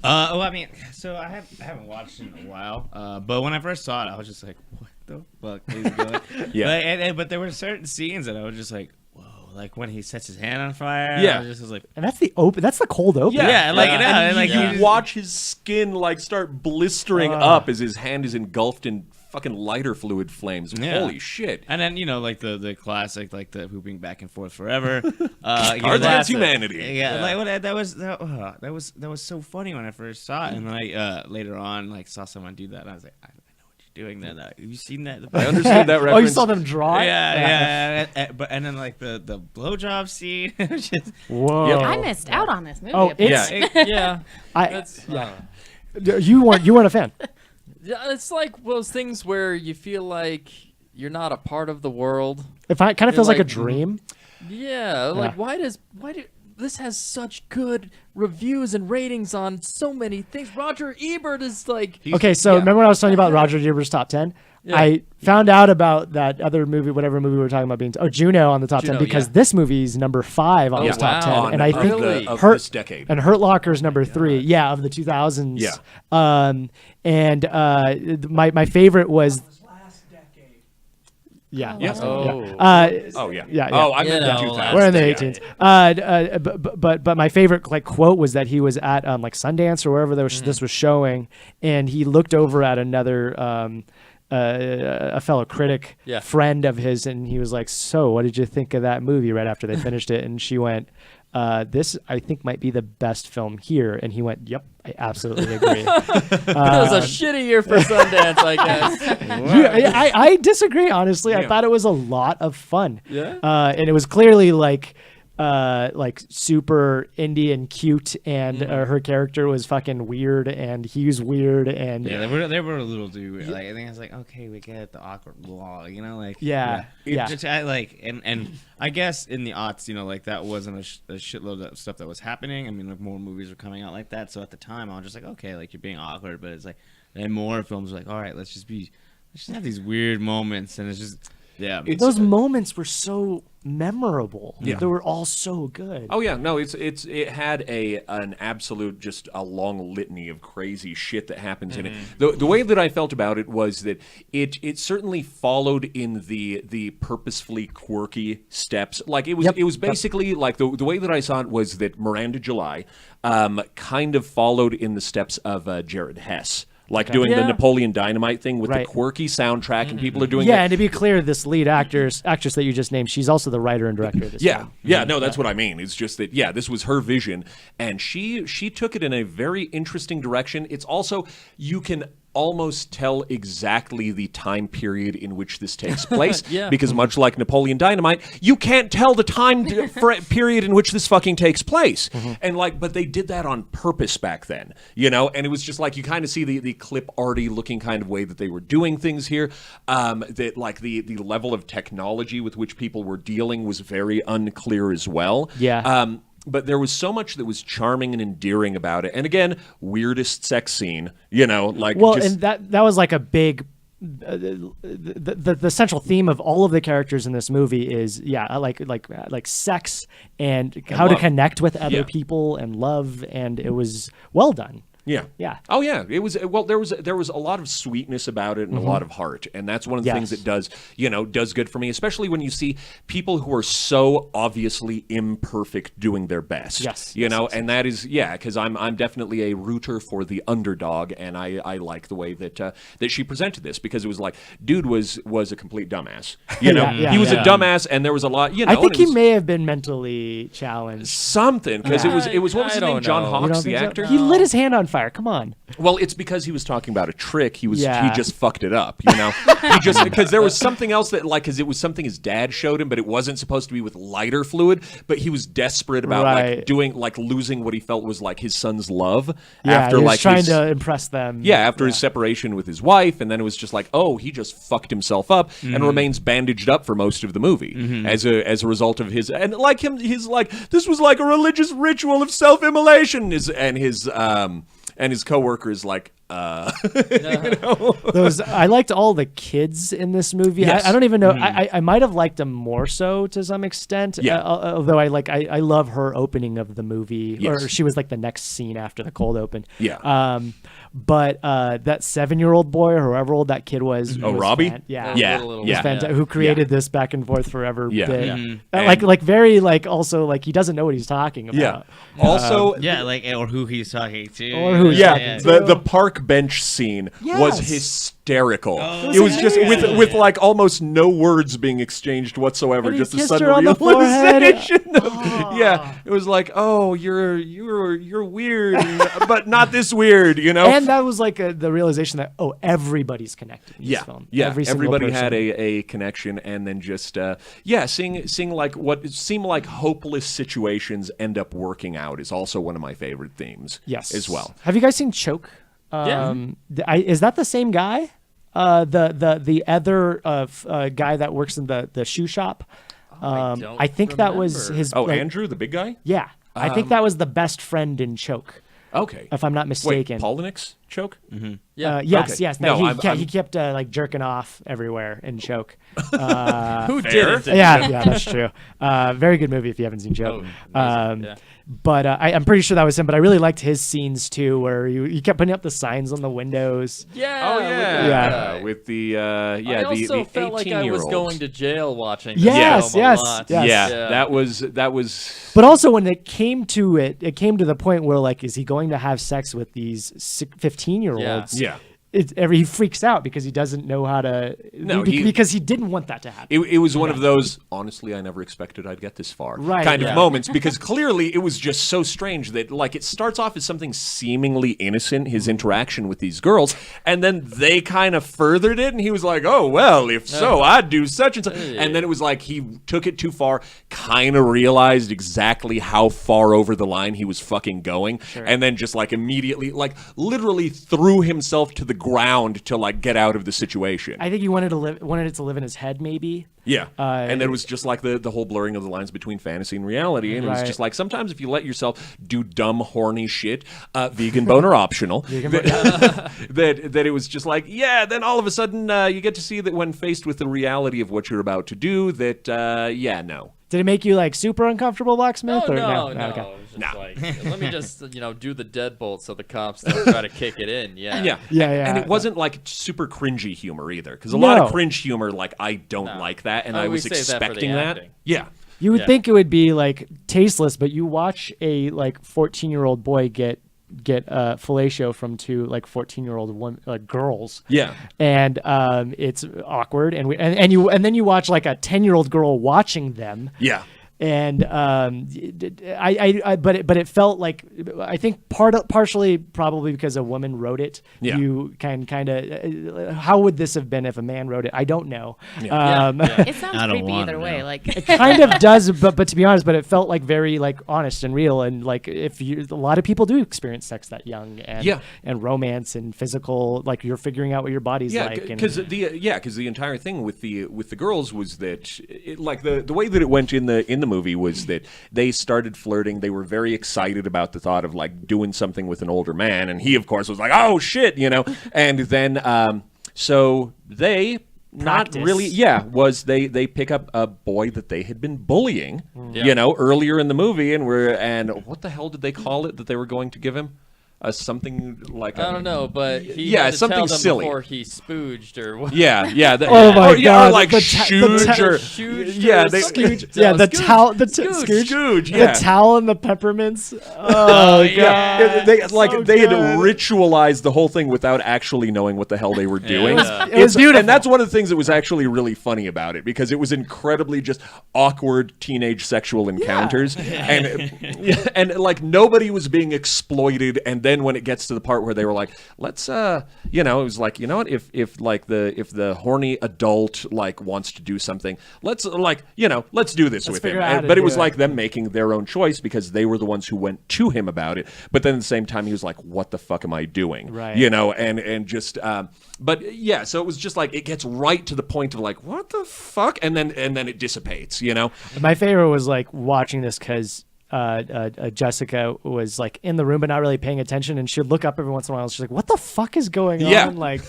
Speaker 3: Well, I mean, so I haven't watched it in a while. But when I first saw it, I was just like, "What the fuck is going?"
Speaker 4: Yeah.
Speaker 3: But there were certain scenes that I was just like, "Whoa!" Like when he sets his hand on fire.
Speaker 4: Yeah.
Speaker 3: I was like,
Speaker 1: And that's the open. That's the cold open.
Speaker 3: Yeah, like, no,
Speaker 4: and
Speaker 3: like,
Speaker 4: you
Speaker 3: yeah.
Speaker 4: watch his skin like start blistering up as his hand is engulfed in fucking lighter fluid flames.
Speaker 3: Yeah.
Speaker 4: Holy shit!
Speaker 3: And then like the classic, like the hooping back and forth forever.
Speaker 4: Cards Against Humanity.
Speaker 3: Yeah, like that was so funny when I first saw it, and then I later on like saw someone do that, and I was like, I know what you're doing there. Have you seen that?
Speaker 4: I understood that reference.
Speaker 1: Oh, you saw them draw it?
Speaker 3: Yeah. And then like the blowjob scene. It was just,
Speaker 1: Whoa.
Speaker 4: Yep.
Speaker 9: I missed out on this movie.
Speaker 1: Oh,
Speaker 9: apparently.
Speaker 2: Yeah.
Speaker 1: You weren't a fan.
Speaker 2: Yeah, it's like those things where you feel like you're not a part of the world.
Speaker 1: It kind of feels like a
Speaker 2: like-
Speaker 1: dream.
Speaker 2: Yeah, like why do this has such good reviews and ratings on so many things? Roger Ebert is like
Speaker 1: Okay, so remember when I was telling you about Roger Ebert's top 10?
Speaker 2: Yeah.
Speaker 1: I found out about that other movie, whatever movie we were talking about being Juno on the top 10
Speaker 2: Juno,
Speaker 1: because
Speaker 2: yeah.
Speaker 1: this movie's number 5 on
Speaker 2: Oh,
Speaker 1: his top
Speaker 2: wow.
Speaker 1: 10, and I
Speaker 4: Of
Speaker 1: think
Speaker 4: the- of
Speaker 1: Hurt
Speaker 4: this decade.
Speaker 1: and Hurt Locker's number 3, yeah, of the 2000s.
Speaker 4: Yeah.
Speaker 1: My favorit was
Speaker 10: Last decade.
Speaker 1: yeah.
Speaker 4: Yes.
Speaker 2: Oh.
Speaker 4: Oh yeah.
Speaker 1: Yeah,
Speaker 4: Oh,
Speaker 1: yeah.
Speaker 4: I'm in the
Speaker 2: Yeah,
Speaker 4: 2000s.
Speaker 1: We're in the
Speaker 4: Yeah.
Speaker 1: 18s. But my favorite like quote was that he was at like Sundance or wherever this was showing, and he looked over at another a fellow critic
Speaker 2: Yeah.
Speaker 1: friend of his, and he was like, "So, what did you think of that movie?" Right after they finished it, and she went, "This I think might be the best film here," and he went, "Yep, I absolutely agree."
Speaker 2: it was a shitty year for Sundance, I guess.
Speaker 1: I disagree, honestly. I
Speaker 4: Yeah.
Speaker 1: thought it was a lot of fun.
Speaker 2: Yeah?
Speaker 1: And it was clearly like super indie and cute, and her character was fucking weird, and he was weird, and
Speaker 3: yeah, they were a little too weird. Like I think I was like, okay, we get the awkward blah, like
Speaker 1: Yeah.
Speaker 3: I, like and I guess in the aughts, like that wasn't a shitload of stuff that was happening. I mean, like more movies were coming out like that, so at the time I was just like, okay, like you're being awkward, but it's like then more films were like, all right, let's just have these weird moments, and it's just Yeah.
Speaker 1: Those moments were so memorable.
Speaker 4: Yeah.
Speaker 1: They were all so good.
Speaker 4: Oh yeah, no, it had an absolute just a long litany of crazy shit that happens in it. The way that I felt about it was that it certainly followed in the purposefully quirky steps. Like it was basically like the way that I saw it was that Miranda July kind of followed in the steps of Jared Hess. Like doing the Napoleon Dynamite thing with the quirky soundtrack, and people are doing
Speaker 1: and to be clear, this lead actress that you just named, she's also the writer and director of this film.
Speaker 4: No, that's what I mean. It's just that, this was her vision, and she took it in a very interesting direction. It's also, you can almost tell exactly the time period in which this takes place because much like Napoleon Dynamite, you can't tell the time period in which this fucking takes place. And but they did that on purpose back then, and it was just like you kind of see the clip arty looking kind of way that they were doing things here. That like the level of technology with which people were dealing was very unclear as well. But there was so much that was charming and endearing about it. And again, weirdest sex scene, and
Speaker 1: that was like a big the central theme of all of the characters in this movie is like sex and how to connect with other people and love, and it was well done.
Speaker 4: Yeah. Oh yeah. It was there was a lot of sweetness about it and a lot of heart. And that's one of the things that does good for me, especially when you see people who are so obviously imperfect doing their best. And that is because I'm definitely a rooter for the underdog, and I like the way that she presented this, because it was like dude was a complete dumbass. He was a dumbass, and there was a lot,
Speaker 1: I think he may have been mentally challenged.
Speaker 4: Something, because it was what was his name? John Hawkes, the actor?
Speaker 1: He lit his hand on fire. Come on.
Speaker 4: Well, it's because he was talking about a trick. He just fucked it up, He just, because there was something else that because it was something his dad showed him, but it wasn't supposed to be with lighter fluid. But he was desperate about losing what he felt was like his son's love after
Speaker 1: he was trying to impress them.
Speaker 4: After his separation with his wife, and then it was just like, oh, he just fucked himself up and remains bandaged up for most of the movie as a result of his he's like, this was like a religious ritual of self-immolation, and his coworker is like,
Speaker 1: Those I liked all the kids in this movie. I don't even know. I might have liked them more so to some extent. Although I love her opening of the movie, or she was like the next scene after the cold open. But that 7-year-old boy, or however old that kid was,
Speaker 4: Robbie,
Speaker 1: who created this back and forth forever bit. Like very also like he doesn't know what he's talking about.
Speaker 4: Also,
Speaker 3: or who he's talking to,
Speaker 1: or who
Speaker 4: the park bench scene was hysterical. It was just with like almost no words being exchanged whatsoever, just a sudden realization. It was like, oh, you're weird, but not this weird,
Speaker 1: And that was like the realization that everybody's connected in this film.
Speaker 4: Everybody had a connection, and then just seeing like what seem like hopeless situations end up working out is also one of my favorite themes. As well.
Speaker 1: Have you guys seen Choke? Is that the same guy? The other guy that works in the shoe shop. I think that was his.
Speaker 4: Andrew, the big guy.
Speaker 1: Yeah, I think that was the best friend in Choke.
Speaker 4: Okay,
Speaker 1: if I'm not mistaken.
Speaker 4: Wait, Polinick's Choke?
Speaker 1: Yes. He kept like jerking off everywhere in Choke.
Speaker 2: Who did it?
Speaker 1: Yeah, that's true. Very good movie if you haven't seen Choke. But I'm pretty sure that was him. But I really liked his scenes too, where he kept putting up the signs on the windows.
Speaker 4: With the
Speaker 2: I also felt like I was going to jail watching.
Speaker 1: Yes.
Speaker 4: That was.
Speaker 1: But also when it came to the point where like, is he going to have sex with these 15-year-olds? He freaks out because he doesn't know how to. Because he didn't want that to happen.
Speaker 4: It was one of those. Honestly, I never expected I'd get this far. Kind of moments, because clearly it was just so strange that like it starts off as something seemingly innocent, his interaction with these girls, and then they kind of furthered it, and he was like, "Oh well, if so, I'd do such and such." And then it was like he took it too far, kind of realized exactly how far over the line he was fucking going, and then just like immediately, like literally threw himself to the ground to like get out of the situation.
Speaker 1: I think he wanted it to live in his head, maybe.
Speaker 4: Yeah, and it was just like the whole blurring of the lines between fantasy and reality, and it was just like sometimes if you let yourself do dumb, horny shit, vegan boner optional, that it was just like, yeah, then all of a sudden you get to see that when faced with the reality of what you're about to do, that no.
Speaker 1: Did it make you like super uncomfortable, Blacksmith?
Speaker 2: No,
Speaker 1: or
Speaker 2: no.
Speaker 1: Okay.
Speaker 2: It was just like, let me just do the deadbolt so the cops don't try to kick it in. Yeah.
Speaker 4: And it wasn't like super cringy humor either, because a lot of cringe humor, like I don't like that, and I was expecting that. Yeah.
Speaker 1: You would think it would be like tasteless, but you watch a like 14-year-old boy get fellatio from two like 14-year-old girls. Yeah. And it's awkward, and then you watch like a 10-year-old girl watching them. Yeah. And but it felt like, I think partially probably because a woman wrote it. Yeah. You kind of how would this have been if a man wrote it? I don't know.
Speaker 9: Yeah. It sounds creepy either way. Like
Speaker 1: it kind of does, but to be honest, but it felt like very like honest and real, and like a lot of people do experience sex that young, and romance and physical, like you're figuring out what your body's like.
Speaker 4: Because the entire thing with the girls was that like the way that it went in the movie was that they started flirting. They were very excited about the thought of like doing something with an older man, and he of course was like, oh shit, and then so they
Speaker 1: practice.
Speaker 4: Not really they pick up a boy that they had been bullying earlier in the movie, and what the hell did they call it that they were going to give him? Something like
Speaker 2: I don't know, but he had to
Speaker 4: something
Speaker 2: tell them
Speaker 4: silly
Speaker 2: before he spooged or what.
Speaker 1: Oh my god!
Speaker 4: Or like shooge or
Speaker 1: the towel, the towel and the peppermints. Oh god!
Speaker 4: They had ritualized the whole thing without actually knowing what the hell they were doing.
Speaker 1: It was beautiful,
Speaker 4: and that's one of the things that was actually really funny about it, because it was incredibly just awkward teenage sexual encounters, and like nobody was being exploited. And then when it gets to the part where they were like, let's it was like, you know what, if the horny adult like wants to do something, let's do this with him. But it was like them making their own choice, because they were the ones who went to him about it. But then at the same time he was like, what the fuck am I doing?
Speaker 1: Right.
Speaker 4: And just but yeah, so it was just like it gets right to the point of like, what the fuck, and then it dissipates.
Speaker 1: My favorite was like watching this because Jessica was like in the room but not really paying attention, and she'd look up every once in a while. She's like, what the fuck is going on? Like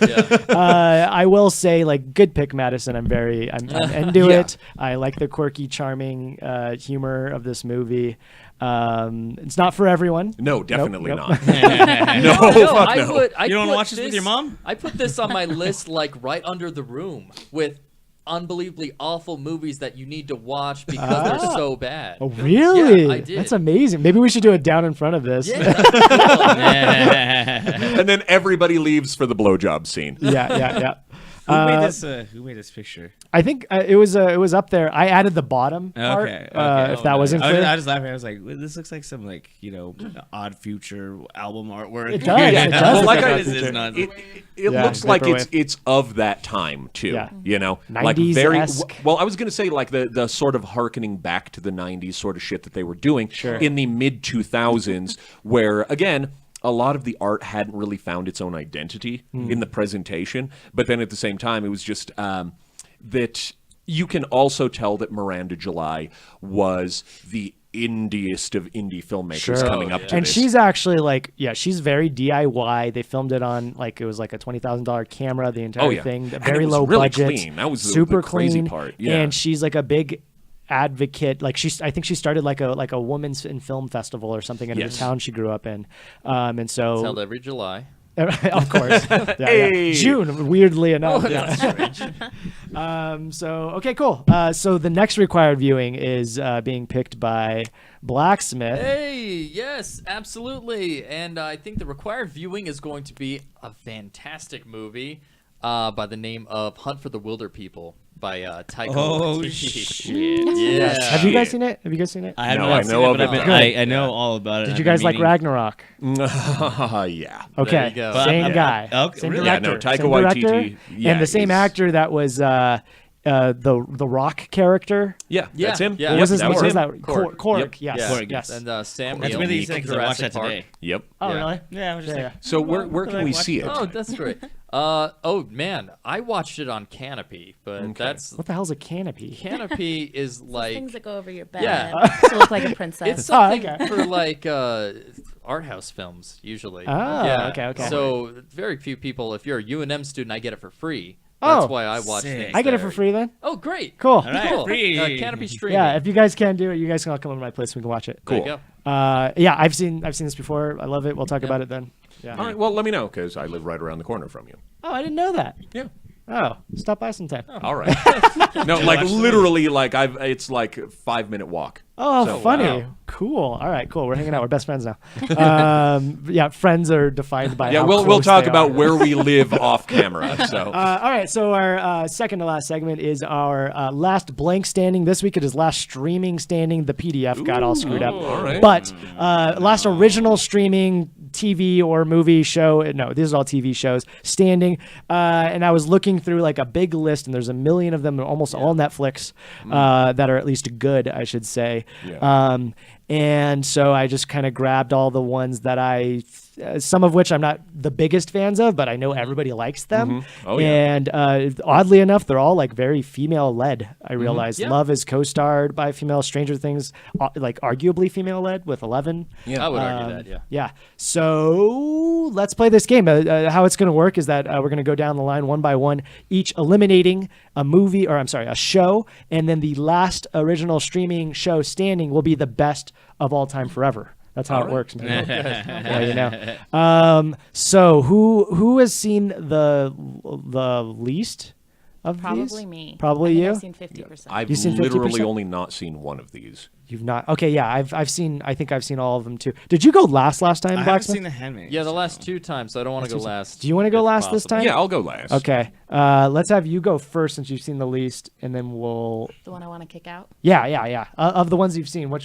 Speaker 1: I will say, like, good pick, Madison. I'm into it. I like the quirky, charming humor of this movie. It's not for everyone.
Speaker 4: No, definitely
Speaker 1: nope.
Speaker 4: not. No.
Speaker 3: You don't want to watch this with your mom?
Speaker 2: I put this on my list like right under The Room, with unbelievably awful movies that you need to watch because they're so bad.
Speaker 1: Oh, really?
Speaker 2: Yeah, I did.
Speaker 1: That's amazing. Maybe we should do it down in front of this.
Speaker 4: And then everybody leaves for the blowjob scene.
Speaker 1: Yeah.
Speaker 3: Who made this picture?
Speaker 1: I think it was up there. I added the bottom part. If that wasn't clear.
Speaker 3: I was laughing. I was like, this looks like some like Odd Future album artwork.
Speaker 1: It does. It does.
Speaker 4: Well, it looks like it's of that time too. Yeah.
Speaker 1: 90s-esque.
Speaker 4: Like well, I was gonna say like the sort of harkening back to the 90s sort of shit that they were doing in the mid 2000s, where again, a lot of the art hadn't really found its own identity in the presentation, but then at the same time, it was just that you can also tell that Miranda July was the indiest of indie filmmakers coming up to
Speaker 1: and
Speaker 4: this.
Speaker 1: She's actually like, she's very DIY. They filmed it on like, it was like a $20,000 camera, the entire thing, very low
Speaker 4: really
Speaker 1: budget,
Speaker 4: clean. That was
Speaker 1: super
Speaker 4: the crazy
Speaker 1: clean
Speaker 4: part.
Speaker 1: And she's like a big advocate. Like I think she started like a women's in film festival or something in the town she grew up in, and so
Speaker 2: it's held every July.
Speaker 1: Of course. June, weirdly enough.
Speaker 2: Oh, that's strange.
Speaker 1: So okay, cool. So the next required viewing is being picked by Blacksmith.
Speaker 2: Hey, yes, absolutely. And I think the required viewing is going to be a fantastic movie by the name of Hunt for the Wilder People by Taika Waititi.
Speaker 3: Shit.
Speaker 2: Yeah.
Speaker 1: Have you guys seen it?
Speaker 3: I know of it, but I know all about it.
Speaker 1: Did you guys like Ragnarok?
Speaker 4: Yeah.
Speaker 1: Okay.
Speaker 2: There you go.
Speaker 1: Same guy.
Speaker 3: Okay.
Speaker 1: Same
Speaker 3: Really?
Speaker 1: director.
Speaker 4: Taika
Speaker 1: same
Speaker 4: Waititi.
Speaker 1: director, and the same actor that was the Rock character.
Speaker 4: Yeah, that's him.
Speaker 2: Yeah.
Speaker 1: What was his
Speaker 4: that
Speaker 1: name?
Speaker 4: was
Speaker 1: Was
Speaker 4: him.
Speaker 1: that Korg? Yes.
Speaker 2: Yeah.
Speaker 3: Korg,
Speaker 1: Yes.
Speaker 2: And Sam
Speaker 3: That's
Speaker 2: Neill
Speaker 3: really
Speaker 2: from
Speaker 3: sick because I watched
Speaker 2: Jurassic
Speaker 3: that
Speaker 2: Park.
Speaker 3: today.
Speaker 4: Yep.
Speaker 1: Oh,
Speaker 2: Yeah.
Speaker 1: really?
Speaker 3: Yeah, I was just like,
Speaker 4: So where can we see it?
Speaker 2: Oh, that's great. Oh man, I watched it on Canopy, but that's
Speaker 1: What the hell's a canopy?
Speaker 2: Canopy is like
Speaker 9: Things that go over your bed
Speaker 2: Yeah.
Speaker 9: to look like a princess.
Speaker 2: it's something
Speaker 1: okay.
Speaker 2: for like art house films usually.
Speaker 1: Oh,
Speaker 2: yeah.
Speaker 1: okay.
Speaker 2: So very few people. If you're a UNM student, I get it for free. That's
Speaker 1: Oh,
Speaker 2: why I watch
Speaker 3: sick.
Speaker 2: things
Speaker 1: I get it
Speaker 2: there.
Speaker 1: for free then.
Speaker 2: Oh, great.
Speaker 1: Cool.
Speaker 3: All right,
Speaker 2: Cool.
Speaker 3: free.
Speaker 2: Canopy streaming.
Speaker 1: Yeah, if you guys can't do it, you guys can all come over to my place and we can watch it.
Speaker 2: There you go.
Speaker 1: Yeah, I've seen this before. I love it. We'll talk about it then. Yeah.
Speaker 4: All right, well, let me know, because I live right around the corner from you.
Speaker 1: Oh, I didn't know that.
Speaker 4: Yeah.
Speaker 1: Oh, stop by sometime.
Speaker 4: All right. No, like literally, like it's like a 5-minute walk.
Speaker 1: Oh,
Speaker 4: So,
Speaker 1: funny.
Speaker 4: wow.
Speaker 1: Cool. All right, cool. We're hanging out. We're best friends now. Yeah, friends are defined by
Speaker 4: Yeah,
Speaker 1: how
Speaker 4: we'll
Speaker 1: close
Speaker 4: talk
Speaker 1: they
Speaker 4: about
Speaker 1: are.
Speaker 4: where we live off camera. So
Speaker 1: All right, so our second to last segment is our last blank standing. This week it is last streaming standing. The PDF got all screwed up.
Speaker 4: all right.
Speaker 1: But last original streaming TV or movie show. No, these are all TV shows standing. And I was looking through like a big list, and there's a million of them, almost all Netflix, that are at least good, I should say.
Speaker 4: Yeah.
Speaker 1: And so I just kind of grabbed all the ones that some of which I'm not the biggest fans of, but I know everybody likes them.
Speaker 4: Oh, yeah.
Speaker 1: And oddly enough, they're all like very female-led. I realized
Speaker 2: Yeah.
Speaker 1: Love is co-starred by a female. Stranger Things, like arguably female-led with 11.
Speaker 4: Yeah.
Speaker 2: I would argue that. Yeah.
Speaker 1: Yeah. So let's play this game. How it's going to work is that we're going to go down the line one by one, each eliminating a show, and then the last original streaming show standing will be the best of all time forever. That's how it works, man. Yeah, you know. So who has seen the least of these?
Speaker 9: Probably me.
Speaker 1: Probably
Speaker 9: I think
Speaker 1: you.
Speaker 9: I've seen 50%.
Speaker 4: I've
Speaker 1: You've seen
Speaker 4: literally
Speaker 1: 50%?
Speaker 4: only not seen one of these.
Speaker 1: You've not. Okay, yeah. I've seen. I think I've seen all of them too. Did you go last time,
Speaker 3: I haven't
Speaker 1: Blacksmith?
Speaker 3: seen The Handmaid's
Speaker 2: Yeah, the
Speaker 3: Tale.
Speaker 2: last 2 times, so I don't want to go last.
Speaker 1: Do you want to go
Speaker 2: if
Speaker 1: last this
Speaker 2: possible.
Speaker 1: time?
Speaker 4: Yeah, I'll go last.
Speaker 1: Okay. Let's have you go first since you've seen the least, and then we'll.
Speaker 9: The one I want to kick out.
Speaker 1: Yeah. Of the ones you've seen, what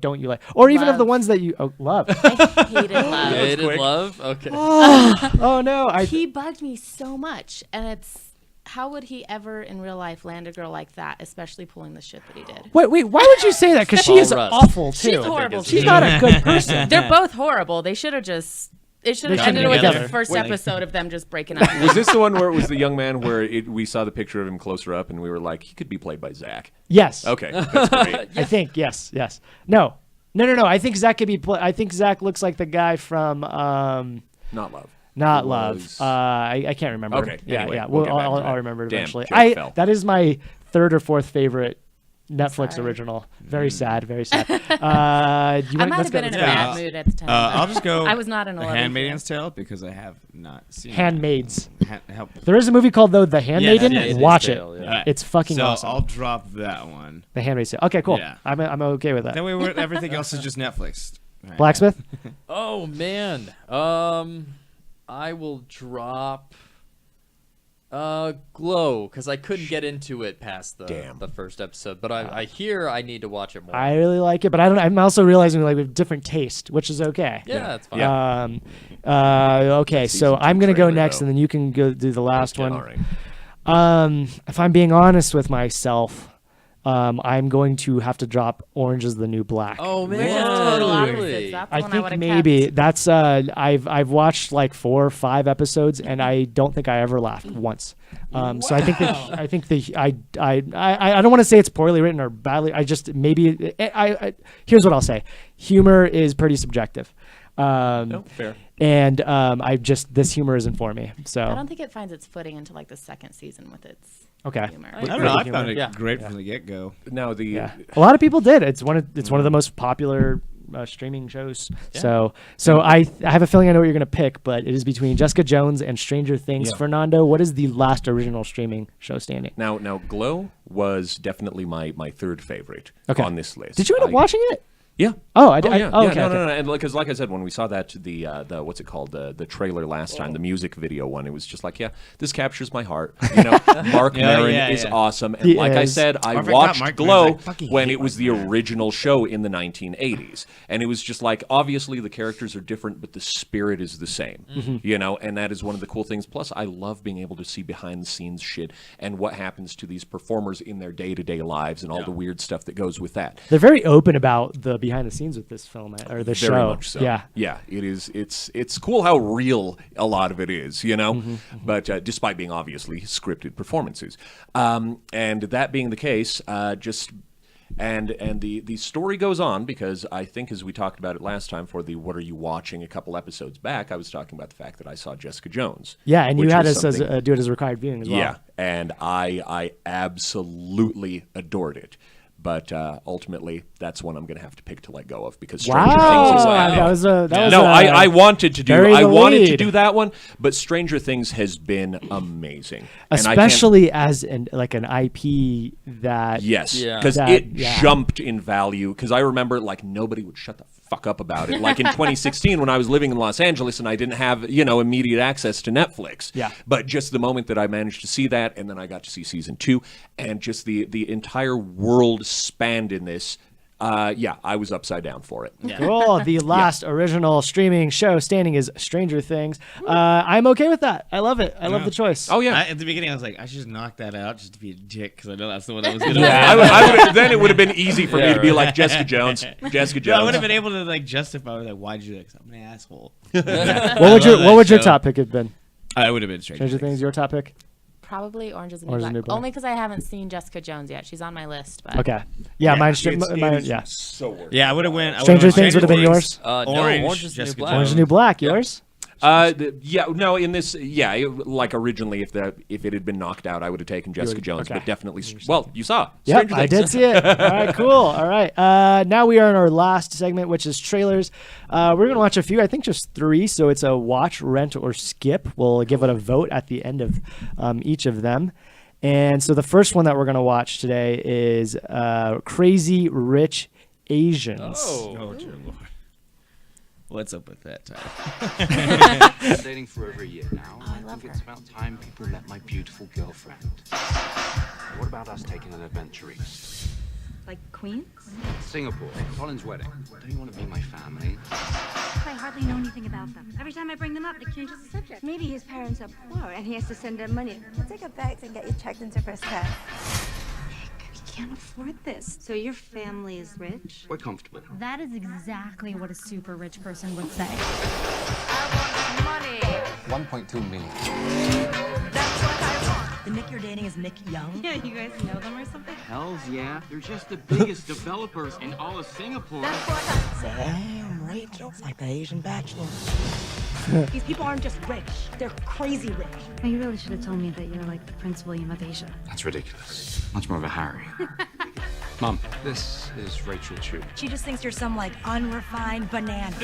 Speaker 1: don't you like, or even of the
Speaker 9: Love.
Speaker 1: ones that you love?
Speaker 9: I hated Love.
Speaker 2: Hated Love? Okay.
Speaker 1: Oh no,
Speaker 9: He bugged me so much, and it's how would he ever in real life land a girl like that, especially pulling the shit that he did?
Speaker 1: Wait. Why would you say that? Because she
Speaker 2: Paul
Speaker 1: is
Speaker 2: Rudd.
Speaker 1: awful too.
Speaker 9: She's horrible.
Speaker 1: She's not a good person.
Speaker 9: They're both horrible. They should have just. It should have
Speaker 1: should've
Speaker 9: ended
Speaker 1: been
Speaker 9: with
Speaker 1: together.
Speaker 9: the first
Speaker 4: Wait.
Speaker 9: episode of them just breaking up.
Speaker 4: Was this the one where it was the young man where we saw the picture of him closer up and we were like, he could be played by Zach?
Speaker 1: Yes.
Speaker 4: Okay, that's great.
Speaker 1: I think yes. No. I think Zach could be. I think Zach looks like the guy from
Speaker 4: Not Love.
Speaker 1: Not
Speaker 4: It
Speaker 1: Love.
Speaker 4: was-
Speaker 1: I can't remember.
Speaker 4: Okay,
Speaker 1: Yeah.
Speaker 4: anyway,
Speaker 1: Yeah.
Speaker 4: we'll
Speaker 1: Well,
Speaker 4: get back to
Speaker 1: I'll
Speaker 4: that.
Speaker 1: remember it
Speaker 4: Damn,
Speaker 1: eventually.
Speaker 4: joke fell.
Speaker 1: That is my third or fourth favorite Netflix
Speaker 9: Sorry.
Speaker 1: original. Very sad. Very sad.
Speaker 9: I might have been in a
Speaker 3: go.
Speaker 9: bad mood at the time.
Speaker 3: I'll just go.
Speaker 9: I was not in a
Speaker 3: The
Speaker 9: love
Speaker 3: Handmaid's Tale because I have not seen
Speaker 1: Handmaids.
Speaker 3: Help.
Speaker 1: There is a movie called The Handmaiden.
Speaker 3: Handmaid's
Speaker 1: Watch
Speaker 2: Tale,
Speaker 1: it.
Speaker 2: yeah.
Speaker 3: Alright,
Speaker 1: It's fucking
Speaker 3: so
Speaker 1: awesome.
Speaker 3: I'll drop that one.
Speaker 1: The Handmaid's Tale. Okay, cool.
Speaker 3: Yeah.
Speaker 1: I'm okay with that.
Speaker 3: That way, everything else is just Netflix. Right.
Speaker 1: Blacksmith.
Speaker 2: Oh man. I will drop Glow because I couldn't get into it past the first episode, but I hear I need to watch it more.
Speaker 1: I really like it, but I don't. I'm also realizing like we have different taste, which is okay.
Speaker 2: yeah, that's fine.
Speaker 1: Okay, so
Speaker 4: Season 2
Speaker 1: I'm gonna go
Speaker 4: trailer,
Speaker 1: next,
Speaker 4: though.
Speaker 1: and then you can go do the last one.
Speaker 4: All right.
Speaker 1: If I'm being honest with myself, I'm going to have to drop Orange is the New Black.
Speaker 2: Oh man,
Speaker 9: We're just total opposites.
Speaker 2: really?
Speaker 9: That's the
Speaker 1: I
Speaker 9: one I
Speaker 1: think
Speaker 9: would have
Speaker 1: maybe
Speaker 9: kept.
Speaker 1: that's I've watched like 4 or 5 episodes, and I don't think I ever laughed once. So I think I don't want to say it's poorly written or badly. I just maybe here's what I'll say: humor is pretty subjective.
Speaker 4: No, fair.
Speaker 1: And this humor isn't for me. So
Speaker 9: I don't think it finds its footing until like the second season with its
Speaker 1: okay.
Speaker 9: humor.
Speaker 3: I don't know. I found it
Speaker 2: Yeah.
Speaker 3: great from the get go.
Speaker 4: Now the
Speaker 1: Yeah, a lot of people did. It's one of the most popular streaming shows. So I have a feeling I know what you're gonna pick, but it is between Jessica Jones and Stranger Things.
Speaker 4: Yeah.
Speaker 1: Fernando, what is the last original streaming show standing?
Speaker 4: now Glow was definitely my third favorite
Speaker 1: Okay.
Speaker 4: on this list.
Speaker 1: Did you end up watching it?
Speaker 4: Yeah.
Speaker 1: Oh,
Speaker 4: Yeah,
Speaker 1: okay.
Speaker 4: no,
Speaker 1: Okay.
Speaker 4: and because like I said, when we saw that the what's it called the trailer last time, the music video one, it was just like, yeah, this captures my heart. You know, Mark Maron is awesome, and
Speaker 1: He
Speaker 4: like I
Speaker 1: is.
Speaker 4: said, I
Speaker 3: I forgot
Speaker 4: watched
Speaker 3: Mark
Speaker 4: Glow
Speaker 3: Maron's like, fucking
Speaker 4: when
Speaker 3: hate
Speaker 4: it was
Speaker 3: Mark
Speaker 4: the
Speaker 3: Maron.
Speaker 4: original show in the 1980s, and it was just like obviously the characters are different, but the spirit is the same. You know, and that is one of the cool things. Plus, I love being able to see behind the scenes shit and what happens to these performers in their day-to-day lives and all the weird stuff that goes with that.
Speaker 1: They're very open about the behind the scenes with this film or the
Speaker 4: Very
Speaker 1: show.
Speaker 4: much so.
Speaker 1: Yeah.
Speaker 4: Yeah, it is. It's cool how real a lot of it is, you know. But despite being obviously scripted performances, and that being the case, and the story goes on because I think, as we talked about it last time for the What Are You Watching a couple episodes back, I was talking about the fact that I saw Jessica Jones.
Speaker 1: Yeah, and you
Speaker 4: which
Speaker 1: had
Speaker 4: was
Speaker 1: us
Speaker 4: something-
Speaker 1: do it as required viewing as well.
Speaker 4: Yeah, and I absolutely adored it. But ultimately, that's one I'm going to have to pick to let go of because Stranger
Speaker 1: Wow,
Speaker 4: Things is I wanted to do that one, but Stranger Things has been amazing,
Speaker 1: especially as an IP that
Speaker 4: yes,
Speaker 2: Yeah.
Speaker 4: because
Speaker 1: That-
Speaker 4: it
Speaker 1: yeah.
Speaker 4: jumped in value. Because I remember like nobody would shut the fuck up about it. Like in 2016 when I was living in Los Angeles and I didn't have immediate access to Netflix.
Speaker 1: Yeah.
Speaker 4: But just the moment that I managed to see that, and then I got to see season 2, and just the entire world spanned in this. I was upside down for it.
Speaker 1: Cool. The last original streaming show standing is Stranger Things. I'm okay with that. I love it. I love the choice.
Speaker 4: Oh yeah.
Speaker 3: At the beginning, I was like, I should just knock that out just to be a dick because I know that's the one that was gonna.
Speaker 4: Then it would have been easy for me to be like Jessica Jones. Jessica Jones.
Speaker 3: I would have been able to like justify. I was like, why'd you do that? 'Cause I'm an asshole.
Speaker 1: What would your top pick have been?
Speaker 3: I would have been
Speaker 1: Stranger Things. Your top pick?
Speaker 9: Probably Orange is the New
Speaker 1: Orange is
Speaker 9: Black.
Speaker 1: the New Black.
Speaker 9: Only because I haven't seen Jessica Jones yet. She's on my list. But
Speaker 1: Okay. Yeah, mine's
Speaker 4: It's
Speaker 1: yeah.
Speaker 4: so worth it.
Speaker 3: Yeah, I would have went.
Speaker 1: Stranger Things would have been yours.
Speaker 2: No,
Speaker 3: Orange,
Speaker 2: Orange is the New
Speaker 3: Jessica
Speaker 2: Black.
Speaker 1: Orange is the New Black. Yours?
Speaker 4: In this, like originally, if it had been knocked out, I would have taken Jessica Jones,
Speaker 1: okay.
Speaker 4: but definitely, well, you saw.
Speaker 1: Yep,
Speaker 4: Stranger
Speaker 1: I
Speaker 4: Things.
Speaker 1: did see it. All right, cool. All right. Now we are in our last segment, which is trailers. We're going to watch a few, I think just 3. So it's a watch, rent, or skip. We'll give it a vote at the end of each of them. And so the first one that we're going to watch today is Crazy Rich Asians.
Speaker 3: Oh dear Lord. What's up with that title?
Speaker 7: I've been dating for over a year now.
Speaker 9: I love
Speaker 7: think
Speaker 9: her.
Speaker 7: it's about time people met my beautiful girlfriend. What about us taking an adventure east?
Speaker 6: Like Queens?
Speaker 7: Singapore, Colin's wedding. Don't you want to be my family?
Speaker 6: I hardly know anything about them. Every time I bring them up, it changes the subject. Maybe his parents are poor and he has to send them money.
Speaker 11: Let's take a bags and get you checked into first class.
Speaker 6: We can't afford this. So your family is rich?
Speaker 7: We're comfortable.
Speaker 6: That is exactly what a super rich person would say.
Speaker 7: 1.2 million.
Speaker 11: The Nick you're dating is Nick Young.
Speaker 6: Yeah, you guys know them or something?
Speaker 7: Hells yeah. They're just the biggest developers in all of Singapore.
Speaker 11: Damn, Rachel. It's like the Asian Bachelor. These people aren't just rich, they're crazy rich.
Speaker 6: Well, you really should have told me that you're like the Prince William of Asia.
Speaker 7: That's ridiculous. Much more of a Harry. Mom, this is Rachel Chu.
Speaker 11: She just thinks you're some like unrefined banana.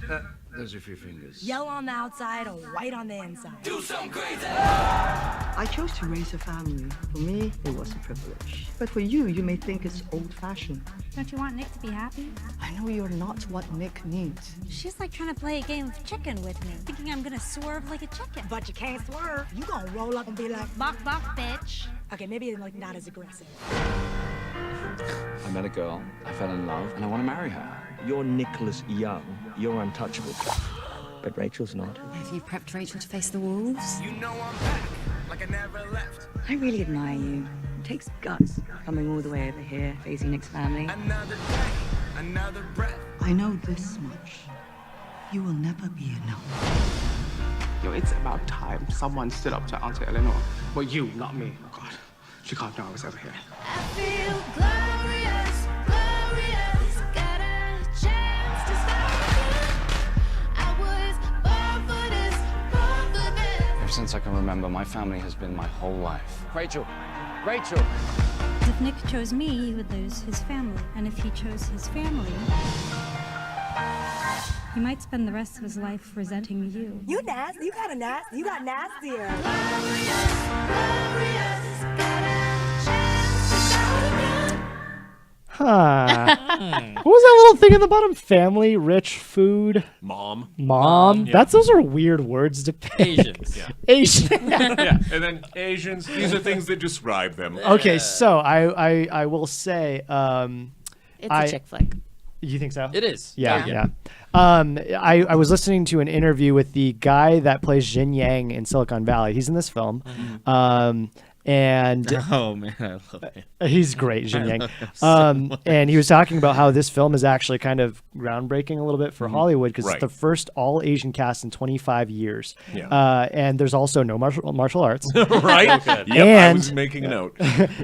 Speaker 7: No. Those are 3 fingers.
Speaker 11: Yellow on the outside or white on the inside.
Speaker 12: I chose to raise a family. For me, it was a privilege. But for you, you may think it's old-fashioned.
Speaker 6: Don't you want Nick to be happy?
Speaker 12: I know you're not what Nick needs.
Speaker 6: She's like trying to play a game of chicken with me, thinking I'm gonna swerve like a chicken.
Speaker 11: But you can't swerve. You gonna roll up and be like,
Speaker 6: Bok bok, bitch.
Speaker 11: okay, maybe like not as aggressive.
Speaker 7: I met a girl, I fell in love, and I want to marry her.
Speaker 13: You're Nicholas Young. You're untouchable. But Rachel's not.
Speaker 6: Have you prepped Rachel to face the wolves?
Speaker 10: You know I'm back, like I never left.
Speaker 12: I really admire you. It takes guts coming all the way over here, facing Nick's family.
Speaker 10: Another day, another breath.
Speaker 12: I know this much. You will never be enough.
Speaker 10: Yo, it's about time someone stood up to Auntie Eleanor. Well, you, not me. Oh God, she can't know I was over here.
Speaker 6: I feel glorious, glorious. Got a chance to stop. I was born for this, born for this.
Speaker 7: Ever since I can remember, my family has been my whole life. Rachel!
Speaker 6: If Nick chose me, he would lose his family. And if he chose his family, he might spend the rest of his life resenting you.
Speaker 11: You nasty, you got nastier.
Speaker 1: Huh. What was that little thing in the bottom? Family, rich, food,
Speaker 4: Mom.
Speaker 1: Those are weird words to pick.
Speaker 2: Asians.
Speaker 4: Yeah.
Speaker 1: Asian.
Speaker 4: Yeah, and then Asians. These are things that describe them.
Speaker 1: Okay, so I will say,
Speaker 9: It's a chick flick.
Speaker 1: You think so?
Speaker 2: It is.
Speaker 1: Yeah. I was listening to an interview with the guy that plays Jin Yang in Silicon Valley. He's in this film. And
Speaker 3: Oh man, I love him.
Speaker 1: he's great, Jin
Speaker 3: I
Speaker 1: Yang.
Speaker 3: love him so much.
Speaker 1: And he was talking about how this film is actually kind of groundbreaking a little bit for Hollywood because
Speaker 4: Right.
Speaker 1: it's the first all Asian cast in 25 years.
Speaker 4: Yeah.
Speaker 1: And there's also no martial arts.
Speaker 4: Right? Yep, I
Speaker 1: And-
Speaker 4: was making a note.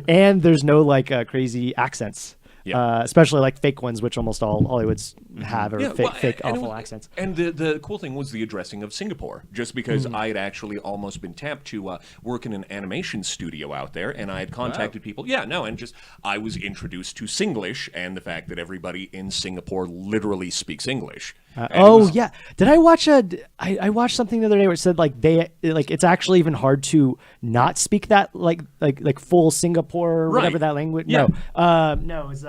Speaker 1: And there's no like crazy accents.
Speaker 4: Yeah.
Speaker 1: Especially like fake ones, which almost all Hollywoods have, or fake
Speaker 4: and it
Speaker 1: awful
Speaker 4: was-
Speaker 1: accents.
Speaker 4: And the cool thing was the addressing of Singapore, just because I had actually almost been tapped to work in an animation studio out there, and I had contacted people. Yeah, no, and just I was introduced to Singlish and the fact that everybody in Singapore literally speaks English. And it was-
Speaker 1: Yeah. Did I watch I watched something the other day where it said like it's actually even hard to not speak that like full Singapore or whatever
Speaker 4: Right.
Speaker 1: that language.
Speaker 4: Yeah.
Speaker 1: No, it's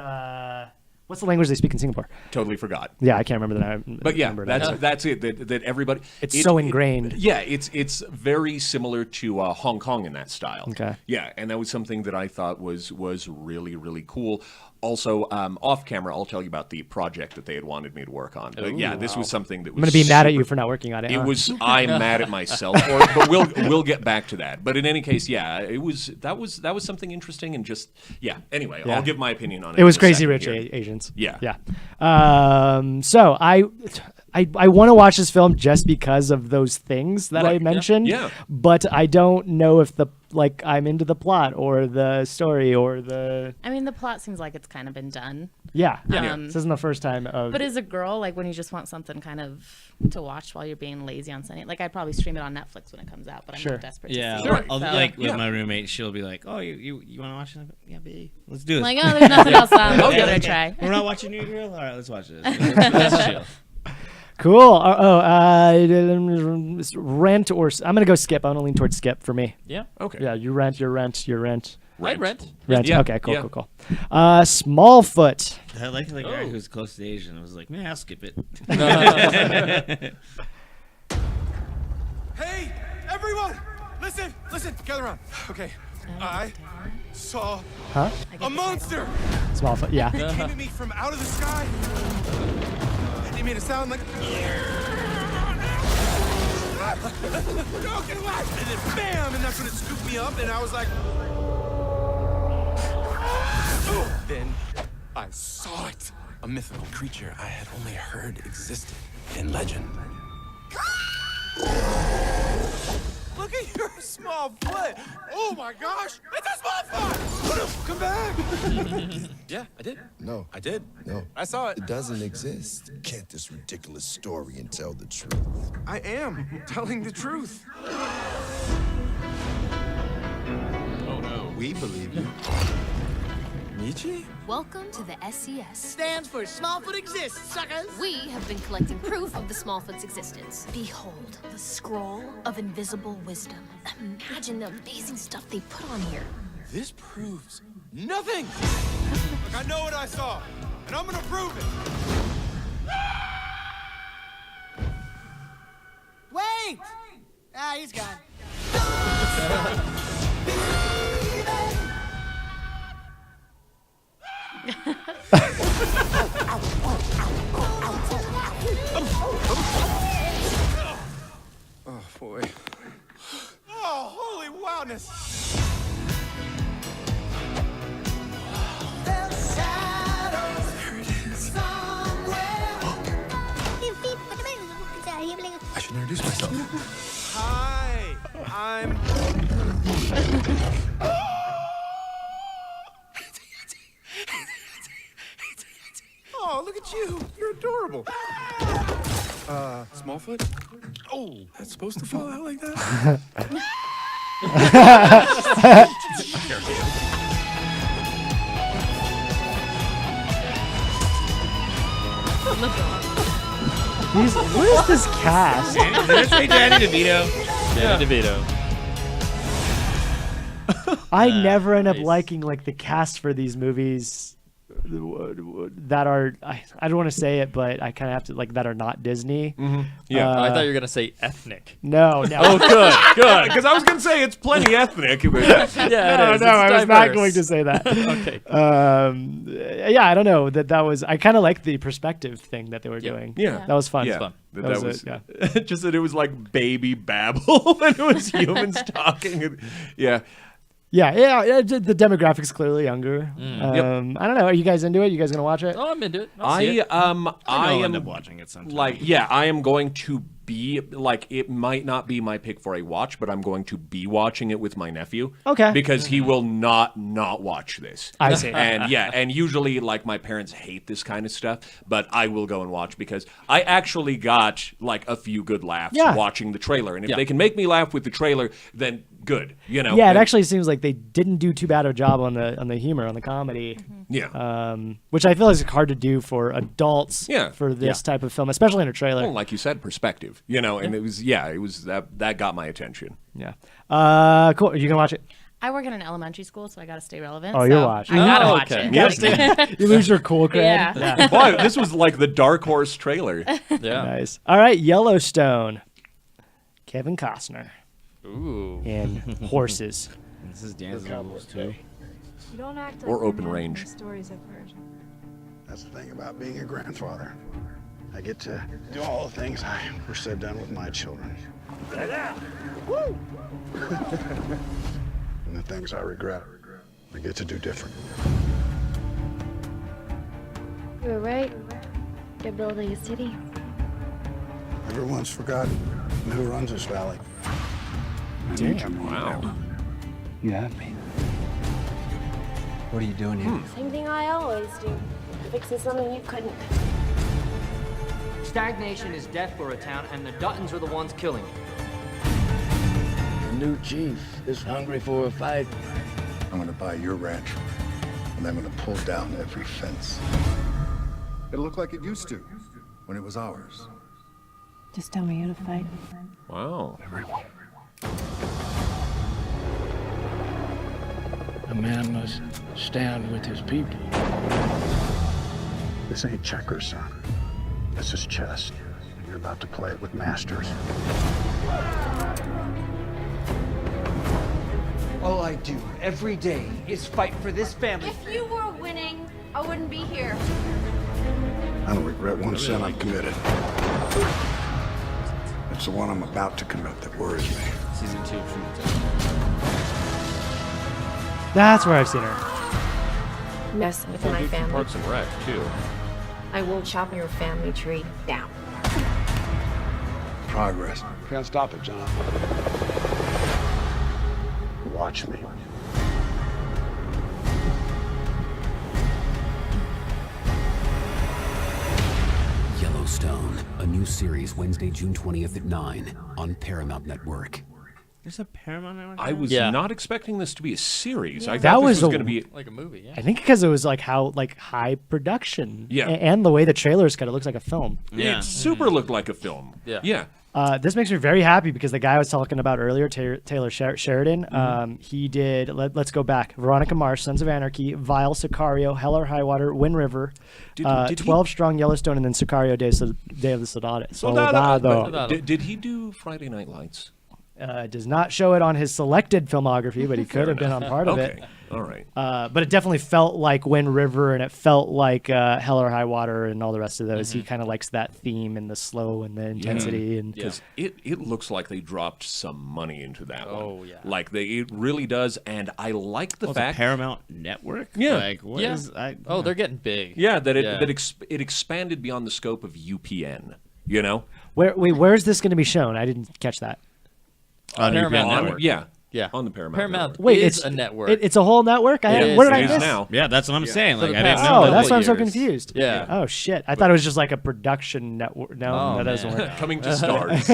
Speaker 1: what's the language they speak in Singapore?
Speaker 4: Totally forgot.
Speaker 1: Yeah, I can't remember the name.
Speaker 4: But yeah,
Speaker 1: remember
Speaker 4: that's it. That everybody.
Speaker 1: It's so ingrained.
Speaker 4: Yeah, it's very similar to Hong Kong in that style.
Speaker 1: Okay.
Speaker 4: Yeah, and that was something that I thought was really really cool. Also, off camera, I'll tell you about the project that they had wanted me to work on. But yeah, this was something that was.
Speaker 1: I'm gonna be mad at you
Speaker 4: super-
Speaker 1: for not working on it.
Speaker 4: It
Speaker 1: huh?
Speaker 4: was. I'm mad at myself for it, but we'll get back to that. But in any case, yeah, that was something interesting and just Anyway,
Speaker 1: Yeah.
Speaker 4: I'll give my opinion on it.
Speaker 1: It was
Speaker 4: in a
Speaker 1: Crazy
Speaker 4: second
Speaker 1: Rich
Speaker 4: here.
Speaker 1: Asians.
Speaker 4: Yeah.
Speaker 1: Yeah. So I want to watch this film just because of those things that I
Speaker 4: Right, yeah,
Speaker 1: mentioned.
Speaker 4: yeah.
Speaker 1: But I don't know if I'm into the plot or the story or the.
Speaker 9: I mean, the plot seems like it's kind of been done.
Speaker 1: Yeah.
Speaker 9: Um,
Speaker 1: This isn't the first time of.
Speaker 9: But as a girl, like when you just want something kind of to watch while you're being lazy on Sunday, like I'd probably stream it on Netflix when it comes out. But I'm
Speaker 1: Sure.
Speaker 9: not desperate.
Speaker 3: Yeah,
Speaker 9: To see
Speaker 4: Right.
Speaker 9: it,
Speaker 3: I'll,
Speaker 9: so.
Speaker 3: like with
Speaker 4: Yeah.
Speaker 3: my roommate, she'll be like, "Oh, you want to watch it? Yeah, babe, let's do it."
Speaker 9: Like, oh, there's nothing else on. Let's give it a try.
Speaker 3: We're not watching New Girl. All right, let's watch this. Let's chill.
Speaker 1: Cool. Rent or I'm gonna go skip. I'm gonna lean towards skip for me.
Speaker 2: Yeah.
Speaker 4: Okay.
Speaker 1: Yeah, you rent.
Speaker 2: I'd rent.
Speaker 1: Rent.
Speaker 4: Yeah,
Speaker 1: Okay. Cool.
Speaker 4: yeah.
Speaker 1: Cool. Smallfoot.
Speaker 3: I like the guy who's close to Asian. I was like, man, I'll skip it.
Speaker 14: Hey, everyone! Listen, gather around. Okay, I saw
Speaker 1: Huh?
Speaker 14: a monster!
Speaker 1: Smallfoot. Yeah.
Speaker 14: It came at me from out of the sky. It made a sound like. No, get away! And then bam! And that's when it scooped me up, and I was like. Then I saw it. A mythical creature I had only heard existed in legend. Look at your small foot! Oh my gosh! It's a small foot! Come back! Yeah, I did.
Speaker 8: No.
Speaker 14: I did.
Speaker 8: No.
Speaker 14: I saw it.
Speaker 8: It doesn't exist. Can't this ridiculous story and tell the truth.
Speaker 14: I am telling the truth. Oh no. We believe you. Michi?
Speaker 6: Welcome to the SES.
Speaker 11: Stands for Smallfoot Exists, suckers!
Speaker 6: We have been collecting proof of the Smallfoot's existence. Behold, the scroll of invisible wisdom. Imagine the amazing stuff they put on here.
Speaker 14: This proves nothing! Look, I know what I saw, and I'm gonna prove it!
Speaker 11: Wait! Ah, he's gone.
Speaker 14: Oh, boy. Oh, holy wildness! There it is. I should introduce myself. Hi, I'm... Oh, look at you. You're adorable. Smallfoot? Oh, that's supposed to fall out like that?
Speaker 1: What is this cast?
Speaker 3: Did I say Danny DeVito?
Speaker 2: Danny DeVito.
Speaker 1: I never end up liking like the cast for these movies that are I don't want to say it, but I kind of have to like that are not Disney.
Speaker 2: Yeah, I thought you were gonna say ethnic.
Speaker 1: No.
Speaker 2: Oh, good.
Speaker 4: Because I was going to say it's plenty ethnic.
Speaker 2: Yeah,
Speaker 1: No,
Speaker 2: it is. It's
Speaker 1: I was not
Speaker 2: diverse.
Speaker 1: going to say that.
Speaker 2: Okay.
Speaker 1: Yeah, I don't know that was. I kind of liked the perspective thing that they were doing.
Speaker 4: Yeah.
Speaker 1: That was fun.
Speaker 4: Yeah.
Speaker 2: fun.
Speaker 4: That was
Speaker 1: yeah.
Speaker 4: just that it was like baby babble and it was humans talking. Yeah.
Speaker 1: The demographic's clearly younger. I don't know. Are you guys into it? You guys gonna watch it?
Speaker 2: Oh, I'm into it. I
Speaker 3: end up watching it sometime.
Speaker 4: I am going to be like, it might not be my pick for a watch, but I'm going to be watching it with my nephew.
Speaker 1: Okay.
Speaker 4: Because he will not watch this.
Speaker 1: I see.
Speaker 4: And usually like my parents hate this kind of stuff, but I will go and watch because I actually got like a few good laughs watching the trailer, and if they can make me laugh with the trailer, then good. You know.
Speaker 1: Yeah, it actually seems like they didn't do too bad a job on the humor, on the comedy.
Speaker 4: Yeah.
Speaker 1: Which I feel is hard to do for adults. For this type of film, especially in a trailer.
Speaker 4: Well, like you said, perspective. You know, and it was that got my attention.
Speaker 1: Yeah. Cool. Are you gonna watch it?
Speaker 9: I work in an elementary school, so I got to stay relevant.
Speaker 1: Oh,
Speaker 9: so
Speaker 1: you're watching.
Speaker 9: I gotta watch it.
Speaker 1: You, gotta stay, you lose your cool cred.
Speaker 9: Yeah.
Speaker 4: Boy, this was like the Dark Horse trailer.
Speaker 1: Nice. All right, Yellowstone. Kevin Costner.
Speaker 2: Ooh.
Speaker 1: And horses.
Speaker 3: This is Dan's Cowboys too.
Speaker 15: You don't act like
Speaker 4: Or open
Speaker 15: you're not
Speaker 4: range.
Speaker 15: in the stories I've heard.
Speaker 16: That's the thing about being a grandfather. I get to do all the things I wish I'd done with my children. Woo! And the things I regret, I get to do different.
Speaker 15: You were right. They're building a city.
Speaker 16: Everyone's forgotten who runs this valley.
Speaker 1: Damn.
Speaker 4: Wow.
Speaker 5: You have me. What are you doing here?
Speaker 15: Same thing I always do. Fixing something you couldn't.
Speaker 17: Stagnation is death for a town, and the Duttons are the ones killing it.
Speaker 18: The new chief is hungry for a fight.
Speaker 16: I'm gonna buy your ranch, and I'm gonna pull down every fence. It'll look like it used to, when it was ours.
Speaker 15: Just tell me how to fight.
Speaker 4: Wow.
Speaker 18: A man must stand with his people.
Speaker 16: This ain't checkers, son. This is chess. And you're about to play it with masters.
Speaker 17: All I do every day is fight for this family.
Speaker 15: If you were winning, I wouldn't be here.
Speaker 16: I don't regret one sin I've committed. It's the one I'm about to commit that worries me.
Speaker 3: Season 2.
Speaker 1: That's where I've seen her.
Speaker 15: Mess with my family.
Speaker 4: Parks and Rec too.
Speaker 15: I will chop your family tree down.
Speaker 16: Progress. Can't stop it, John. Watch me.
Speaker 19: Yellowstone, a new series Wednesday, June 20th at 9 on Paramount Network.
Speaker 3: There's a Paramount Network?
Speaker 4: I was not expecting this to be a series. I
Speaker 1: That
Speaker 4: thought
Speaker 1: was
Speaker 4: this was
Speaker 1: a-
Speaker 4: going to be
Speaker 2: Like a movie, yeah.
Speaker 1: I think because it was like high production.
Speaker 4: Yeah.
Speaker 1: And the way the trailer's cut, it looks like a film.
Speaker 4: It super looked like a film. Yeah.
Speaker 1: This makes me very happy because the guy I was talking about earlier, Taylor Sheridan, he did, let's go back, Veronica Mars, Sons of Anarchy, Vile, Sicario, Hell or High Water, Wind River,
Speaker 4: Did
Speaker 1: 12 Strong, Yellowstone, and then Sicario, Day of the Soldado.
Speaker 4: Did he do Friday Night Lights?
Speaker 1: Does not show it on his selected filmography, but he could have been on part of it.
Speaker 4: All right.
Speaker 1: But it definitely felt like Wind River, and it felt like Hell or High Water, and all the rest of those. He kind of likes that theme and the slow and the intensity. And
Speaker 4: because it looks like they dropped some money into that one.
Speaker 2: Oh, yeah.
Speaker 4: Like it really does, and I like the
Speaker 3: It's a
Speaker 4: fact
Speaker 3: Paramount Network?
Speaker 4: Yeah.
Speaker 3: Like, what is...
Speaker 2: They're getting big.
Speaker 4: Yeah, that it expanded beyond the scope of UPN. You know.
Speaker 1: Where's this going to be shown? I didn't catch that.
Speaker 3: On
Speaker 2: Paramount
Speaker 3: UPN
Speaker 2: Network.
Speaker 4: Yeah, on the Paramount.
Speaker 2: Paramount
Speaker 1: Wait,
Speaker 2: is
Speaker 1: it's
Speaker 2: a network.
Speaker 1: It's a whole network. What did I miss?
Speaker 4: Now.
Speaker 3: Yeah, that's what I'm saying.
Speaker 2: For
Speaker 3: Like,
Speaker 2: the
Speaker 3: I didn't
Speaker 2: past
Speaker 3: know.
Speaker 1: Oh,
Speaker 2: couple
Speaker 1: that's why I'm so
Speaker 2: years.
Speaker 1: confused.
Speaker 2: Yeah.
Speaker 1: Oh shit! I thought it was just like a production network. No, that doesn't work.
Speaker 4: Coming to stars.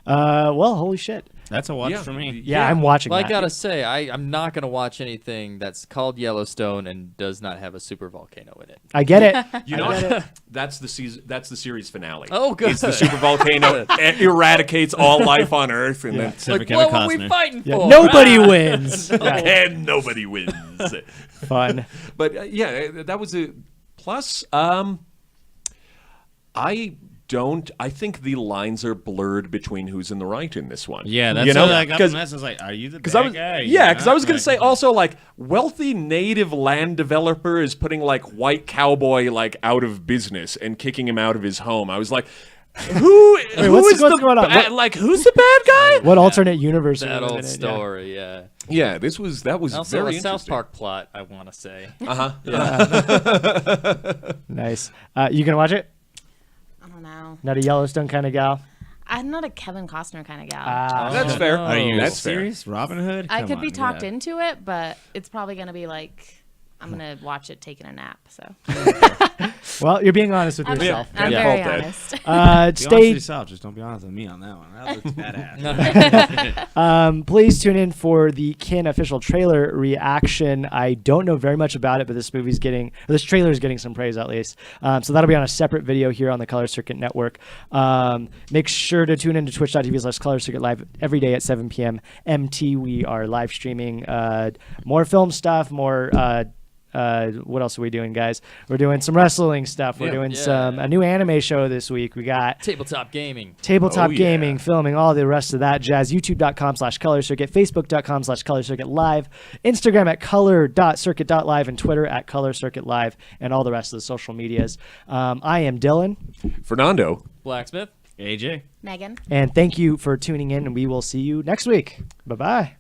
Speaker 1: Well, holy shit.
Speaker 3: That's a watch for me.
Speaker 1: Yeah, I'm watching
Speaker 2: Well,
Speaker 1: that.
Speaker 2: I gotta say, I'm not gonna watch anything that's called Yellowstone and does not have a super volcano in it.
Speaker 1: I get it.
Speaker 4: You know what? That's the series finale.
Speaker 2: Oh, good.
Speaker 4: It's the super volcano. It eradicates all life on Earth, and then
Speaker 2: Like, what were we fighting for?
Speaker 1: Nobody wins.
Speaker 4: and nobody wins.
Speaker 1: Fun.
Speaker 4: But that was a plus. I think the lines are blurred between who's in the right in this one.
Speaker 3: Yeah, that's
Speaker 4: you know,
Speaker 3: what I got from
Speaker 4: because
Speaker 3: this. I was like, are you the bad guy?
Speaker 4: because I was going to say also like wealthy native land developer is putting like white cowboy like out of business and kicking him out of his home. I was like, Who
Speaker 1: what's going on?
Speaker 4: Like, who's the bad guy?
Speaker 1: What alternate universe? are we
Speaker 2: That
Speaker 1: living
Speaker 2: old
Speaker 1: in?
Speaker 2: story, yeah.
Speaker 4: Yeah, that was
Speaker 2: Also
Speaker 4: very
Speaker 2: a South
Speaker 4: interesting.
Speaker 2: Park plot, I want to say.
Speaker 1: Nice. You gonna watch it?
Speaker 9: I don't know.
Speaker 1: Not a Yellowstone kind of gal.
Speaker 9: I'm not a Kevin Costner kind of gal.
Speaker 4: That's fair.
Speaker 3: Are you
Speaker 4: That's
Speaker 3: serious? Robin Hood?
Speaker 9: I
Speaker 3: Come
Speaker 9: could be
Speaker 3: on,
Speaker 9: talked
Speaker 3: yeah.
Speaker 9: into it, but it's probably going to be like I'm going to watch it taking a nap. So
Speaker 1: Well, you're being honest with
Speaker 9: I'm,
Speaker 1: yourself.
Speaker 9: I'm
Speaker 4: Can't
Speaker 9: very
Speaker 4: fault that.
Speaker 9: honest.
Speaker 3: Be honest with
Speaker 1: Stay.
Speaker 3: yourself. Just don't be honest with me on that one. That looks badass.
Speaker 1: Please tune in for the Kin official trailer reaction. I don't know very much about it, but this trailer is getting some praise at least. So that'll be on a separate video here on the Color Circuit Network. Make sure to tune in to twitch.tv/Color Circuit Live every day at 7 p.m. MT. We are live streaming more film stuff, more. What else are we doing, guys? We're doing some wrestling stuff. We're doing a new anime show this week. We got
Speaker 2: Tabletop gaming.
Speaker 1: Gaming, filming, all the rest of that jazz. YouTube.com/Color Circuit, Facebook.com/Color Circuit Live, Instagram at color.circuit.live, and Twitter at Color Circuit Live, and all the rest of the social medias. I am Dylan.
Speaker 4: Fernando.
Speaker 2: Blacksmith.
Speaker 3: AJ.
Speaker 9: Megan.
Speaker 1: And thank you for tuning in, and we will see you next week. Bye-bye.